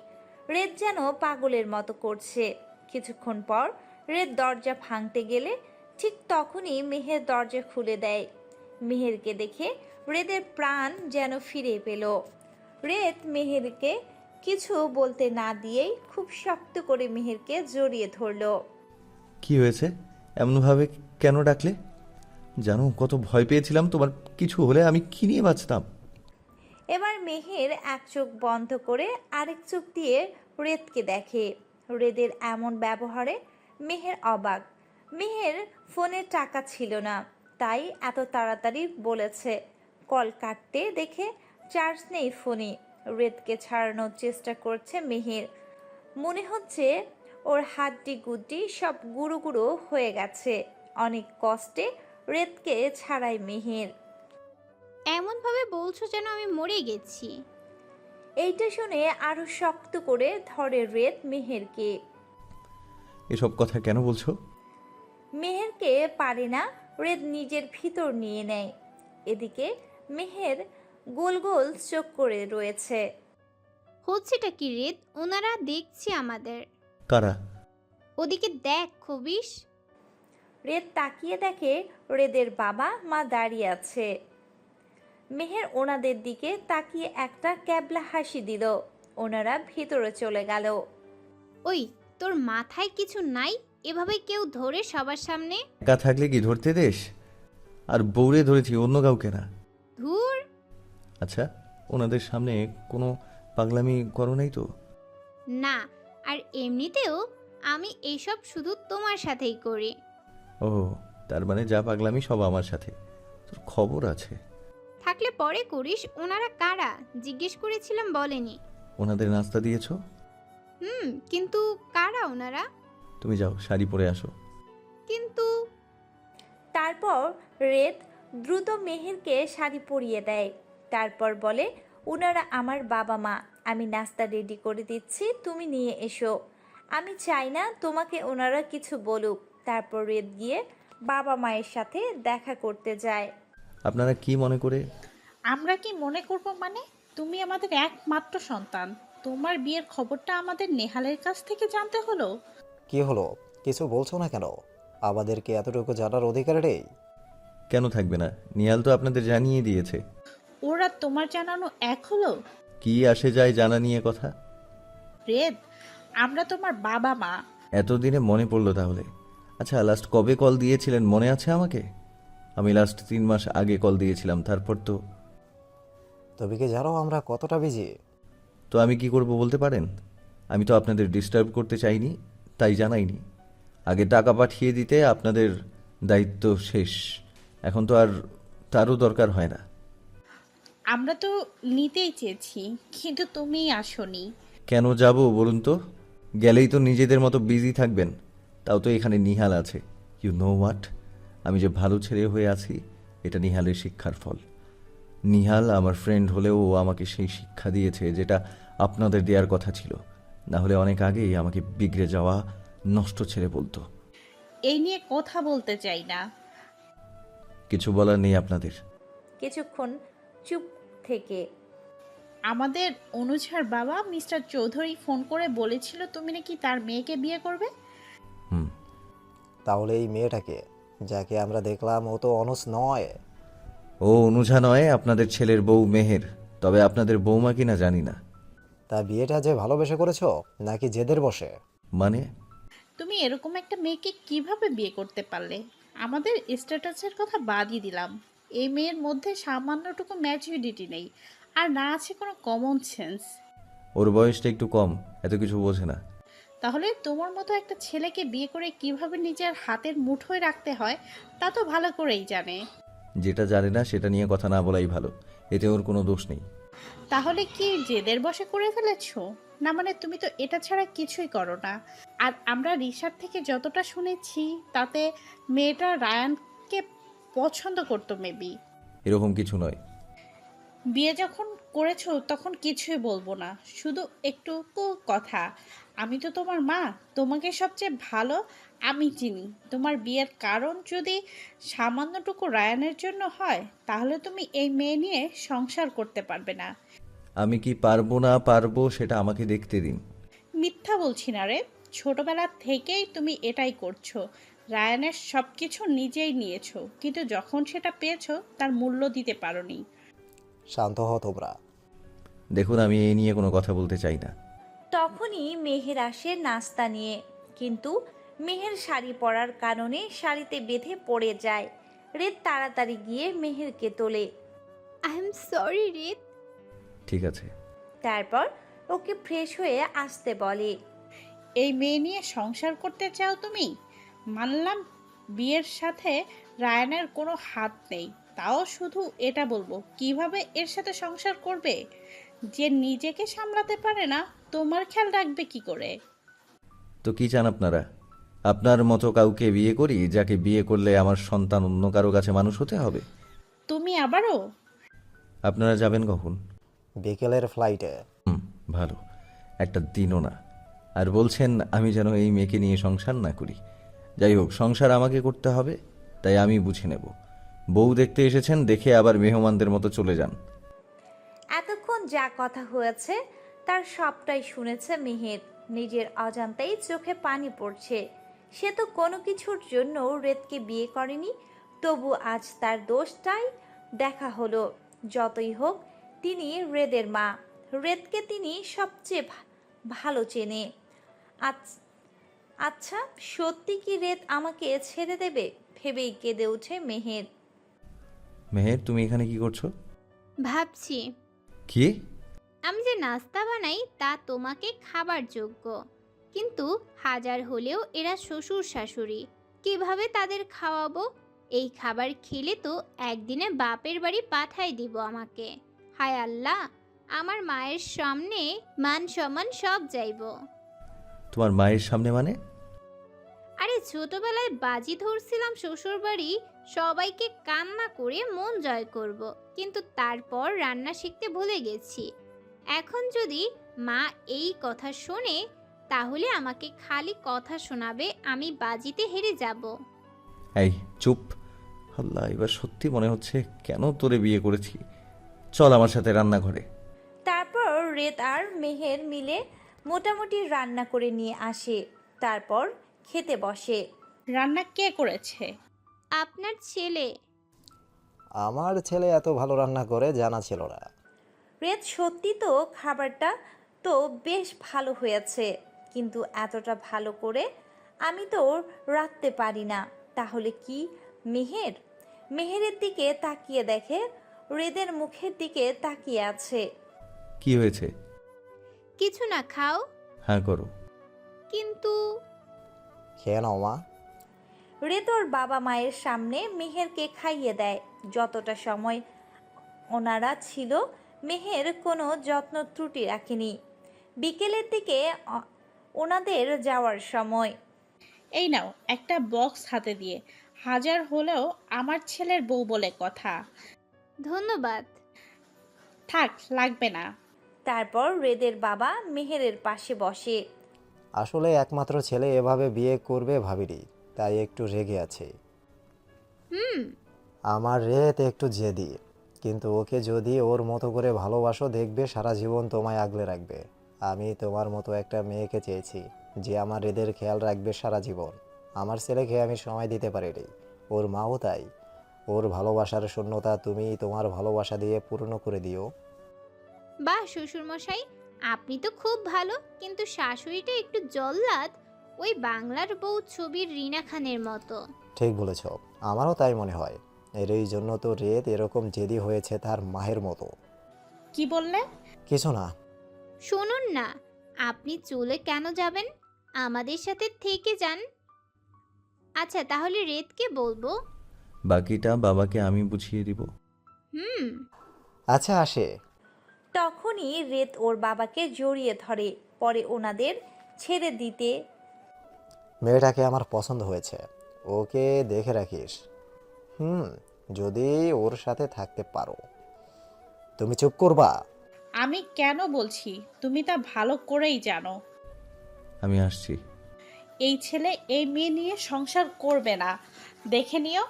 রেদ যেন পাগলের মতো করছে। কিছুক্ষণ পর রেদ দরজা ভাঙতে গেলে ঠিক তখনই মেহের দরজা খুলে দেয়। মেহেরকে দেখে রেদের প্রাণ যেন ফিরে পেল। রেদ মেহেরকে কিছু বলতে না দিয়েই খুব শক্ত করে মেহেরকে জড়িয়ে ধরল। কি হয়েছে? এমনভাবে কেন ডাকলে? জানো কত ভয় পেয়েছিলাম, তোমার কিছু হলে আমি কি নিয়ে বাঁচতাম। এবার মেহের এক চোখ বন্ধ করে আরেক চোখ দিয়ে রেদকে দেখে। রেদের এমন ব্যবহারে মেহের অবাক। মেহের ফোনে টাকা ছিল না, তাই এত তাড়াতাড়ি বলেছে। কল কাটতে দেখে চার্জ নেই ফোনে। রেদকে ছাড়ানোর চেষ্টা করছে মেহের। মনে হচ্ছে ওর হাড্ডি গুড্ডি সব গুঁড়ো গুঁড়ো হয়ে গেছে। অনেক কষ্টে রেদকে ছাড়ায় মেহের। এমনভাবে বলছো যেন আমি মরে গেছি। এইটা শুনে আরো শক্ত করে ধরে রেদ মেহেরকে। এসব কথা কেন বলছো? মেহেরকে পারে না রেদ নিজের ভিতর নিয়ে নেয়। এদিকে মেহের গোল গোল চোখ করে রয়েছে। হচ্ছেটা কি রেদ? ওনারা দেখছে আমাদের। কারা? ওদিকে দেখ খবিস। রেদ তাকিয়ে দেখে রেদের বাবা মা দাঁড়িয়ে আছে। মেহের ওনাদের দিকে তাকিয়ে একটা ক্যাবলা হাসি দিল। ওনারা ভিতরে চলে গেল। ওই তোর মাথায় কিছু নাই? এভাবে কেউ ধরে সবার সামনে? একা থাকলে কি ধরতে দেশ? আর বউরে ধরেছি, অন্য কাউকে না। ধুর। আচ্ছা, ওনাদের সামনে কোনো পাগলামি করো নাই তো? না, আর এমনিতেও আমি এইসব শুধু তোমার সাথেই করি। ও, তার মানে যা পাগলামি সব আমার সাথে। তোর খবর আছে? থাকলে পরে করিস। ওনারা কারা জিজ্ঞেস করেছিলাম, বলেনি। ওনাদের নাস্তা দিয়েছো? কিন্তু কারা ওনারা? তুমি যাও, শাড়ি পরে আসো। কিন্তু তারপর রেদ দ্রুত মেহেরকে শাড়ি পরিয়ে দেয়। তারপর বলে, ওনারা আমার বাবা মা। আমি নাস্তা রেডি করে দিচ্ছি, তুমি নিয়ে এসো। আমি চাই না তোমাকে ওনারা কিছু বলুক। তারপর রেদ গিয়ে বাবা মায়ের সাথে দেখা করতে যায়। আপনারা কি মনে করে? আমরা কি মনে করব মানে? তুমি আমাদের একমাত্র সন্তান। তোমার বিয়ের খবরটা আমাদের নেহালের কাছ থেকে জানতে হলো। কি হলো, কিছু বলছো না কেন? আমাদেরকে এতটুকু জানার অধিকার নেই? কেন থাকবে না? নিহাল তো আপনাদের জানিয়ে দিয়েছে। ওরা তোমার জানানো এক হলো? কি আসে যায় জানা নিয়ে কথা? রেদ, আমরা তোমার বাবা মা। এতদিনে মনে পড়লো তাহলে। আচ্ছা, লাস্ট কবে কল দিয়েছিলেন মনে আছে আমাকে? আমি লাস্ট 3 মাস আগে কল দিয়েছিলাম, তারপর তো। তুমি কি জানো আমরা কতটা বিজি? তো আমি কি করব বলতে পারেন? আমি তো আপনাদের ডিস্টার্ব করতে চাইনি, তাই জানাইনি। আগে টাকা পাঠিয়ে দিতে আপনাদের দায়িত্ব শেষ। এখন তো আর তারও দরকার হয় না। আমরা তো নিতেই চেয়েছি, কিন্তু তুমি আসোনি। কেন যাব বলুন তো? গেলেই তো নিজেদের মতো বিজি থাকবেন। তাও তো এখানে নিহাল আছে। ইউ নো হোয়াট, আমি যে ভালো ছেলে হয়ে আছি এটা নিহালের শিক্ষার ফল। নিহাল আমার ফ্রেন্ড হলেও ও আমাকে সেই শিক্ষা দিয়েছে যেটা আপনাদের দেওয়ার কথা ছিল। না হলে অনেক আগেই আমাকে বিগড়ে যাওয়া নষ্ট ছেলে বলতো। এই নিয়ে কথা বলতে চাই না। কিছু বলার নেই আপনাদের? কিছুক্ষণ চুপ থেকে আমাদের অনুজার বাবা মিস্টার চৌধুরী ফোন করে বলেছিল তুমি নাকি তার মেয়েকে বিয়ে করবে। তাহলে এই মেয়েটাকে যাকে আমরা দেখলাম ও তো অনুজ নয়। ও অনুজা নয়, আপনাদের ছেলের বউ মেহের। তবে আপনাদের বৌমা কিনা জানি না। তা বিয়েটা যে ভালোবেসে করেছো নাকি জেদের বসে? মানে? তুমি এরকম একটা মেয়েকে কিভাবে বিয়ে করতে পারলে? আমাদের স্ট্যাটাসের কথা বাদই দিলাম, এই মেয়ের মধ্যে সামান্যটুকু ম্যাচুরিটি নেই, আর না আছে কোনো কমন সেন্স। ওর বয়সটা একটু কম, এত কিছু বোঝে না। তাহলে তোমার মতো একটা ছেলেকে বিয়ে করে কিভাবে নিজের হাতের মুঠোয় রাখতে হয় তা তো ভালো করেই জানে। যেটা জানে না সেটা নিয়ে কথা না বলাই ভালো, এতে ওর কোনো দোষ নেই। তাহলে কি জেদের বশে করে ফেলেছো? না মানে তুমি তো এটা ছাড়া কিছুই করো না। আর আমরা রিশাদ থেকে যতটা শুনেছি তাতে মেয়েটা রায়ানকে পছন্দ করতো মেবি। এরকম কিছু নয়। বিয়ে যখন করেছো তখন কিছুই বলবো না, শুধু একটু কথা। আমি তো তোমার মা, তোমাকে সবচেয়ে ভালো আমি চিনি। তোমার বিয়ের কারণ যদি সামান্যটুকু রায়ানের জন্য হয় তাহলে তুমি এই মেয়ে নিয়ে সংসার করতে পারবে না। আমি কি পারবো না পারবো সেটা আমাকে দেখতে দিন। মিথ্যা বলছি না রে, ছোটবেলা থেকেই তুমি এটাই করছো। রায়ানের সব কিছু নিজেই নিয়েছো, কিন্তু যখন সেটা পেয়েছো তার মূল্য দিতে পারোনি। শান্ত হও তোমরা। দেখুন, আমি এই নিয়ে কোনো কথা বলতে চাই না। তখনই মেহের আসে নাস্তা নিয়ে। কিন্তু মেহের শাড়ি পরার কারণে শাড়িতে বেঁধে পড়ে যায়। রেদ তাড়াতাড়ি গিয়ে মেহেরকে তোলে। I am sorry Red. ঠিক আছে। তারপর ওকে ফ্রেশ হয়ে আসতে বলে। এই মেয়ে নিয়ে সংসার করতে চাও তুমি? মানলাম বিয়ের সাথে রায়ানের কোনো হাত নেই, তাও শুধু এটা বলবো কিভাবে এর সাথে সংসার করবে? যে নিজেকে সামলাতে পারে না তোমার খেয়াল রাখবে কি করে? তো কি চান আপনারা? আপনার মতো কাউকে বিয়ে করি যাকে বিয়ে করলে আমার সন্তান অন্য কারো কাছে মানুষ হতে হবে? তুমি আবারও? আপনারা যাবেন কখন? বিকেলের ফ্লাইটে। ভালো, একটা দিনও না। আর বলছেন আমি যেন এই মেয়েকে নিয়ে সংসার না করি। যাই হোক, সংসার আমাকে করতে হবে, তাই আমি বুঝে নেব। বউ দেখতে এসেছেন, দেখে আবার মেহমানদের মতো চলে যান। এতক্ষণ যা কথা হয়েছে তার সবটাই শুনেছে মেহের। নিজের অজান্তেই চোখে পানি পড়ছে। সে তো কোনো কিছুর জন্য রেদকে বিয়ে করেনি, তবু আজ তার দোষটাই দেখা হলো। যতই হোক তিনি রেদের মা, রেদকে তিনি সবচেয়ে ভালো চেনে। আচ্ছা, সত্যি কি রেদ আমাকে ছেড়ে দেবে ভেবেই কেঁদে ওঠে মেহের। মেহের, তুমি এখানে কি করছো? ভাবছি কি? আমি যে নাস্তা বানাই তা তোমাকে খাবার যোগ্য, কিন্তু হাজার হলেও এরা শ্বশুর শাশুড়ি, কিভাবে তাদের খাওয়াবো? এই খাবার খেলে তো একদিনে বাপের বাড়ি পাঠাই দিব আমাকে। হায় আল্লাহ, আমার মায়ের সামনে মান সম্মান সব যাইব। তোমার মায়ের সামনে মানে? আরে ছোটবেলায় বাজি ধরছিলাম শ্বশুর বাড়ি সবাইকে কান্না করে মন জয় করব, কিন্তু তারপর রান্না শিখতে ভুলে গেছি। এখন যদি মা এই কথা শোনে তাহলে আমাকে খালি কথা শোনাবে, আমি বাজিতে হেরে যাব। এই চুপ! আল্লাহ, এবার সত্যি মনে হচ্ছে কেন তোরে বিয়ে করেছি। চল আমার সাথে রান্নাঘরে। তারপর রেদ আর মেহের মিলে মোটামুটি রান্না করে নিয়ে আসে। তারপর খেতে বসে। রান্না কে করেছে? আপনার ছেলে। আমার ছেলে এত ভালো রান্না করে জানা ছিল না। রেদ সত্যি তো খাবারটা তো বেশ ভালো হয়েছে, কিন্তু এতটা ভালো করে আমি তো রাখতে পারি না। তাহলে কি মেহের? মেহেরের দিকে তাকিয়ে দেখে রেদের মুখের দিকে তাকিয়ে আছে। কি হয়েছে? কিছু না, খাও। হ্যাঁ করো। কিন্তু খেয়ে নাও মা। রেদ ওর বাবা মায়ের সামনে মেহেরকে খাইয়ে দেয়। যতটা সময় ওনারা ছিল মেহের কোনো যত্ন ত্রুটি রাখেনি। বিকেলের দিকে ওনাদের যাওয়ার সময়। এই নাও একটা বক্স হাতে দিয়ে, হাজার হলেও আমার ছেলের বউ বলে কথা। ধন্যবাদ। থাক, লাগবে না। তারপর রেদের বাবা মেহেরের পাশে বসে। আসলে একমাত্র ছেলে এভাবে বিয়ে করবে ভাবিনি, তাই একটু রেগে আছে। আমার রেত একটু জেদি, কিন্তু ওকে যদি ওর মতো করে ভালোবাসো দেখবে সারা জীবন তোমায় আগলে রাখবে। আমি তোমার মতো একটা মেয়েকে চেয়েছি যে আমার রেদের খেয়াল রাখবে সারা জীবন। আমার ছেলেকে আমি সময় দিতে পারিনি, ওর মাও তাই। ওর ভালোবাসার শূন্যতা তুমি তোমার ভালোবাসা দিয়ে পূর্ণ করে দিও। বাহ শ্বশুরমশাই, আপনি তো খুব ভালো, কিন্তু শাশুড়িটা একটু জল্লাদ, ওই বাংলার বউ ছবির রিনা খানের মতো। ঠিক বলেছ, আমারও তাই মনে হয়। এর এই জন্য তো রেত এরকম জেদি হয়েছে তার মায়ের মতো। কি বললে? কিছু না। শুনুন না, আপনি চলে কেন যাবেন? আমাদের সাথে থেকে যান। আচ্ছা তাহলে রেতকে বলবো। বাকিটা বাবাকে আমি বুঝিয়ে দিব। আচ্ছা আসে। তখনই রেদ ওর বাবাকে জড়িয়ে ধরে। পরে ওনাদের ছেড়ে দিতে। মেয়েটাকে আমার পছন্দ হয়েছে, ওকে দেখে রাখিস। যদি ওর সাথে থাকতে পারো। তুমি চুপ করবা? আমি কেন বলছি, তুমি তা ভালো করেই জানো। আমি আসছি। এই ছেলে এই মেয়ে নিয়ে সংসার করবে না, দেখে নিও।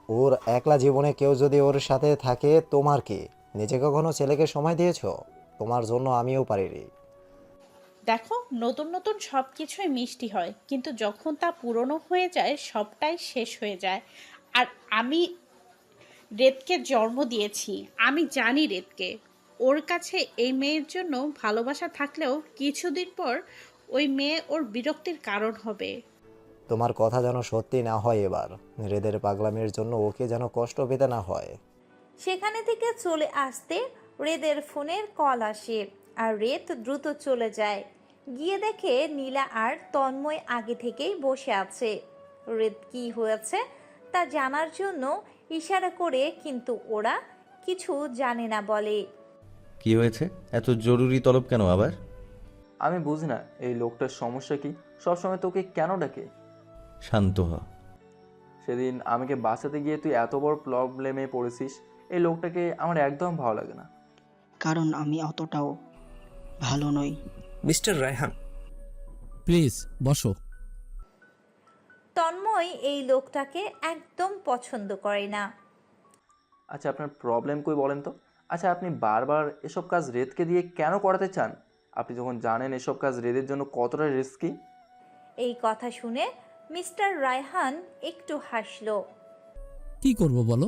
ওর একলা জীবনে কেউ যদি ওর সাথে থাকে তোমার কি? নিজে কখনো ছেলেকে সময় দিয়েছো? তোমার জন্য আমিও পারিনি। দেখো, নতুন নতুন সব কিছুই মিষ্টি হয়, কিন্তু যখন তা পুরনো হয়ে যায় সবটাই শেষ হয়ে যায়। আর আমি রেদকে জন্ম দিয়েছি, আমি জানি রেদকে। ওর কাছে এই মেয়ের জন্য ভালোবাসা থাকলেও কিছুদিন পর ওই মেয়ে ওর বিরক্তির কারণ হবে। তোমার কথা যেন সত্যি না হয় এবার। রেদের পাগলামির জন্য ওকে যেন কষ্ট পেতে না হয়। সেখানে থেকে চলে আসতে রেদের ফোনের কল আসে আর রেদ দ্রুত চলে যায়। গিয়ে দেখে নীলা আর তন্ময় আগে থেকেই বসে আছে। রেদ কি হয়েছে তা জানার জন্য ইশারা করে, কিন্তু ওরা কিছু জানে না বলে। কি হয়েছে? এত জরুরি তলব কেন আবার? আমি বুঝি না এই লোকটার সমস্যা কি, সবসময় তোকে কেন ডাকে? শান্ত হ। সেদিন আমাকে বাঁচাতে গিয়ে তুই এত বড় প্রবলেমে পড়েছিস, এই লোকটাকে আমার একদম ভালো লাগে না। কারণ আমি অতটাও ভালো নই। মিস্টার রায়হান, প্লিজ বসো। তন্ময় এই লোকটাকে একদম পছন্দ করে না। আচ্ছা, আপনার প্রবলেম কই বলেন তো? আচ্ছা, আপনি বারবার এসব কাজ রেদকে দিয়ে কেন করাতে চান? আপনি যখন জানেন এসব কাজ রেদের জন্য কতটা রিস্কি। এই কথা শুনে মিস্টার রায়হান একটু হাসল। কি করব বলো?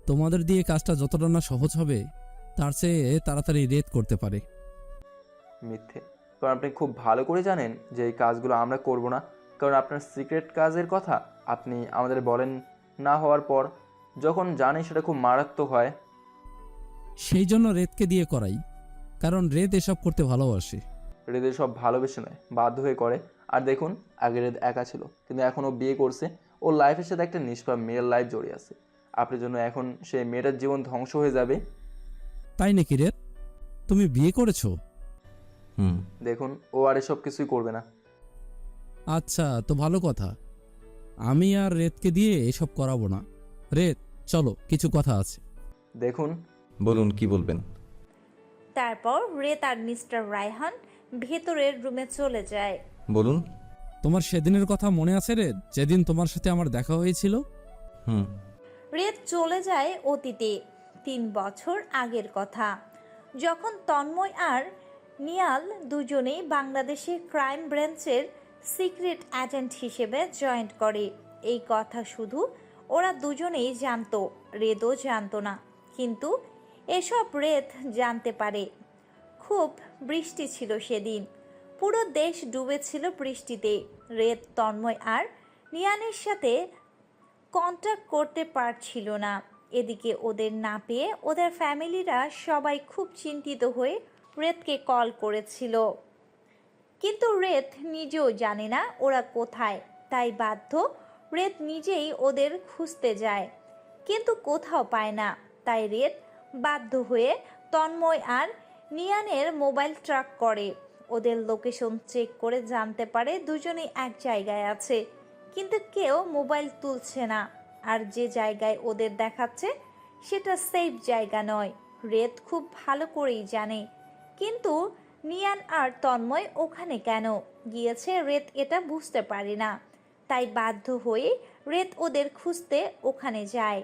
তোমাদের দিয়ে কাজটা যতটা না সহজ হবে তার চেয়ে তাড়াতাড়ি রেড করতে পারে। মিথ্যে। কারণ আপনি খুব ভালো করে জানেন যে এই কাজগুলো আমরা করব না, কারণ আপনার সিক্রেট কাজের কথা আপনি আমাদের বলেন না হওয়ার পর যখন জানি সেটা খুব মারাত্মক হয়। সেই জন্য রেদকে দিয়ে করাই, কারণ রেদ এসব করতে ভালোবাসে। রেদের সব ভালোবেসে নয়, বাধ্য হয়ে করে। আর দেখুন, আগে রেদ একা ছিল, কিন্তু এখন ও বিয়ে করছে। ওর লাইফের সাথে একটা নিষ্পাপ মেয়ের লাইফ জড়িয়ে আছে। আপনার জন্য এখন সেই মেয়েটার জীবন ধ্বংস হয়ে যাবে। তাই নাকি রেদ? তুমি বিয়ে করেছো? দেখুন, ও আর এসব কিছুই করবে না। আচ্ছা, তো ভালো কথা। আমি আর রেদকে দিয়ে এসব করাবো না। রেদ, চলো, কিছু কথা আছে। দেখুন, বলুন, কি বলবেন? তারপর রেত আর মিস্টার রায়হান ভেতরের রুমে চলে যায়। বলুন। তোমার সেদিনের কথা মনে আছে রেদ, যেদিন তোমার সাথে আমার দেখা হয়েছিল? রেত চলে যায় অতীতে, 3 বছর আগের কথা, যখন তন্ময় আর নিয়াল দুজনেই বাংলাদেশের ক্রাইম ব্রাঞ্চের সিক্রেট এজেন্ট হিসেবে জয়েন্ট করে। এই কথা শুধু ওরা দুজনেই জানতো, রেদও জানতো না। কিন্তু এসব রেদ জানতে পারে। খুব বৃষ্টি ছিল সেদিন, পুরো দেশ ডুবেছিল বৃষ্টিতে। রেদ তন্ময় আর নিয়ানের সাথে কন্ট্যাক্ট করতে পারছিল না। এদিকে ওদের না পেয়ে ওদের ফ্যামিলিরা সবাই খুব চিন্তিত হয়ে রেদকে কল করেছিল, কিন্তু রেদ নিজেও জানে না ওরা কোথায়। তাই বাধ্য রেদ নিজেই ওদের খুঁজতে যায়, কিন্তু কোথাও পায় না। তাই রেদ বাধ্য হয়ে তন্ময় আর নিয়ানের মোবাইল ট্র্যাক করে। ওদের লোকেশন চেক করে জানতে পারে দুজনেই এক জায়গায় আছে, কিন্তু কেউ মোবাইল তুলছে না। আর যে জায়গায় ওদের দেখাচ্ছে সেটা সেফ জায়গা নয়, রেদ খুব ভালো করেই জানে। কিন্তু নিয়ান আর তন্ময় ওখানে কেন গিয়েছে রেদ এটা বুঝতে পারে না। তাই বাধ্য হয়ে রেদ ওদের খুঁজতে ওখানে যায়।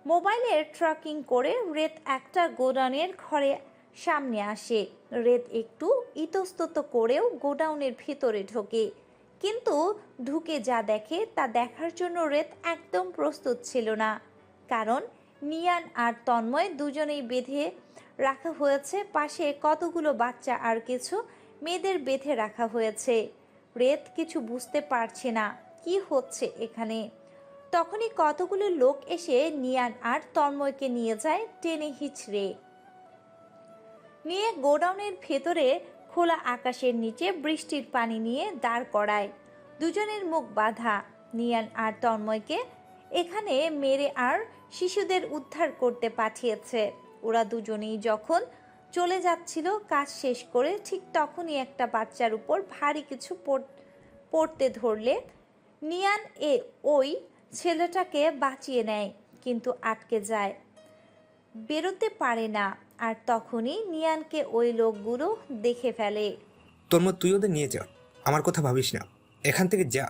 মোবাইলের ট্র্যাকিং করে রেদ একটা গোডাউনের ঘরে সামনে আসে। রেদ একটু ইতস্তত করেও গোডাউনের ভিতরে ঢোকে, কিন্তু ঢুকে যা দেখে তা দেখার জন্য রেদ একদম প্রস্তুত ছিল না। কারণ নিয়ান আর তন্ময় দুজনেই বেঁধে রাখা হয়েছে, পাশে কতগুলো বাচ্চা আর কিছু মেয়েদের বেঁধে রাখা হয়েছে। রেদ কিছু বুঝতে পারছে না কি হচ্ছে এখানে। তখনই কতগুলো লোক এসে নিয়ান আর তন্ময়কে নিয়ে যায় টেনে হিচড়ে নিয়ে গোডাউনের ভেতরে খোলা আকাশের নিচে বৃষ্টির পানি নিয়ে দাঁড় করায়। দুজনের মুখ বাঁধা। নিয়ান আর তন্ময়কে এখানে মেরে আর শিশুদের উদ্ধার করতে পাঠিয়েছে। ওরা দুজনেই যখন চলে যাচ্ছিল কাজ শেষ করে, ঠিক তখনই একটা বাচ্চার উপর ভারী কিছু পড়তে ধরলে নিয়ান ওই ছেলেটাকে বাঁচিয়ে নেয়, কিন্তু আটকে যায়, বেরোতে পারে না। আর তখনই নিয়ানকে ওই লোকগুলো দেখে ফেলে। তন্ময়, তুই ওদের নিয়ে যা, আমার কথা ভাবিস না, এখান থেকে যা।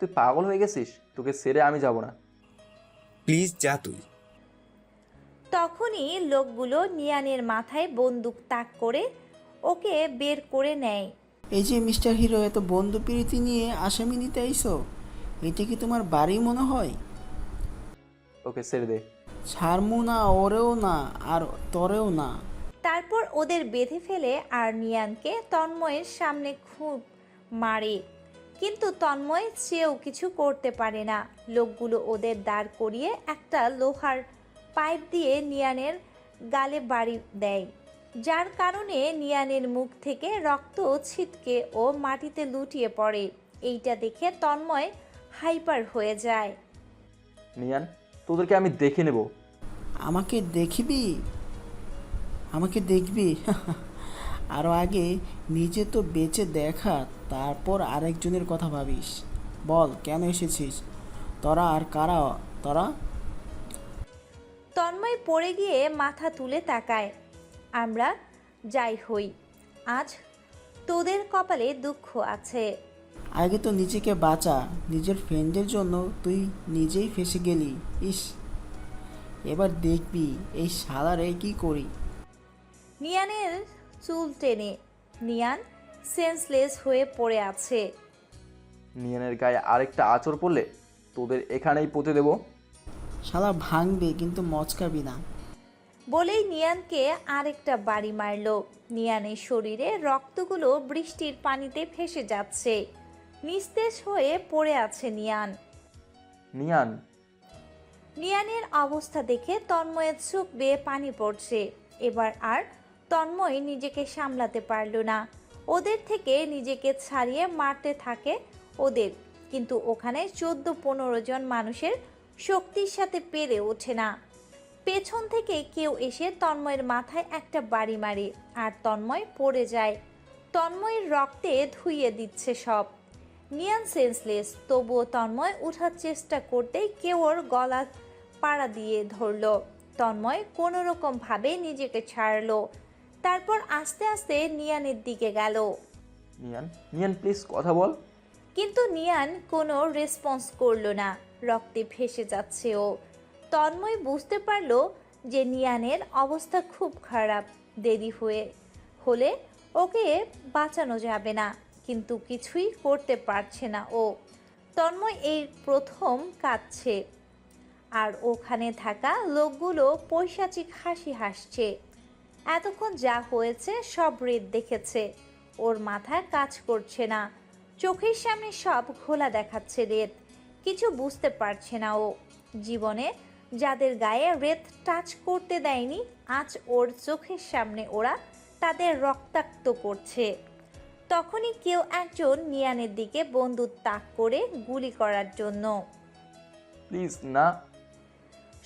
তুই পাগল হয়ে গেছিস? তোকে ছেড়ে আমি যাব না। প্লিজ যা তুই। তখনই লোকগুলো নিয়ানের মাথায় বন্দুক তাক করে ওকে বের করে নেয়। এই যে মিস্টার হিরো, এত বন্ধু প্রীতি নিয়ে আসামি নিতে আইসো? এটা কি তোমার বাড়ি মনে হয়? ওকে ছেড়ে দে। ছাড়মু না, ওরেও না আর তরেও না। তারপর ওদের বেঁধে ফেলে আর নিয়ানকে তন্ময়ের সামনে খুব মারে, কিন্তু তন্ময় চেয়েও কিছু করতে পারে না। লোকগুলো ওদের দাঁড় করিয়ে একটা লোহার পাইপ দিয়ে নিয়ানের গালে বাড়ি দেয়, যার কারণে নিয়ানের মুখ থেকে রক্ত ছিটকে ও মাটিতে লুটিয়ে পড়ে। এইটা দেখে তন্ময় হাইপার হয়ে যায়। নিয়ান, তোদেরকে আমি দেখে নেব। আমাকে দেখিবি? আমাকে দেখবি? আরও আগে নিজে তো বেঁচে দেখা, তারপর আরেকজনের কথা ভাবিস। বল, কেন এসেছিস? তোরা আর কারা তোরা? তন্ময় পড়ে গিয়ে মাথা তুলে তাকায়। আমরা যাই হই, আজ তোদের কপালে দুঃখ আছে। আগে তো নিজেকে বাঁচা, নিজের ফ্রেন্ডের জন্য তুই নিজেই ফেসে গেলি। ইস, এবার দেখবি এই শালারে কি করি। নিয়ানের চুল টেনে নিয়ান সেন্সলেস হয়ে পড়ে আছে। নিয়ানের গায়ে আরেকটা আঁচড় পড়লে তোদের এখানেই পুঁতে দেবো। শালা ভাঙবে কিন্তু মচকাবি না। বলেই নিয়ানকে আরেকটা বাড়ি মারল। নিয়ানের শরীরে রক্তগুলো বৃষ্টির পানিতে ভেসে যাচ্ছে। নিস্তেজ হয়ে পড়ে আছে নিয়ান। নিয়ান, নিয়ানের অবস্থা দেখে তন্ময়ের চোখ বেয়ে পানি পড়ছে। এবার আর তন্ময় নিজেকে সামলাতে পারল না। ওদের থেকে নিজেকে ছাড়িয়ে মারতে থাকে ওদের, কিন্তু ওখানে 14-15 জন মানুষের শক্তির সাথে পেরে ওঠে না। পেছন থেকে কেউ এসে তন্ময়ের মাথায় একটা বাড়ি মারে আর তন্ময় পড়ে যায়। তন্ময়ের রক্তে ধুইয়ে দিচ্ছে সব। নিয়ান সেন্সলেস, তবুও তন্ময় ওঠার চেষ্টা করতেই কেউ ওর গলা পাড়া দিয়ে ধরল। তন্ময় কোনো রকম ভাবে নিজেকে ছাড়লো, তারপর আস্তে আস্তে নিয়ানের দিকে গেল। নিয়ান, নিয়ান প্লিজ কথা বল। কিন্তু নিয়ান কোনো রেসপন্স করলো না। রক্তে ভেসে যাচ্ছে ও। তন্ময় বুঝতে পারলো যে নিয়ানের অবস্থা খুব খারাপ। দেরি হলে ওকে বাঁচানো যাবে না, কিন্তু কিছুই করতে পারছে না ও। তন্ময় এই প্রথম কাঁদছে, আর ওখানে থাকা লোকগুলো পৈশাচিক হাসি হাসছে। এতক্ষণ যা হয়েছে সব রেত দেখেছে। ওর মাথা কাজ করছে না, চোখের সামনে সব ঘোলা দেখাচ্ছে রেত। কিছু বুঝতে পারছে না ও। জীবনে যাদের গায়ে রেত টাচ করতে দেয়নি, আজ ওর চোখের সামনে ওরা তাদের রক্তাক্ত করছে। তখনই কেউ একজন নিয়ানের দিকে বন্দুক তাক করে গুলি করার জন্য। প্লিজ না।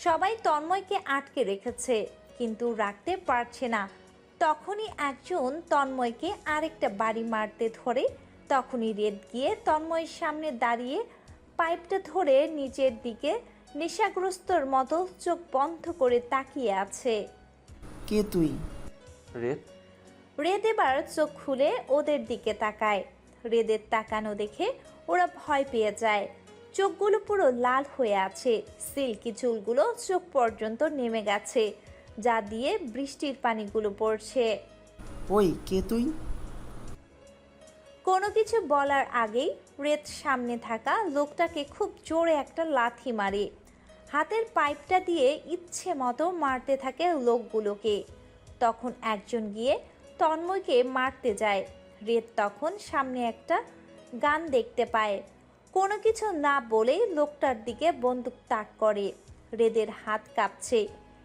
সবাই তন্ময়কে আটকে রেখেছে, কিন্তু রাখতে পারছে না। তখনই একজন তন্ময়কে আরেকটা বাড়ি মারতে ধরে। তখনই রেত গিয়ে তন্ময়ের সামনে দাঁড়িয়ে পাইপটা ধরে নিচের দিকে নেশাগ্রস্তর মতো চোখ বন্ধ করে তাকিয়ে আছে। কে তুই? রেত। রেদ এবার চোখ খুলে ওদের দিকে তাকায়। রেদের তাকানো দেখে ওরা ভয় পেয়ে যায়। চোখগুলো পুরো লাল হয়ে আছে, সিল্কি চুলগুলো চোখ পর্যন্ত নেমে গেছে, যা দিয়ে বৃষ্টির পানিগুলো পড়ছে। ওই কে তুই? কোনো কিছু বলার আগেই রেদ সামনে থাকা লোকটাকে খুব জোরে একটা লাথি মারে। হাতের পাইপটা দিয়ে ইচ্ছে মতো মারতে থাকে লোকগুলোকে। তখন একজন গিয়ে তন্ময়কে মারতে যায়। রেদ তখন সামনে একটা গান দেখতে পায়। কোনো কিছু না বলেই লোকটার দিকে বন্দুক তাক করে। রেদের হাত কাঁপছে।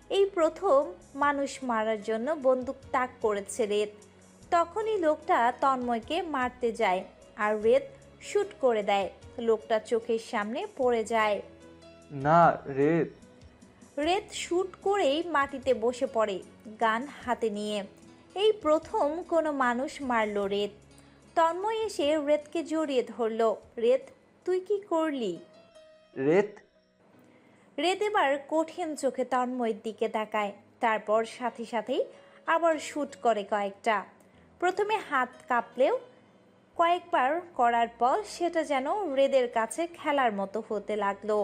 এই প্রথম মানুষ মারার জন্য বন্দুক তাক করেছে রেদ। তখনই লোকটা তন্ময়কে মারতে যায় আর রেদ শুট করে দেয়। লোকটা চোখের সামনে পড়ে যায়। না রেত। রেদ শুট করেই মাটিতে বসে পড়ে, গান হাতে নিয়ে। এই প্রথম কোনো মানুষ মারল রেদ। তন্ময় এসে রেদকে জড়িয়ে ধরল। রেদ, তুই কি করলি? রেত। রেদ এবার কঠিন চোখে তন্ময়ের দিকে তাকায়, তারপর সাথে সাথেই আবার শুট করে কয়েকটা। প্রথমে হাত কাঁপলেও কয়েকবার করার পর সেটা যেন রেদের কাছে খেলার মতো হতে লাগলো।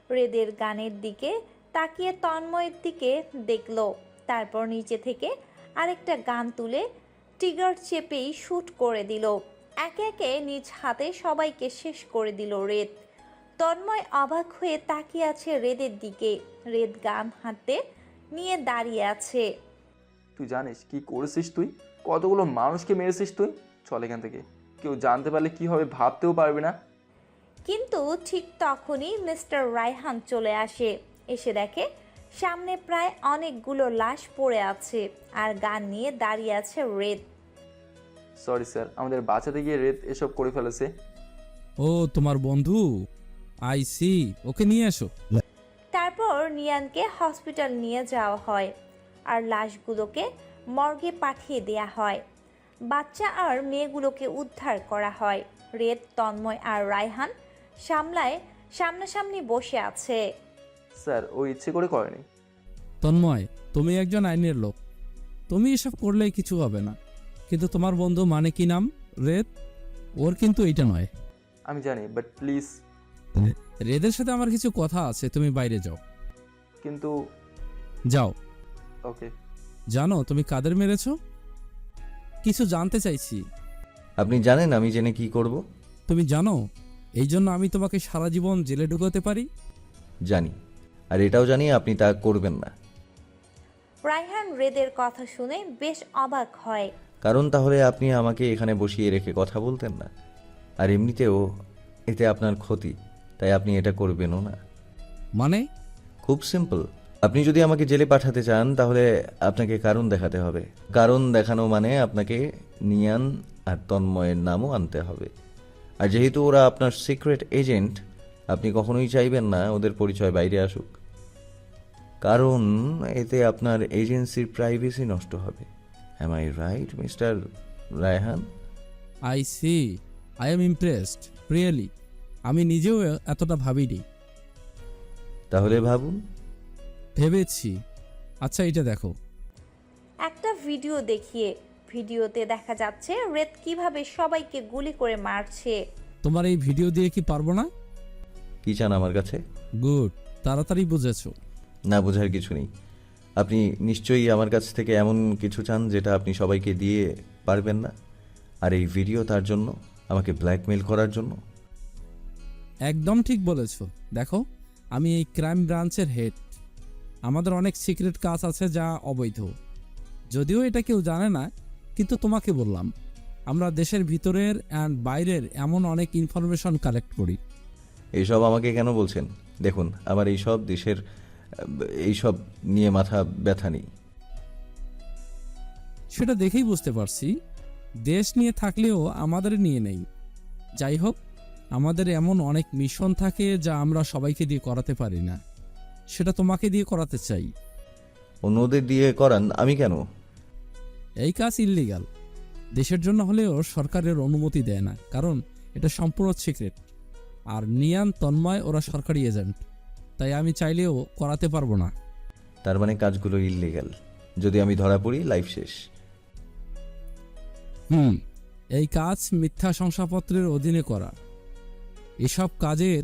রেদের গানের দিকে তাকিয়ে তন্ময়ের দিকে দেখলো, তারপর নিচে থেকে আরেকটা গান তুলে ট্রিগার চেপেই শুট করে দিল। একে একে নিজ হাতে সবাইকে শেষ করে দিল রেদ। তন্ময় অবাক হয়ে তাকিয়ে আছে রেদের দিকে। রেদ গান হাতে নিয়ে দাঁড়িয়ে আছে। তুই জানিস কি করেছিস? তুই কতগুলো মানুষকে মেরেছিস তুই। চল এখান থেকে, কেউ জানতে পারলে কি হবে ভাবতেও পারবে না। কিন্তু ঠিক তখনই মিস্টার রায়হান চলে আসে। এসে দেখে সামনে প্রায় অনেকগুলো লাশ পড়ে আছে আর গান নিয়ে দাঁড়িয়ে আছে রেদ। সরি স্যার, আমাদের বাঁচাতে গিয়ে রেত এসব করে ফেলেছে। ও তোমার বন্ধু, আই সি, ওকে নিয়ে এসো। তারপর নিয়ানকে হসপিটাল নিয়ে যাওয়া হয় আর লাশগুলোকে মর্গে পাঠিয়ে দেয়া হয়। বাচ্চা আর মেয়েগুলোকে উদ্ধার করা হয়। রেদ, তন্ময় আর রায়হান সামনাসামনি বসে আছে। স্যার ও ইচ্ছে করে করেনি। তন্ময়, তুমি একজন আইনের লোক, তুমি এসব করলেই কিছু হবে না, কিন্তু তোমার বন্ধু মানে কি নাম, রেদ, ওর কিন্তু এইটা নয়। আমি জানি, বাট প্লিজ। রেদের সাথে আমার কিছু কথা আছে, তুমি বাইরে যাও। কিন্তু যাও। ওকে। জানো তুমি কাদের মেরেছো? কিছু জানতে চাইছি। আপনি জানেন আমি জেনে কি করব? তুমি জানো এই জন্য আমি তোমাকে সারা জীবন জেলে ঢুকাতে পারি? জানি, আর এটাও জানি আপনি তা করবেন না। রায়হান রেদের কথা শুনে বেশ অবাক হয়। কারণ তাহলে আপনি আমাকে এখানে বসিয়ে রেখে কথা বলতেন না, আর এমনিতেও এতে আপনার ক্ষতি, তাই আপনি এটা করবেনও না। মানে? খুব সিম্পল। আপনি যদি আমাকে জেলে পাঠাতে চান তাহলে আপনাকে কারণ দেখাতে হবে। কারণ দেখানো মানে আপনাকে নিয়ান আর তন্ময়ের নামও আনতে হবে। আর যেহেতু ওরা আপনার সিক্রেট এজেন্ট, আপনি কখনোই চাইবেন না ওদের পরিচয় বাইরে আসুক, কারণ এতে আপনার এজেন্সির প্রাইভেসি নষ্ট হবে। Am I right mister Raihan? I see, I am impressed, really. আমি নিজেও এতটা ভাবিনি। তাহলে ভাবুন। ভেবেছি। আচ্ছা এটা দেখো। একটা ভিডিও দেখিয়ে ভিডিওতে দেখা যাচ্ছে রেদ কিভাবে সবাইকে গুলি করে মারছে। তোমার এই ভিডিও দিয়ে কি পারবো না? কি চান আমার কাছে? গুড, তাড়াতাড়ি বুঝেছো। না, বোঝার কিছু নেই। আপনি নিশ্চয়ই আমার কাছ থেকে এমন কিছু চান যেটা আপনি সবাইকে দিয়ে পারবেন না, আর এই ভিডিও তার জন্য, আমাকে ব্ল্যাকমেল করার জন্য। একদম ঠিক বলেছো। দেখো, আমি এই ক্রাইম ব্রাঞ্চের হেড। আমাদের অনেক সিক্রেট কাজ আছে যা অবৈধ, যদিও এটা কেউ জানে না, কিন্তু তোমাকে বললাম। আমরা দেশের ভিতরের অ্যান্ড বাইরের এমন অনেক ইনফরমেশন কালেক্ট করি। এইসব আমাকে কেন বলছেন? দেখুন, আমার এইসব দেশের এইসব নিয়ে মাথা ব্যথা নেই। সেটা দেখেই বুঝতে পারছি। দেশ নিয়ে থাকলেও আমাদের নিয়ে নেই। যাই হোক, আমাদের এমন অনেক মিশন থাকে যা আমরা সবাইকে দিয়ে করাতে পারি না, সেটা তোমাকে দিয়ে করাতে চাই। অন্যদের দিয়ে করান, আমি কেন? এই কাজ ইল্লিগাল। দেশের জন্য হলেও সরকারের অনুমতি দেয় না, কারণ এটা সম্পূর্ণ সিক্রেট। আর নিয়ান, তন্ময় ওরা সরকারি এজেন্ট, তাই আমি চাইলেও করাতে পারবো না। তার মানে কাজগুলো ইল্লিগাল। যদি আমি ধরা পড়ি, লাইফ শেষ। এই কাজ মিথ্যা শংসাপত্রের অধীনে করা। এসব কাজের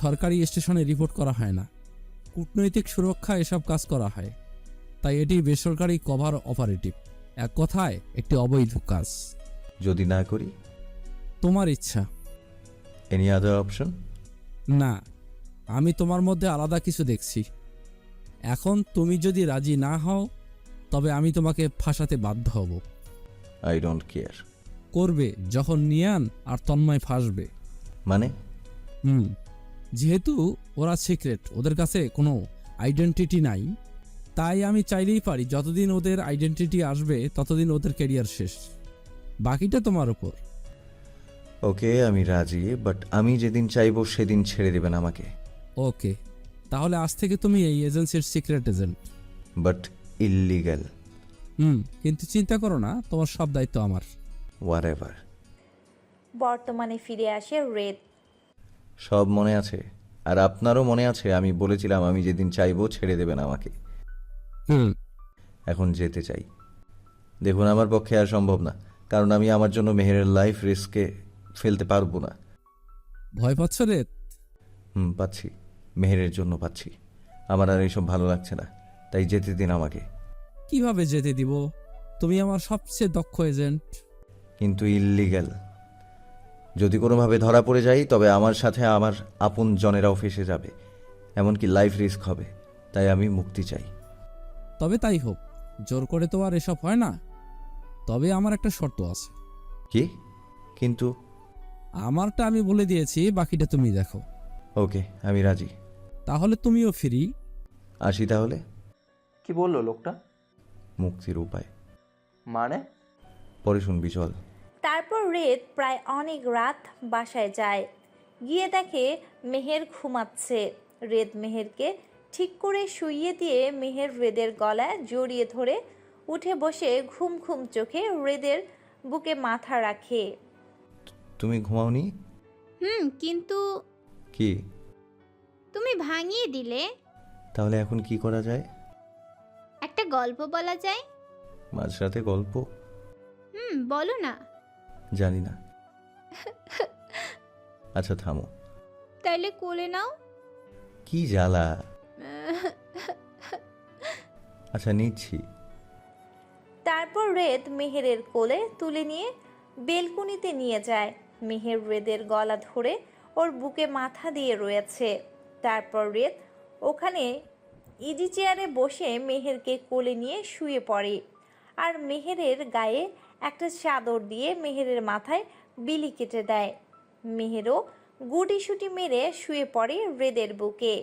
সরকারি স্টেশনে রিপোর্ট করা হয় না, কূটনৈতিক সুরক্ষা এসব কাজ করা হয়, তাই এটি বেসরকারি কভার অপারেটিভ। এক কথায় একটি অবৈধ কাজ। যদি না করি? তোমার ইচ্ছা। Any other option? না, আমি তোমার মধ্যে আলাদা কিছু দেখছি। এখন তুমি যদি রাজি না হও, তবে আমি তোমাকে ফাঁসাতে বাধ্য হব। I don't care. করবে যখন নিয়ান আর তন্ময় ফাঁসবে। মানে? যেহেতু ওরা সিক্রেট, ওদের কাছে কোনো আইডেন্টিটি নাই, তাই আমি চাইলেই পারি যতদিন ওদের আইডেন্টিটি আসবে ততদিন ওদের ক্যারিয়ার শেষ। বাকিটা তোমার উপর। ওকে, আমি রাজি, বাট আমি যেদিন চাইবো সেদিন ছেড়ে দেবেন আমাকে। ওকে, তাহলে আজ থেকে তুমি এই এজেন্সির সিক্রেট এজেন্ট। But illegal. কিন্তু চিন্তা করো না, তোমার সব দায়িত্ব আমার। হোয়াটএভার। বর্তমানে ফিরে আসে রেদ। সব মনে আছে, আর আপনারও মনে আছে আমি বলেছিলাম আমি যেদিন চাইবো ছেড়ে দেবেন আমাকে। এখন যেতে চাই। দেখুন, আমার পক্ষে আর সম্ভব না, কারণ আমি আমার জন্য মেহেরের লাইফ রিস্কে ফেলতে পারবো না। ভয় পাচ্ছ রে? পাচ্ছি, মেহেরের জন্য পাচ্ছি। আমার আর এইসব ভালো লাগছে না, তাই যেতে দিন আমাকে। কিভাবে যেতে দিব? তুমি আমার সবচেয়ে দক্ষ এজেন্ট। কিন্তু ইল্লিগাল। যদি কোনোভাবে ধরা পড়ে যাই তবে আমার সাথে আমার আপন জনেরাও ফেসে যাবে, এমনকি লাইফ রিস্ক হবে। তাই আমি মুক্তি চাই। তবে তাই হোক, জোর করে তো আর এসব হয় না। তবে আমার একটা শর্ত আছে। কি? কিন্তু? আমারটা আমি বলে দিয়েছি, বাকিটা তুমি দেখো। ওকে, আমি রাজি। তাহলে তুমিও ফ্রি। আসি তাহলে। কি বললো লোকটা? মুক্তির উপায় মানে? পরে শুনবি, চল। তারপর রেদ প্রায় অনেক রাত বাসায় যায়। গিয়ে দেখে মেহের ঘুমাচ্ছে। রেদ মেহেরকে ঠিক করে শুইয়ে দিয়ে মেহের রেদের গলায় জড়িয়ে ধরে উঠে বসে ঘুম ঘুম চোখে রেদের বুকে মাথা রাখে। তুমি ঘুমাওনি? কিন্তু কি? তুমি ভাঙিয়ে দিলে। তাহলে এখন কি করা যায়? একটা গল্প বলা যায়? মাঝরাতে গল্প? বলো না। জানি না। আচ্ছা থামো। তাইলে কোলে নাও। কি জ্বালা। আচ্ছা নিচ্ছি। তারপর রেদ মেহেরের কোলে তুলে নিয়ে বেলকুনিতে নিয়ে যায়। মেহের রেদের গলা ধরে ওর বুকে মাথা দিয়ে রয়েছে। তারপর রেদ ওখানে ইজি চেয়ারে বসে মেহেরকে কোলে নিয়ে শুয়ে পড়ে আর মেহেরের গায়ে একটা চাদর দিয়ে মেহেরের মাথায় বিলি কেটে দেয়। মেহেরও গুটিসুটি মেরে শুয়ে পড়ে রেদের বুকে।